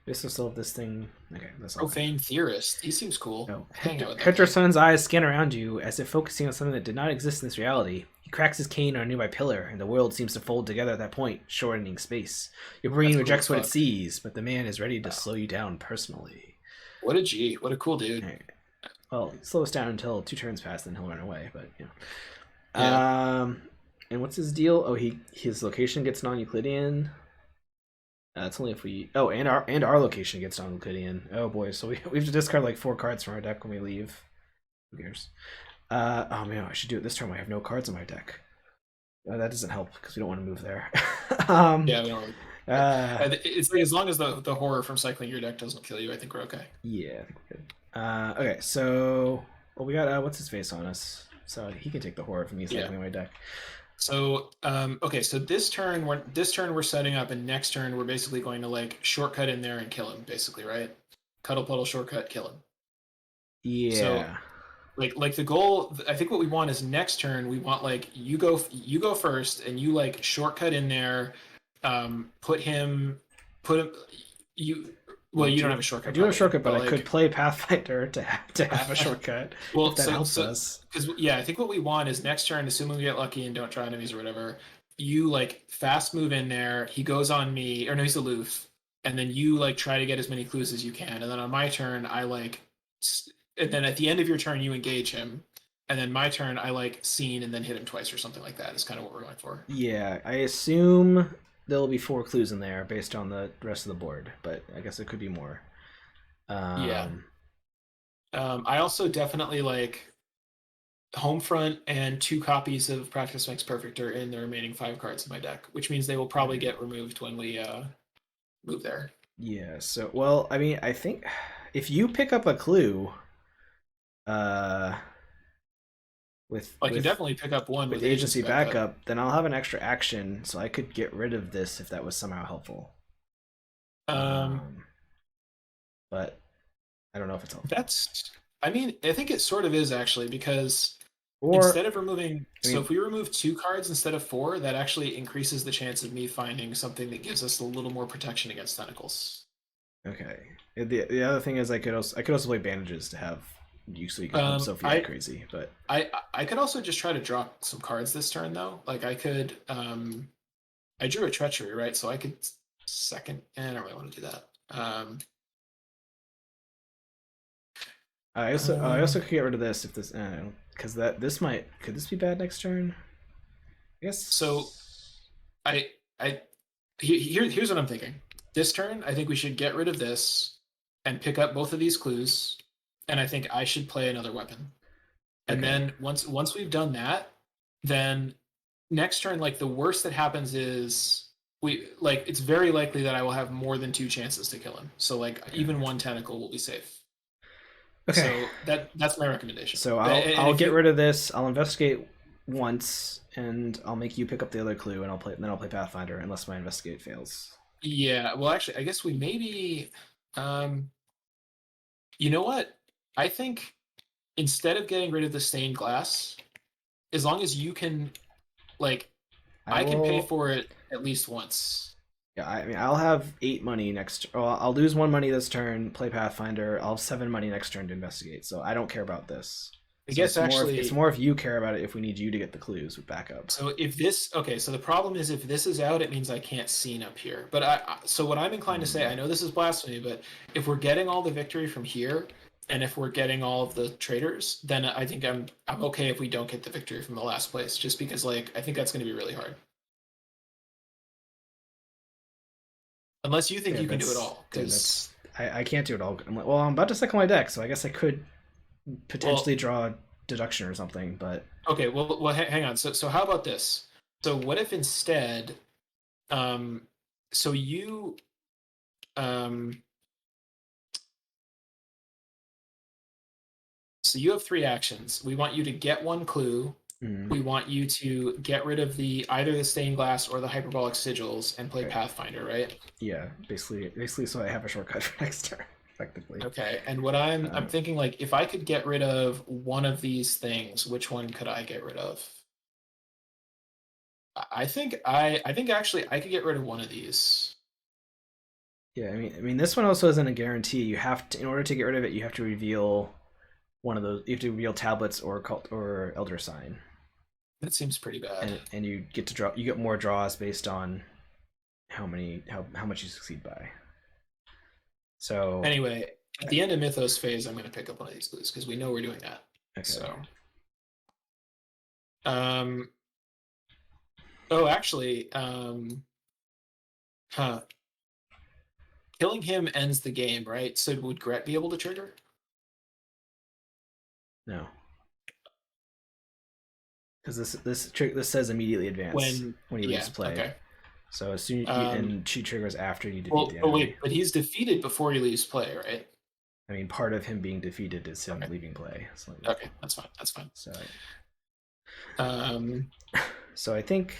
We still have this thing. Okay, that's all. Profane Theorist. He seems cool. No. Hector Sun's eyes scan around you as if focusing on something that did not exist in this reality. He cracks his cane on a nearby pillar, and the world seems to fold together at that point, shortening space. Your brain rejects what it sees, but the man is ready to slow you down personally. What a G. What a cool dude. Right. Well, slow us down until 2 turns pass, then he'll run away, but you know. Yeah. And what's his deal? Oh, his location gets non-Euclidean. That's only if we. Oh, and our location gets non-Euclidean. Oh boy, so we have to discard like 4 cards from our deck when we leave. Who cares? Oh man, I should do it this turn. I have no cards in my deck. That doesn't help because we don't want to move there. Yeah, we don't. It's like as long as the horror from cycling your deck doesn't kill you, I think we're okay. Yeah, I think we're good. Okay, so we got what's his face on us, so he can take the horror from me cycling my deck. So okay, so this turn we're setting up, and next turn we're basically going to like shortcut in there and kill him, basically, right? Cuddle puddle shortcut, kill him. Yeah. So like the goal, I think what we want is next turn we want like you go first and you like shortcut in there, put him Well, you don't have a I shortcut do have a probably, shortcut, but but I could like, play Pathfinder to have a shortcut if well, that helps so us. because yeah, I think what we want is next turn, assuming we get lucky and don't draw enemies or whatever, you like fast move in there. He goes on me, or no, he's aloof, and then you like try to get as many clues as you can, and then on my turn, I like, and then at the end of your turn, you engage him, and then my turn, I like scene and then hit him twice or something like that. Is kind of what we're going for. Yeah, I assume there'll be 4 clues in there based on the rest of the board, but I guess it could be more. Yeah. Um, I also definitely like Homefront and 2 copies of Practice Makes Perfect are in the remaining 5 cards in my deck, which means they will probably get removed when we move there. yeah. So, well, I mean, I think if you pick up a clue, uh, with I can definitely pick up one with agency agency backup. backup, then I'll have an extra action, so I could get rid of this if that was somehow helpful. Um, but I don't know if it's helpful. That's, I mean, I think it sort of is actually because Or instead of removing, I so mean, if we remove 2 cards instead of 4, that actually increases the chance of me finding something that gives us a little more protection against tentacles. okay. The other thing is I could also play bandages to have you so you can pump Sophie I crazy, but I could also just try to draw some cards this turn though. Like I could I drew a treachery, right? So I could second. I don't really want to do that. I also could get rid of this if this because could this be bad next turn? I guess so. I here's what I'm thinking. This turn, I think we should get rid of this and pick up both of these clues, and I think I should play another weapon. And okay. then once we've done that, then next turn, like the worst that happens is it's very likely that I will have more than 2 chances to kill him. So like Okay. even one tentacle will be safe. Okay. So that's my recommendation. So And I'll if get you rid of this. I'll investigate once, and I'll make you pick up the other clue, and I'll play Pathfinder unless my investigate fails. yeah, well actually I guess we maybe um you know what? I think instead of getting rid of the stained glass, as long as you can like I I can pay will. for it at least once. Yeah, I mean, I'll have 8 money next. Well, I'll lose 1 money this turn. Play Pathfinder. I'll have 7 money next turn to investigate. So I don't care about this. I So guess it's actually more if you care about it. If we need you to get the clues with backup. so if this okay, so the problem is if this is out, it means I can't scene up here. But so what I'm inclined to say, I know this is blasphemy, but if we're getting all the victory from here, and if we're getting all of the traitors, then I think I'm okay if we don't get the victory from the last place, just because like I think that's going to be really hard. Unless you think Yeah, you can do it that's all, dude. because I can't do it all. I'm about to cycle my deck, so I guess I could potentially well, draw a deduction or something. But okay, well, hang on. So how about this? So what if instead, um, so you, um, so you have 3 actions. We want you to get 1 clue. We want you to get rid of either the stained glass or the hyperbolic sigils and play okay. Pathfinder, right? Yeah, basically, so I have a shortcut for next turn, effectively. Okay. And what I'm thinking, like, if I could get rid of one of these things, which one could I get rid of? I think actually I could get rid of one of these. Yeah, I mean, this one also isn't a guarantee. You have to, in order to get rid of it, you have to reveal one of those. You have to reveal tablets or cult or elder sign, That seems pretty bad. and you get to draw. You get more draws based on how much you succeed by. So Anyway, at the end of Mythos phase, I'm going to pick up one of these clues because we know we're doing that. okay. So, oh, actually, huh. Killing him ends the game, right? So would Gret be able to trigger? No, because this says immediately advance when he leaves play. Okay. So as soon and she triggers after you defeat the enemy. Oh wait, but he's defeated before he leaves play, right? I mean, part of him being defeated is him leaving play. So, okay, that's fine. That's fine. So, so I think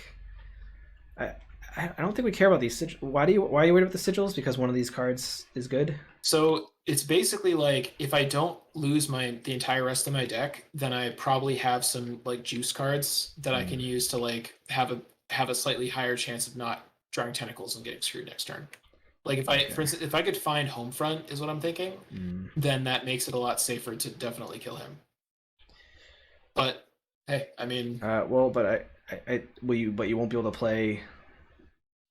I don't think we care about these. Why are you worried about the sigils? Because one of these cards is good. So it's basically like if I don't lose the entire rest of my deck, then I probably have some like juice cards that I can use to like have a slightly higher chance of not drawing tentacles and getting screwed next turn. Like if I, for instance, if I could find home front, is what I'm thinking, Mm. then that makes it a lot safer to definitely kill him. But hey, I mean, Well, but but you won't be able to play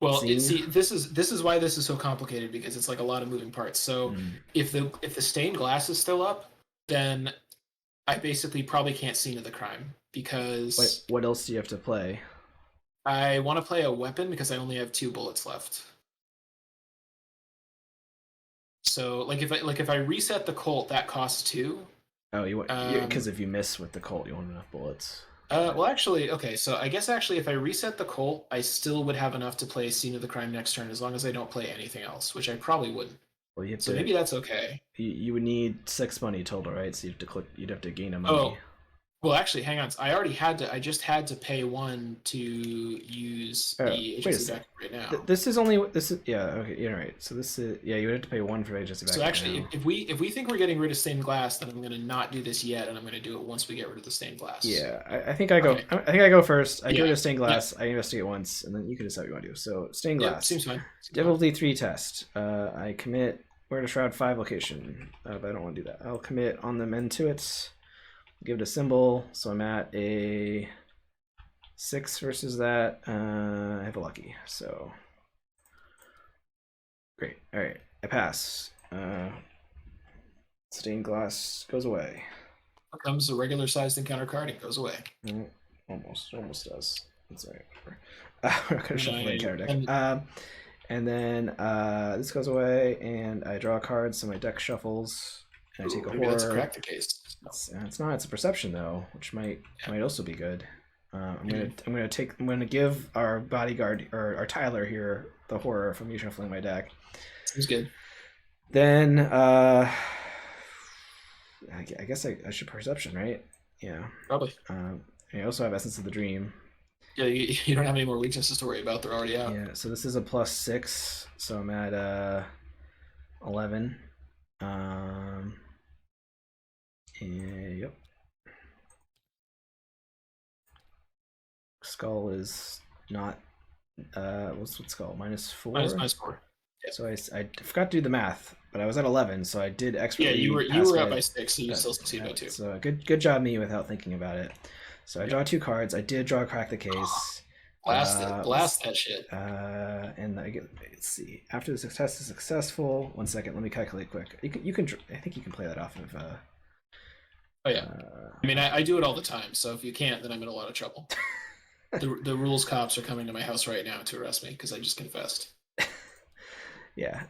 well, scene. see, this is why this is so complicated because it's like a lot of moving parts. So Mm. if the stained glass is still up, then I basically probably can't scene of the crime because What else do you have to play? I want to play a weapon because I only have 2 bullets left. So like if I reset the Colt, that costs 2. Oh, you want Um, because if you miss with the Colt, you won't have enough bullets. well, actually, okay. So I guess actually, if I reset the Colt, I still would have enough to play Scene of the Crime next turn, as long as I don't play anything else, which I probably wouldn't. Well, you have So to. maybe that's okay. You would need 6 money total, right? So you have to click. You'd have to gain a money. Oh, well, actually, hang on. I already had to. I just had to pay 1 to use the Wait a agency sec. back right now. This is only this is yeah okay you're right. So this is yeah you would have to pay one for HSC So back actually, now. if we think we're getting rid of stained glass, then I'm going to not do this yet, and I'm going to do it once we get rid of the stained glass. Yeah, I think I go. Okay. I think I go first. I get rid Yeah. of stained Yep. glass. I investigate once, and then you can decide what you want to do. So stained Yep. glass, Seems fine. Seems fine. difficulty 3 test. I commit where to shroud 5 location, but I don't want to do that. I'll commit on them end to it. Give it a symbol. So I'm at a 6 versus that. I have a lucky. So great. All right, I pass. Stained glass goes away. Comes a regular sized encounter card and goes away. Almost does. That's all right. We're not gonna shuffle the encounter deck. And then this goes away, and I draw a card, so my deck shuffles, and I take a Maybe horror. that's a crack the case. It's not. It's a perception though, which might also be good. I'm gonna give our bodyguard or our Tyler here the horror from me shuffling my deck. Seems good. Then I guess I should perception, right? Yeah. Probably. I also have Essence of the Dream. Yeah, you don't have any more weaknesses to worry about. They're already out. Yeah, so this is a +6, so I'm at 11. Yep. Skull is not what's skull -4. -4. Yep. So I forgot to do the math, but I was at 11, so I did expertly. Yeah, you were up by 6, so you still succeed by 2. So good job me without thinking about it. So I draw 2 cards. I did draw crack the case. Blast that shit. And I get. Let's see. After the success is successful. 1 second. Let me calculate quick. You can. I think you can play that off of. Oh yeah. I mean, I do it all the time. So if you can't, then I'm in a lot of trouble. the rules cops are coming to my house right now to arrest me because I just confessed. Yeah.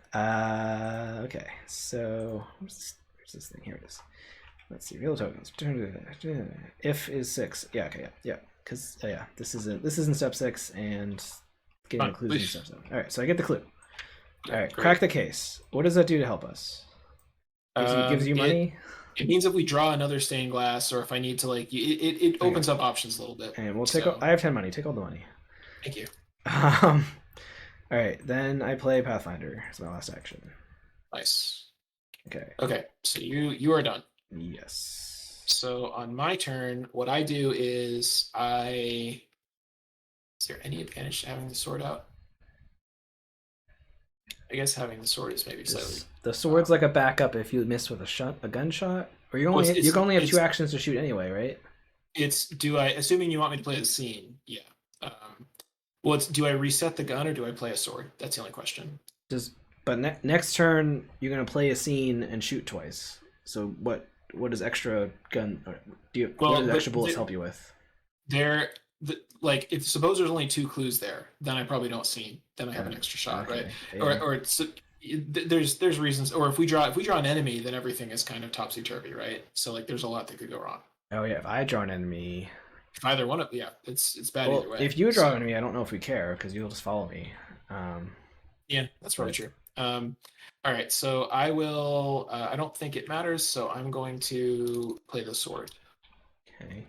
Okay. So where's this thing? Here it is. Let's see. Real tokens. If is 6. Yeah. Okay. Yeah. Because yeah, this isn't step 6, and getting the clues in step 7. All right. So I get the clue. All right. Great. Crack the case. What does that do to help us? Gives you money. It means if we draw another stained glass, or if I need to it opens up options a little bit. And we'll take. I have 10 money. Take all the money. Thank you. All right, then I play Pathfinder as my last action. Nice. Okay. Okay, so you are done. Yes. So on my turn, what I do is Is there any advantage to having the sword out? I guess having the sword is maybe slightly. The sword's like a backup if you miss with a gunshot, or you can only have 2 actions to shoot anyway, right? Assuming you want me to play the scene, yeah. Do I reset the gun or do I play a sword? That's the only question. But next turn you're gonna play a scene and shoot twice. So what does extra gun? What does extra bullets help you with? If suppose there's only 2 clues there, then I probably don't scene. Then I have an extra shot, okay. Right? Yeah. There's reasons. Or if we draw an enemy, then everything is kind of topsy turvy, right? So there's a lot that could go wrong. Oh yeah, if I draw an enemy. If either one of it's bad either way. If you draw an enemy, I don't know if we care because you'll just follow me. Yeah, that's probably true. All right, so I will. I don't think it matters, so I'm going to play the sword. Okay.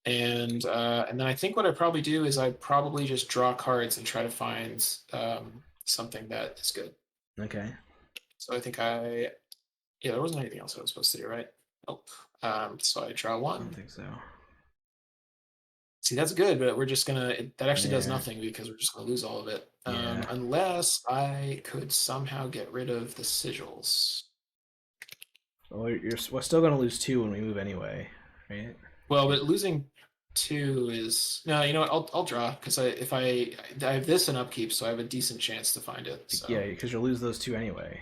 And then I think what I probably do is I probably just draw cards and try to find something that is good. Okay. So I think there wasn't anything else I was supposed to do, right? Nope. So I draw 1. I don't think so. See, that's good, but we're just gonna that actually does Yeah. nothing because we're just gonna lose all of it. Yeah. Unless I could somehow get rid of the sigils. Well, we're still gonna lose 2 when we move anyway, right? Well, but losing 2 is no. You know what? I'll draw because I have this in upkeep, so I have a decent chance to find it. Yeah, So because you'll lose those 2 anyway.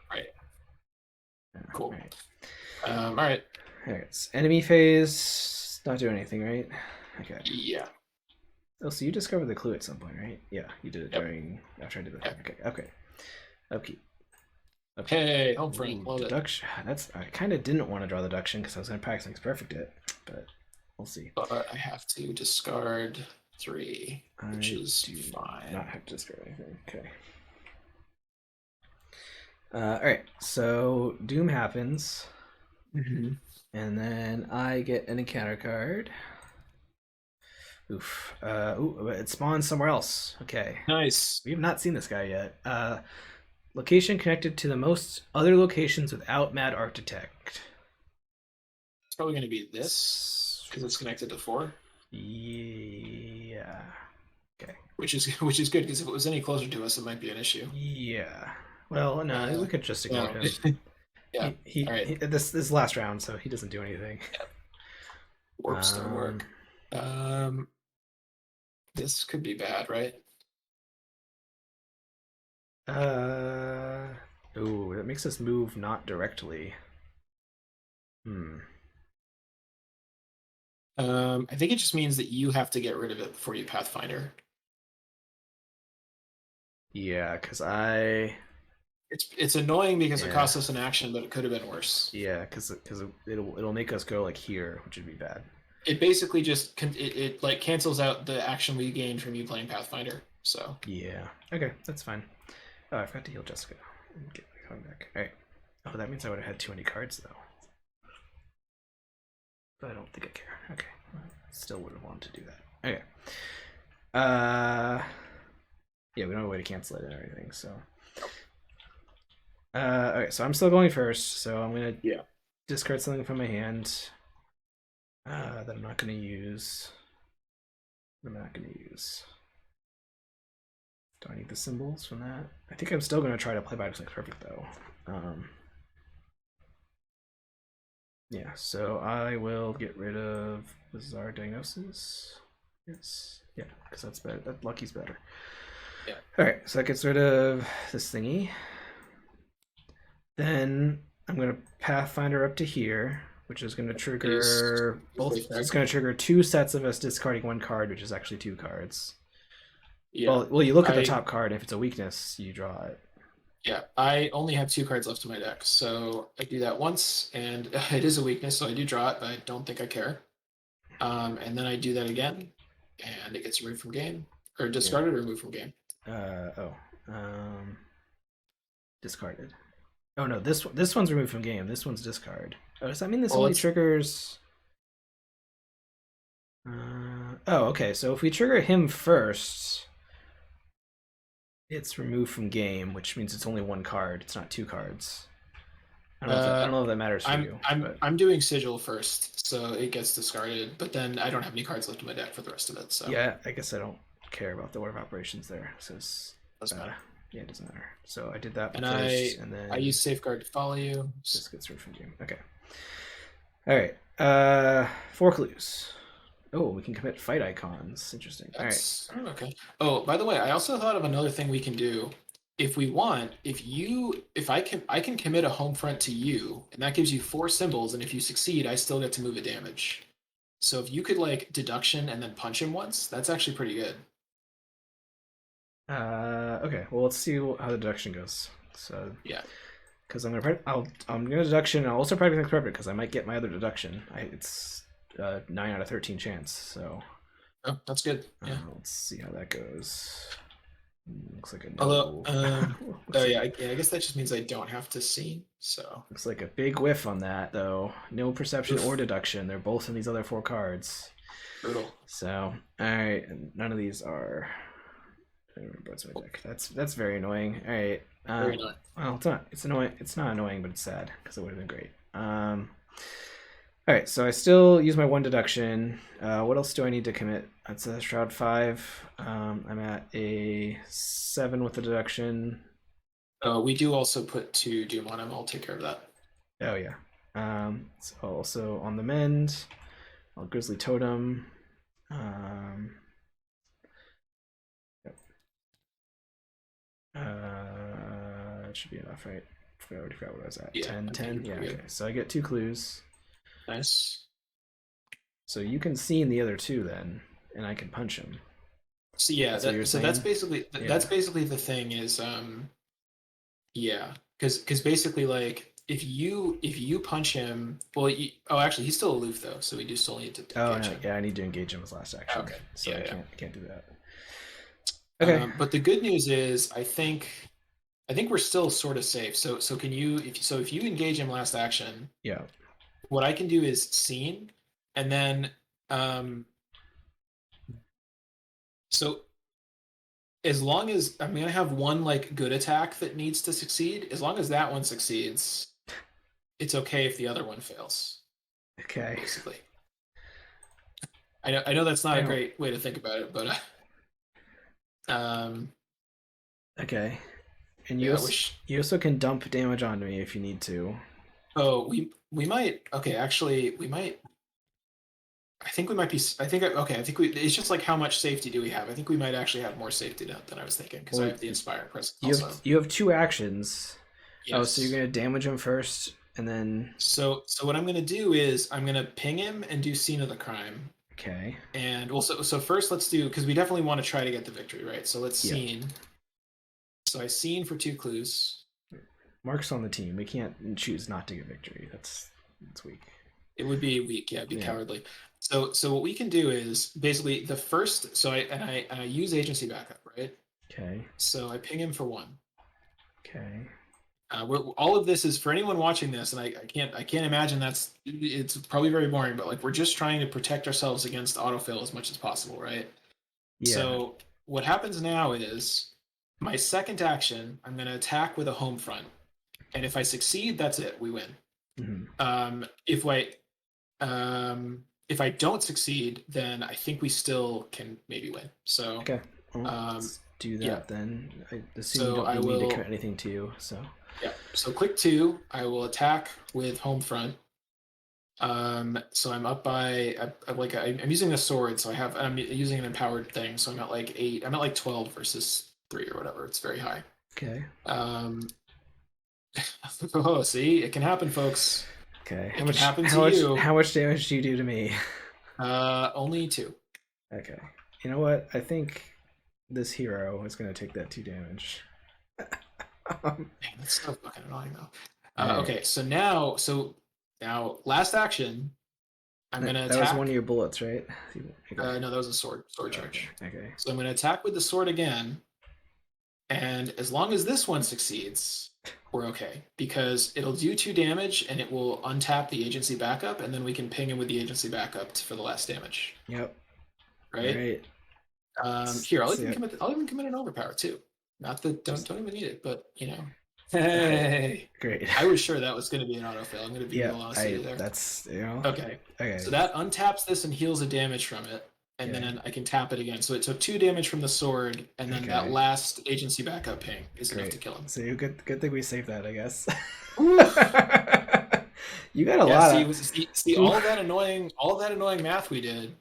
right, Yeah, cool. right. All right. All right. So enemy phase. Not doing anything, right? Okay. Yeah. Oh, so you discovered the clue at some point, right? Yeah, you did it Yep. during after I did the thing. Yep. Okay. Okay. Upkeep. Hey, home front. Ooh, Love it. deduction. That's I kind of didn't want to draw the deduction because I was gonna practice things perfect it, but we'll see. But I have to discard 3, which is do fine. not have to discard anything. Okay. All right. So Doom happens, and then I get an encounter card. Oof. Ooh, it spawns somewhere else. Okay. Nice. We have not seen this guy yet. Location connected to the most other locations without Mad Art Detect. It's probably going to be this because it's connected to 4. Yeah. Okay. Which is good because if it was any closer to us, it might be an issue. Yeah. Well, no, we could just ignore him. Yeah. All right. This last round, so he doesn't do anything. Yeah. Warps don't work. This could be bad, right? Ooh, that makes us move not directly. I think it just means that you have to get rid of it before you Pathfinder. Yeah, because it's annoying because it costs us an action, but it could have been worse. Yeah, because it'll make us go like here, which would be bad. It basically just it like cancels out the action we gained from you playing Pathfinder. So yeah, okay, that's fine. Oh, I forgot to heal Jessica. Get coming back. All right. Oh, that means I would have had too many cards though. But I don't think I care. Okay, still would have wanted to do that. Okay. Yeah, we don't have a way to cancel it or anything, so. Okay, so I'm still going first, so I'm gonna discard something from my hand that I'm not gonna use. I'm not gonna use. Do I need the symbols from that? I think I'm still gonna try to play Bible Perfect though. Yeah, so I will get rid of Bizarre Diagnosis. Yes, yeah, because that's better. That Lucky's better. Yeah. All right, so that gets rid of this thingy. Then I'm gonna Pathfinder up to here, which is gonna trigger both. It's gonna trigger 2 sets of us discarding 1 card, which is actually 2 cards. Yeah. Well, you look at the top card. If it's a weakness, you draw it. Yeah, I only have 2 cards left in my deck, so I do that once, and it is a weakness, so I do draw it, but I don't think I care. And then I do that again, and it gets removed from game, or discarded, or removed from game. Discarded. Oh no, this one's removed from game. This one's discard. Oh, does that mean this only triggers? Oh, okay. So if we trigger him first, it's removed from game, which means it's only 1 card. It's not 2 cards. I don't know if that matters for you. I'm doing Sigil first, so it gets discarded, but then I don't have any cards left in my deck for the rest of it. So yeah, I guess I don't care about the order of operations there. So doesn't matter. Yeah, it doesn't matter. So I did that and first, and then I use Safeguard to follow you. This gets removed from game. Okay. All right. 4 clues. Oh, we can commit fight icons. Interesting. All right. Okay. Oh, by the way, I also thought of another thing we can do. If we want, if I can commit a home front to you, and that gives you 4 symbols, and if you succeed, I still get to move a damage. So if you could like deduction and then punch him once, that's actually pretty good. Okay. Well, let's see how the deduction goes. So yeah, because I'm gonna deduction. I'll also probably think perfect because I might get my other deduction. It's 9 out of 13 chance. So that's good. Yeah. Let's see how that goes. Looks like a no. Although, I guess that just means I don't have to see. So looks like a big whiff on that though. No perception or deduction. They're both in these other 4 cards. Brutal. So all right, and none of these are. What's my deck? That's very annoying. All right. Very annoying. Well, it's not. It's annoying. It's not annoying, but it's sad because it would have been great. All All right, so I still use my 1 deduction. What else do I need to commit? That's a Shroud 5. I'm at a 7 with the deduction. We do also put 2 Doom on him. I'll take care of that. Oh, yeah. So also on the mend, I'll Grizzly Totem. Yep. It should be enough, right? I already forgot what I was at. Yeah, 10, I 10? think Yeah, you're okay. good. So I get 2 clues. Nice. So you can see in the other 2 then, and I can punch him. So yeah, That's what you're so that's saying? basically Yeah. that's basically the thing is yeah, because basically like if you punch him, well, actually he's still aloof though, so we do still need to Oh, engage no, him. yeah, I need to engage him as last action. Okay. So Yeah, I yeah. can't do that. Okay. But the good news is I think we're still sort of safe. So can you if you engage him last action, Yeah. what I can do is scene, and then so as long as I'm gonna have one like good attack that needs to succeed, as long as that one succeeds, it's okay if the other one fails. Okay. Basically, I know that's not I a don't. great way to think about it, but Okay. And yeah, I wish. you also can dump damage onto me if you need to. Oh, we might. Okay, actually, we might. I think we might be. I think okay. I think we. It's just like how much safety do we have? I think we might actually have more safety than I was thinking because I Well, have the Inspire presence also. you have 2 actions. Oh, so you're Yes. gonna damage him first, and then So what I'm gonna do is I'm gonna ping him and do scene of the crime. okay. And also, so first let's do because we definitely want to try to get the victory, right? So let's Yeah. scene. So I scene for 2 clues. Mark's on the team. We can't choose not to get victory. That's weak. It would be weak, yeah, it'd be Yeah. cowardly. So what we can do is basically the first. So I use agency backup, right? Okay. So I ping him for 1. Okay. All of this is for anyone watching this, and I can't imagine it's probably very boring, but like we're just trying to protect ourselves against autofill as much as possible, right? Yeah. So what happens now is my second action, I'm going to attack with a home front, and if I succeed, that's it, we win. Mm-hmm. If I don't succeed, then I think we still can maybe win. So Okay. Well, let's do that yeah. then. I assume So you don't I need me to will. commit anything to you. So Yeah. So click 2. I will attack with home front. So I'm up by I'm using a sword, so I'm using an empowered thing, so I'm at like 8. I'm at like 12 versus 3 or whatever. It's very high. okay. Oh, see, it can happen, folks. Okay. It can happen to you. How much damage do you do to me? Only 2. Okay. You know what? I think this hero is gonna take that 2 damage. Man, that's so fucking annoying though. Right. Okay, so now last action, I'm gonna attack. That was one of your bullets, right? No, that was a sword charge. Okay. So I'm gonna attack with the sword again, and as long as this one succeeds, we're okay because it'll do 2 damage and it will untap the agency backup, and then we can ping him with the agency backup for the last damage. Yep. Right. Here, I'll even commit an overpower too. Not that don't even need it, but you know. Hey, great. I was sure that was going to be an autofill. I'm going to be real honest with you there. That's Okay. Okay. So that untaps this and heals the damage from it, and then I can tap it again. So it took 2 damage from the sword, and then that last agency backup ping is enough to kill him. So good thing we saved that, I guess. You got a lot. See all of that annoying math we did.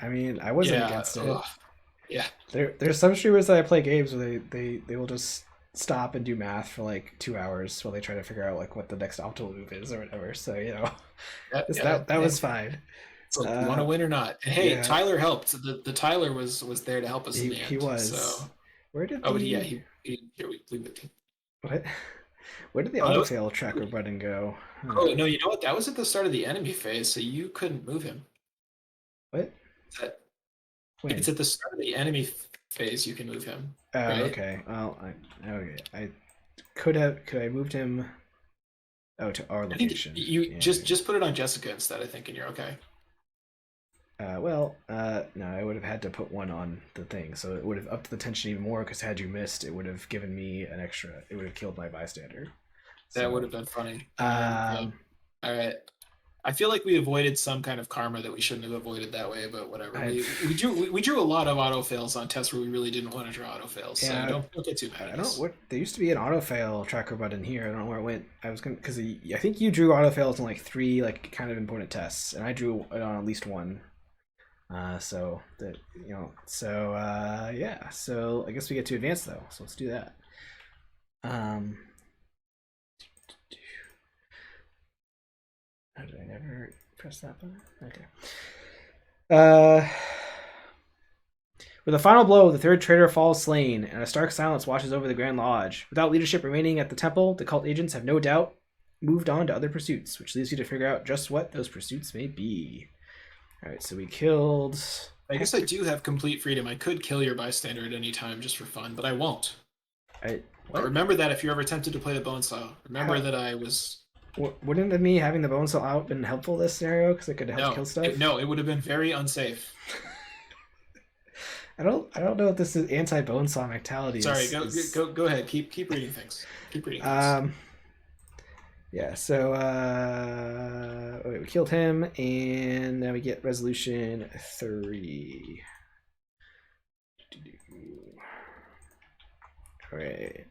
I mean, I wasn't against it. Yeah. There's some streamers that I play games where they will just stop and do math for like 2 hours while they try to figure out like what the next optimal move is or whatever. So that was fine. So you want to win or not? And hey, Tyler helped. The Tyler was there to help us in the end. He was. So. Where did here we leave it. What? Where did the autotail tracker button go? Oh no, you know what? That was at the start of the enemy phase, so you couldn't move him. What? It's at the start of the enemy phase you can move him. Oh, right? Okay. Well, I could I moved him to our location. You just put it on Jessica instead, I think, and you're okay. No, I would have had to put 1 on the thing, so it would have upped the tension even more. Because had you missed, it would have given me an extra. It would have killed my bystander. That would have been funny. All right. I feel like we avoided some kind of karma that we shouldn't have avoided that way, but whatever. I, We drew a lot of auto fails on tests where we really didn't want to draw auto fails, so yeah, don't get too mad I at don't us. what there used to be an auto fail tracker button here. I don't know where it went. I was gonna because I think you drew auto fails on like 3 like kind of important tests, and I drew it on at least one. So that yeah. So I guess we get to advance though. So let's do that. How did I never press that button? Okay. With a final blow, the third traitor falls slain, and a stark silence washes over the Grand Lodge. Without leadership remaining at the temple, the cult agents have no doubt moved on to other pursuits, which leaves you to figure out just what those pursuits may be. All right, so we killed. I guess I do have complete freedom. I could kill your bystander at any time just for fun, but I won't. But remember that if you're ever tempted to play the bone saw, remember that I was. Wouldn't me having the bone saw out been helpful this scenario because it could help kill stuff? No, it would have been very unsafe. I don't know if this is anti-bone saw mentality. Sorry, go ahead. Keep reading things. Keep reading things. Yeah, so we killed him, and now we get resolution 3. All right.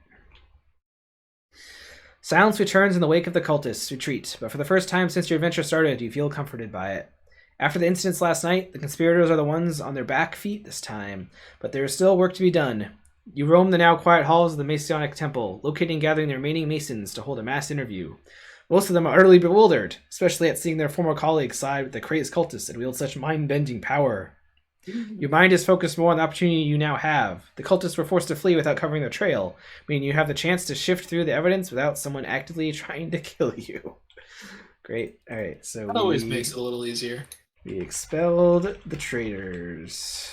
Silence returns in the wake of the cultists' retreat, but for the first time since your adventure started, you feel comforted by it. After the incidents last night, the conspirators are the ones on their back feet this time, but there is still work to be done. You roam the now quiet halls of the Masonic Temple, locating and gathering the remaining Masons to hold a mass interview. Most of them are utterly bewildered, especially at seeing their former colleagues side with the crazed cultists and wield such mind-bending power. Your mind is focused more on the opportunity you now have. The cultists were forced to flee without covering their trail, meaning you have the chance to shift through the evidence without someone actively trying to kill you. Great. All right, so that always makes it a little easier. We expelled the traitors.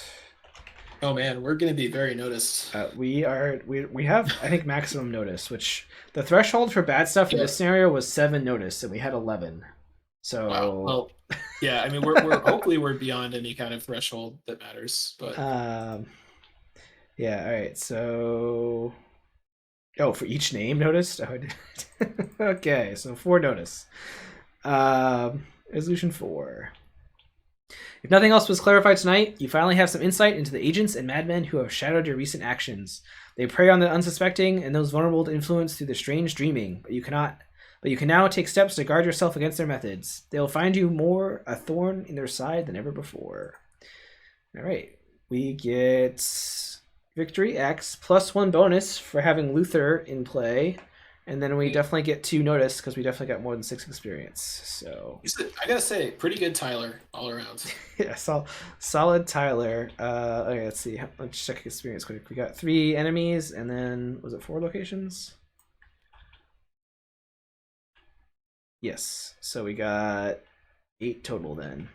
Oh man, we're going to be very noticed. We have I think maximum notice, which the threshold for bad stuff in this scenario was 7 notice, and we had 11. So wow. Well, yeah, I mean we're hopefully we're beyond any kind of threshold that matters, but yeah, all right. So for each name noticed? Oh, okay, so 4 notice. Resolution 4. If nothing else was clarified tonight, you finally have some insight into the agents and madmen who have shadowed your recent actions. They prey on the unsuspecting and those vulnerable to influence through the strange dreaming, but you can now take steps to guard yourself against their methods. They will find you more a thorn in their side than ever before. All right, we get Victory X plus 1 bonus for having Luther in play. And then we definitely get 2 notice because we definitely got more than 6 experience. So I gotta say, pretty good Tyler all around. Yeah, solid Tyler. Okay, let's see. Let's check experience quick. We got 3 enemies, and then was it 4 locations? Yes. So we got 8 total then.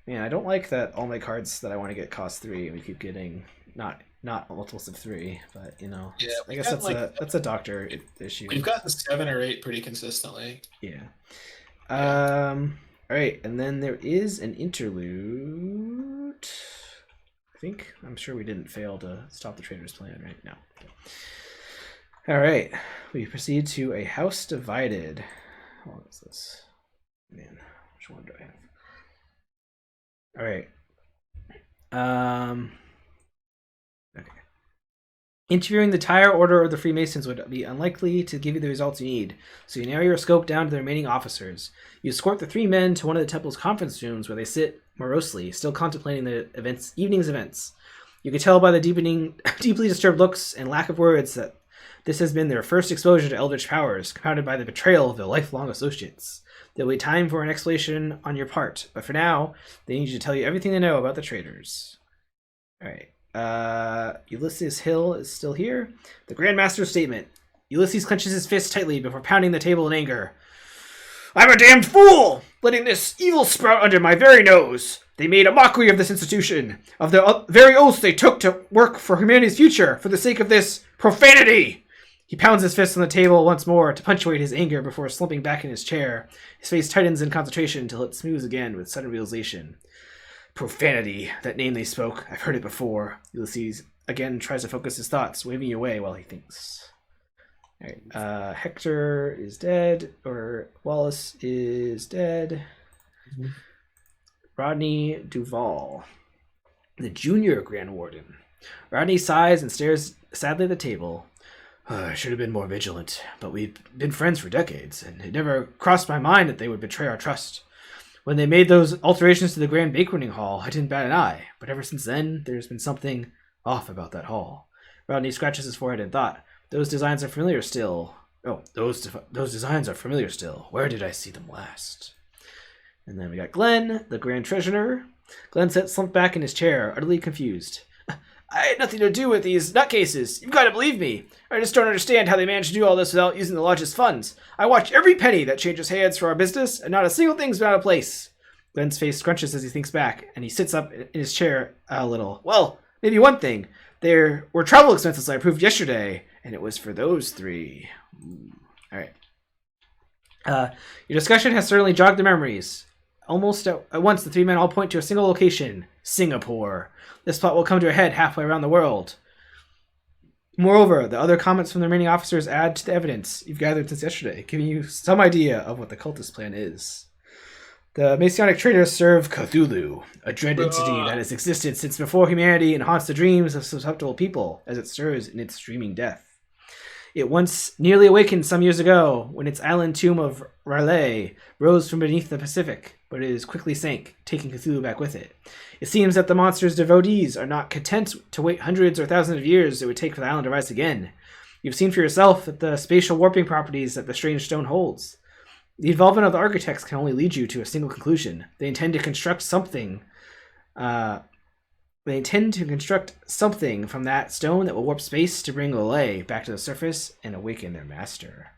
Man, I don't like that all my cards that I want to get cost 3, and we keep getting not multiples of 3, but yeah, I guess that's a doctor issue. We've gotten 7 or 8 pretty consistently. Yeah. All right, and then there is an interlude. I'm sure we didn't fail to stop the traitors' plan, right? No. All right, we proceed to a house divided. What is this? Man, which one do I have? All right. Okay. Interviewing the entire order of the Freemasons would be unlikely to give you the results you need, so you narrow your scope down to the remaining officers. You escort the 3 men to one of the temple's conference rooms where they sit morosely, still contemplating the evening's events. You can tell by the deeply disturbed looks and lack of words that this has been their first exposure to eldritch powers, compounded by the betrayal of their lifelong associates. There will be time for an explanation on your part, but for now, they need you to tell you everything they know about the traitors. All right. Ulysses Hill is still here. The Grand Master's statement. Ulysses clenches his fist tightly before pounding the table in anger. I'm a damned fool! Letting this evil sprout under my very nose. They made a mockery of this institution, of the very oaths they took to work for humanity's future, for the sake of this profanity! He pounds his fist on the table once more to punctuate his anger before slumping back in his chair. His face tightens in concentration until it smooths again with sudden realization. Profanity, that name they spoke. I've heard it before. Ulysses again tries to focus his thoughts, waving away while he thinks. All right. Hector is dead, or Wallace is dead. Mhm. Rodney Duval, the junior Grand Warden. Rodney sighs and stares sadly at the table. I should have been more vigilant, but we've been friends for decades, and it never crossed my mind that they would betray our trust. When they made those alterations to the Grand Banqueting Hall, I didn't bat an eye, but ever since then, there's been something off about that hall. Rodney scratches his forehead in thought. Those designs are familiar still. Oh, those designs are familiar still. Where did I see them last? And then we got Glenn, the Grand Treasurer. Glenn slumped back in his chair, utterly confused. I had nothing to do with these nutcases. You've got to believe me. I just don't understand how they managed to do all this without using the lodge's funds. I watch every penny that changes hands for our business, and not a single thing's been out of place. Glenn's face scrunches as he thinks back, and he sits up in his chair a little. Well, maybe one thing. There were travel expenses I approved yesterday, and it was for those three. All right. Your discussion has certainly jogged the memories. Almost at once, the three men all point to a single location, Singapore. This plot will come to a head halfway around the world. Moreover, the other comments from the remaining officers add to the evidence you've gathered since yesterday, giving you some idea of what the cultist plan is. The Masonic traitors serve Cthulhu, a dread entity that has existed since before humanity and haunts the dreams of susceptible people as it stirs in its dreaming death. It once nearly awakened some years ago when its island tomb of Raleigh rose from beneath the Pacific, but it quickly sank, taking Cthulhu back with it. It seems that the monster's devotees are not content to wait hundreds or thousands of years it would take for the island to rise again. You've seen for yourself that the spatial warping properties that the strange stone holds. The involvement of the architects can only lead you to a single conclusion. They intend to construct something from that stone that will warp space to bring Lele back to the surface and awaken their master.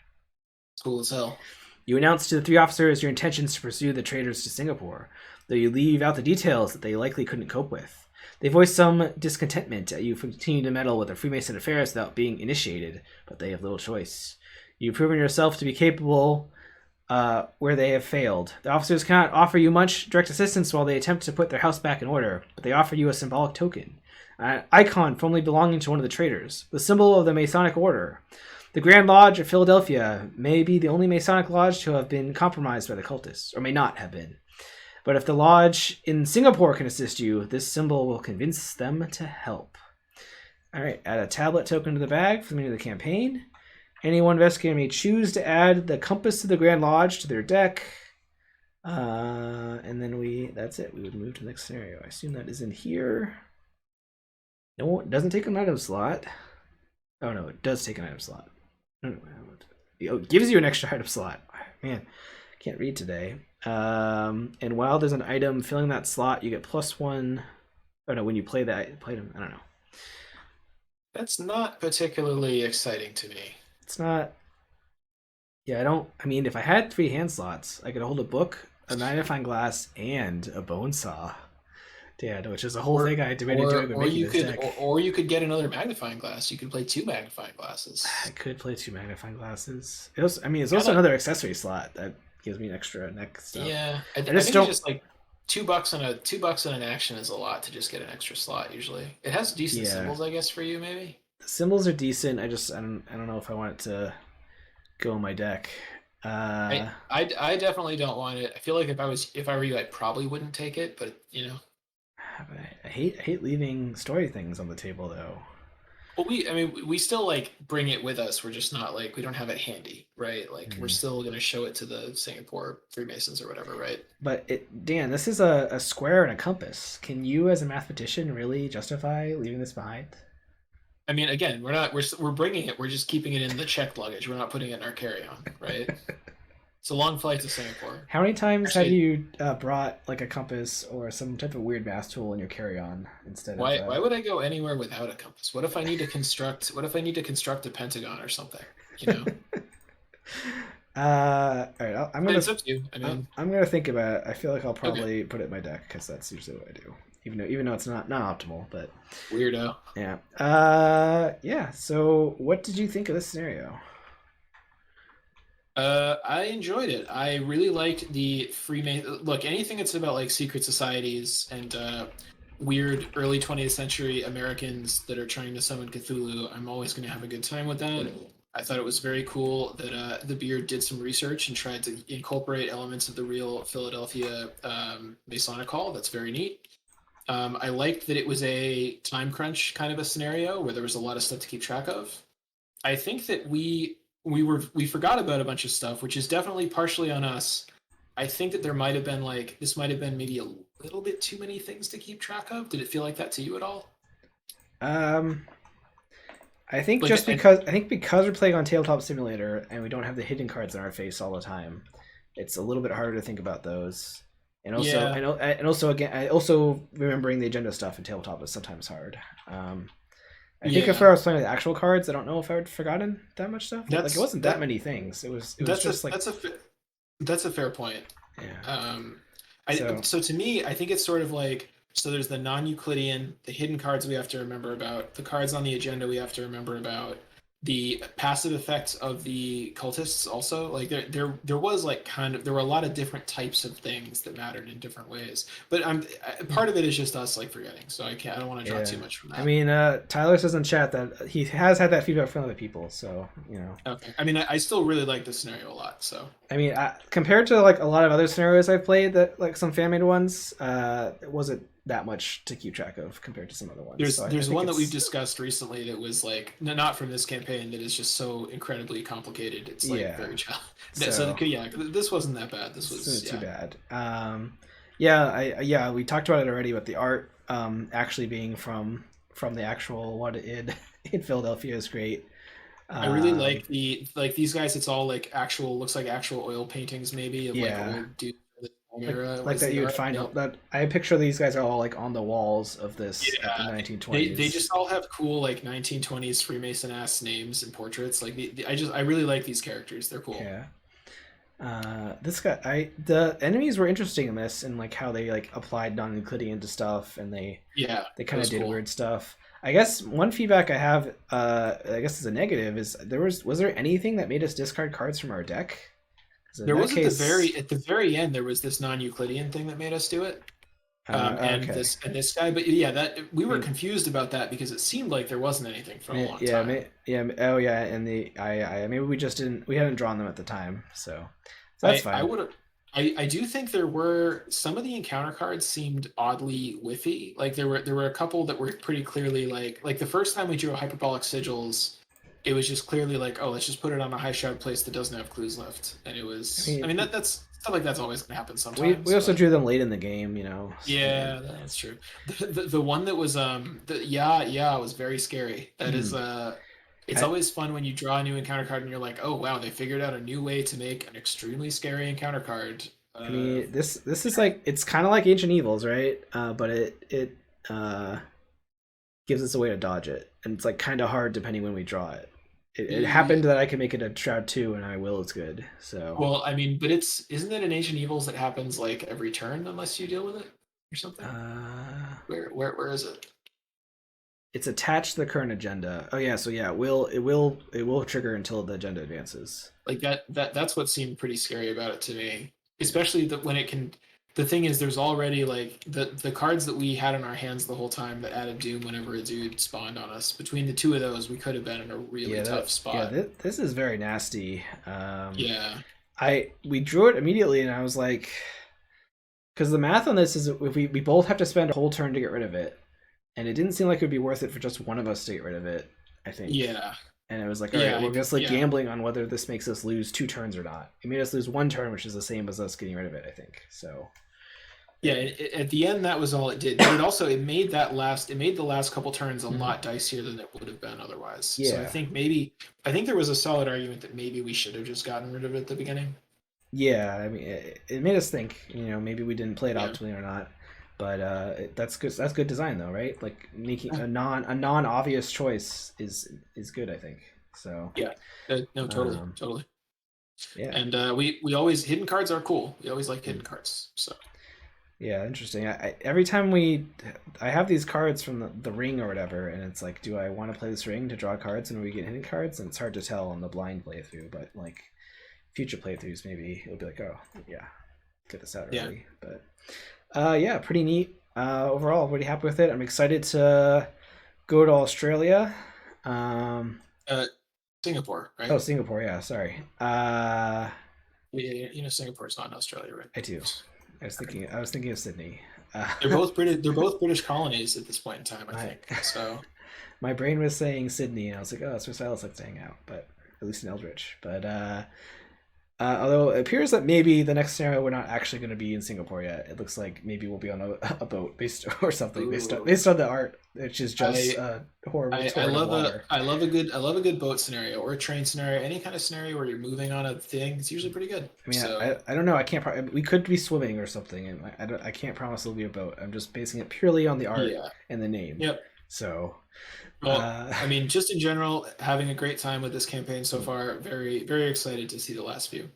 It's cool as hell. You announce to the three officers your intentions to pursue the traitors to Singapore, though you leave out the details that they likely couldn't cope with. They voice some discontentment at you for continuing to meddle with their Freemason affairs without being initiated, but they have little choice. You've proven yourself to be capable where they have failed. The officers cannot offer you much direct assistance while they attempt to put their house back in order, but they offer you a symbolic token, an icon formerly belonging to one of the traitors, the symbol of the Masonic Order. The Grand Lodge of Philadelphia may be the only Masonic lodge to have been compromised by the cultists, or may not have been. But if the lodge in Singapore can assist you, this symbol will convince them to help. All right, add a tablet token to the bag for the beginning of the campaign. Any one investigator may choose to add the compass of the Grand Lodge to their deck. And then that's it. We would move to the next scenario. I assume that is in here. No, it doesn't take an item slot. Oh, no, it does take an item slot. It gives you an extra item slot. Man, can't read today. And while there's an item filling that slot, you get +1. Oh, no, when you play that item, I don't know. That's not particularly exciting to me. It's not. Yeah, I mean, if I had 3 hand slots, I could hold a book, a magnifying glass, and a bone saw. Yeah, which is a whole thing I debated doing with making this deck. Or you could get another magnifying glass. You could play 2 magnifying glasses. I could play 2 magnifying glasses. It's also another accessory slot that gives me an extra neck stuff. Yeah, I think it's just like $2 on an action is a lot to just get an extra slot. Usually, it has decent symbols, I guess, for you maybe. The symbols are decent. I don't know if I want it to go in my deck. I definitely don't want it. I feel like if I were you, I probably wouldn't take it. But you know, I hate leaving story things on the table though. Well, we still like bring it with us. We're just not like, we don't have it handy, right? Like we're still gonna show it to the Singapore Freemasons or whatever, right? But Dan, this is a square and a compass. Can you, as a mathematician, really justify leaving this behind? I mean, again, we're bringing it. We're just keeping it in the checked luggage. We're not putting it in our carry-on, right? It's a long flight to Singapore. How many times have you brought like a compass or some type of weird math tool in your carry-on instead? Why would I go anywhere without a compass? What if I need to construct? What if I need to construct a pentagon or something? You know. All right, It's up to you. I mean, I'm gonna think about it. I feel like I'll probably put it in my deck because that's usually what I do. Even though it's not optimal, but weirdo. Yeah. Yeah. So, what did you think of this scenario? I enjoyed it. I really liked the Freemason. Look, anything that's about like secret societies and weird early 20th century Americans that are trying to summon Cthulhu, I'm always going to have a good time with that. I thought it was very cool that the beard did some research and tried to incorporate elements of the real Philadelphia Masonic Hall. That's very neat. I liked that it was a time crunch kind of a scenario where there was a lot of stuff to keep track of. I think that we forgot about a bunch of stuff, which is definitely partially on us. I think that there might have been like this might have been maybe a little bit too many things to keep track of. Did it feel like that to you at all? Um, I think Like, just because we're playing on Tabletop Simulator and we don't have the hidden cards in our face all the time, it's a little bit harder to think about those. And also, yeah, again, I also remembering the agenda stuff in Tabletop is sometimes hard. I think if yeah. I was playing with actual cards, I don't know if I would have forgotten that much stuff. Like it That's wasn't that that many things. It was that's a just like that's a fair point. yeah. Um, So so to me, I think it's sort of like so there's the non-Euclidean, the hidden cards we have to remember about, the cards on the agenda we have to remember about, the passive effects of the cultists also. Like there was like kind of there were a lot of different types of things that mattered in different ways. But part of it is just us like forgetting. So I don't want to draw yeah. too much from I that. mean, Tyler says in chat that he has had that feedback from other people. So you know. Okay. I mean, I still really like this scenario a lot. So I mean, compared to like a lot of other scenarios I've played, that like some fan made ones, it wasn't that much to keep track of compared to some other ones. So I there's think one that we've it's discussed recently that was like not from this campaign that is just so incredibly complicated. It's like yeah. very challenging. So So yeah, this wasn't that bad. This this was isn't too yeah. bad. Yeah, we talked about it already, but the art actually being from the actual what in Philadelphia is great. I really Um, like the like these guys. It's all like actual looks like actual oil paintings maybe of like yeah, old dudes of the time era like was that the you would art. find Yep. that I picture these guys are all like on the walls of this like in Yeah, the nineteen they twenties. just all have cool like 1920s Freemason ass names and portraits. Like I really like these characters. They're cool. Yeah. This guy, the enemies were interesting in this, and like how they like applied non-Euclidean to stuff, and Yeah, they that kind of was did cool. weird stuff. I guess one feedback I have, I guess is a negative, is was there anything that made us discard cards from our deck? Because in There that was case, at the very end there was this non-Euclidean thing that made us do it. okay. And this guy, but yeah, that we I were mean, confused about that because it seemed like there wasn't anything for a long time. oh yeah, and maybe we just didn't, we hadn't drawn them at the time, so that's I fine. would I do think there were some of the encounter cards seemed oddly whiffy. Like there were a couple that were pretty clearly like the first time we drew hyperbolic sigils, it was just clearly like, oh, let's just put it on a high shroud place that doesn't have clues left. And it I was I mean, mean that's stuff like that's always gonna happen we sometimes, also but drew them late in the game, yeah, that's true. The one that was yeah was very scary. That is it's I, always fun when you draw a new encounter card and you're like, oh wow, they figured out a new way to make an extremely scary encounter card. I mean, this is like it's kind of like Ancient Evils, right? But it gives us a way to dodge it, and it's like kind of hard depending when we draw it. It Yeah, happened that I can make it a Shroud 2, and I will is good. So well, I mean, but it's isn't it an Ancient Evils that happens like every turn unless you deal with it or something? uh, Where is it? it's attached to the current agenda. Oh yeah, so yeah, it will trigger until the agenda advances. Like that's what seemed pretty scary about it to me, especially that when it can. The thing is, there's already like the cards that we had in our hands the whole time that added doom whenever a dude spawned on us. Between the two of those, we could have been in a really tough spot. This is very nasty. Yeah, I we drew it immediately, and I was like, because the math on this is if we both have to spend a whole turn to get rid of it, and it didn't seem like it would be worth it for just one of us to get rid of it. I think, yeah, and it was like, all right, yeah, we're just like yeah. gambling on whether this makes us lose two turns or not. It made us lose one turn, which is the same as us getting rid of it. I think so. Yeah, at the end, that was all it did. But it also it made the last couple turns a Mhm. lot dicier than it would have been otherwise. So Yeah, I think there was a solid argument that maybe we should have just gotten rid of it at the beginning. yeah. I mean, it made us think. Maybe we didn't play it Yeah, optimally or not. But that's good. That's good design, though, right? Like making a non obvious choice is good. I think so. yeah. No, totally, Um, totally. yeah, And we always hidden cards are cool. We always like hidden Mm. cards. So Yeah, interesting. Every time I have these cards from the ring or whatever, and it's like, do I want to play this ring to draw cards and we get hidden cards? And it's hard to tell on the blind playthrough, but like future playthroughs, maybe it'll be like, oh yeah, get this out yeah. early. But yeah, pretty neat. Overall, pretty happy with it. I'm excited to go to Australia. Um, Uh, Singapore, right? Oh, Singapore. Yeah, sorry. Yeah, Singapore's not in Australia, right? I do. I was thinking of Sydney. They're both British. They're both British colonies at this point in time, I my think. So my brain was saying Sydney, and I was like, oh, that's where Silas likes to hang out, but at least in Eldritch. But although it appears that maybe the next scenario we're not actually going to be in Singapore yet. It looks like maybe we'll be on a boat based or something based on the art, which is just a horrible torrent of water. I love a good boat scenario or a train scenario. Any kind of scenario where you're moving on a thing, it's usually pretty good. I mean, So I don't know. I can't. We could be swimming or something, and I can't promise it'll be a boat. I'm just basing it purely on the art yeah, and the name. yep. So, Well, I mean, just in general, having a great time with this campaign so far. Very, very excited to see the last few.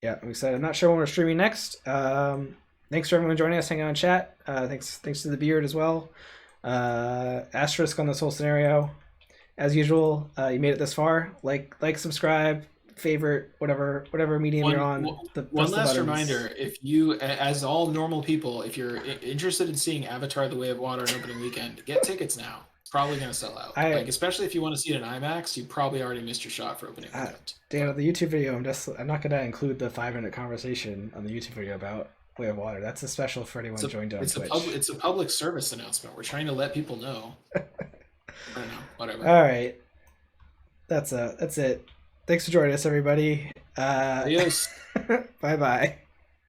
yeah, I'm excited. I'm not sure when we're streaming next. Thanks for everyone joining us, hanging out in chat. Thanks to the beard as well. Asterisk on this whole scenario, as usual. You made it this far. Like, subscribe, favorite, whatever medium you're on. One last reminder: if you, as all normal people, if you're interested in seeing Avatar: The Way of Water on opening weekend, get tickets now. It's probably going to sell out. Especially if you want to see it in IMAX, you probably already missed your shot for opening weekend. Dan, the YouTube video, I'm not going to include the 5-minute conversation on the YouTube video about Way of Water. That's a special for anyone joined on Twitch. It's a public service announcement. We're trying to let people know. I don't know. Whatever. All right. That's it. Thanks for joining us, everybody. Adios. Bye-bye.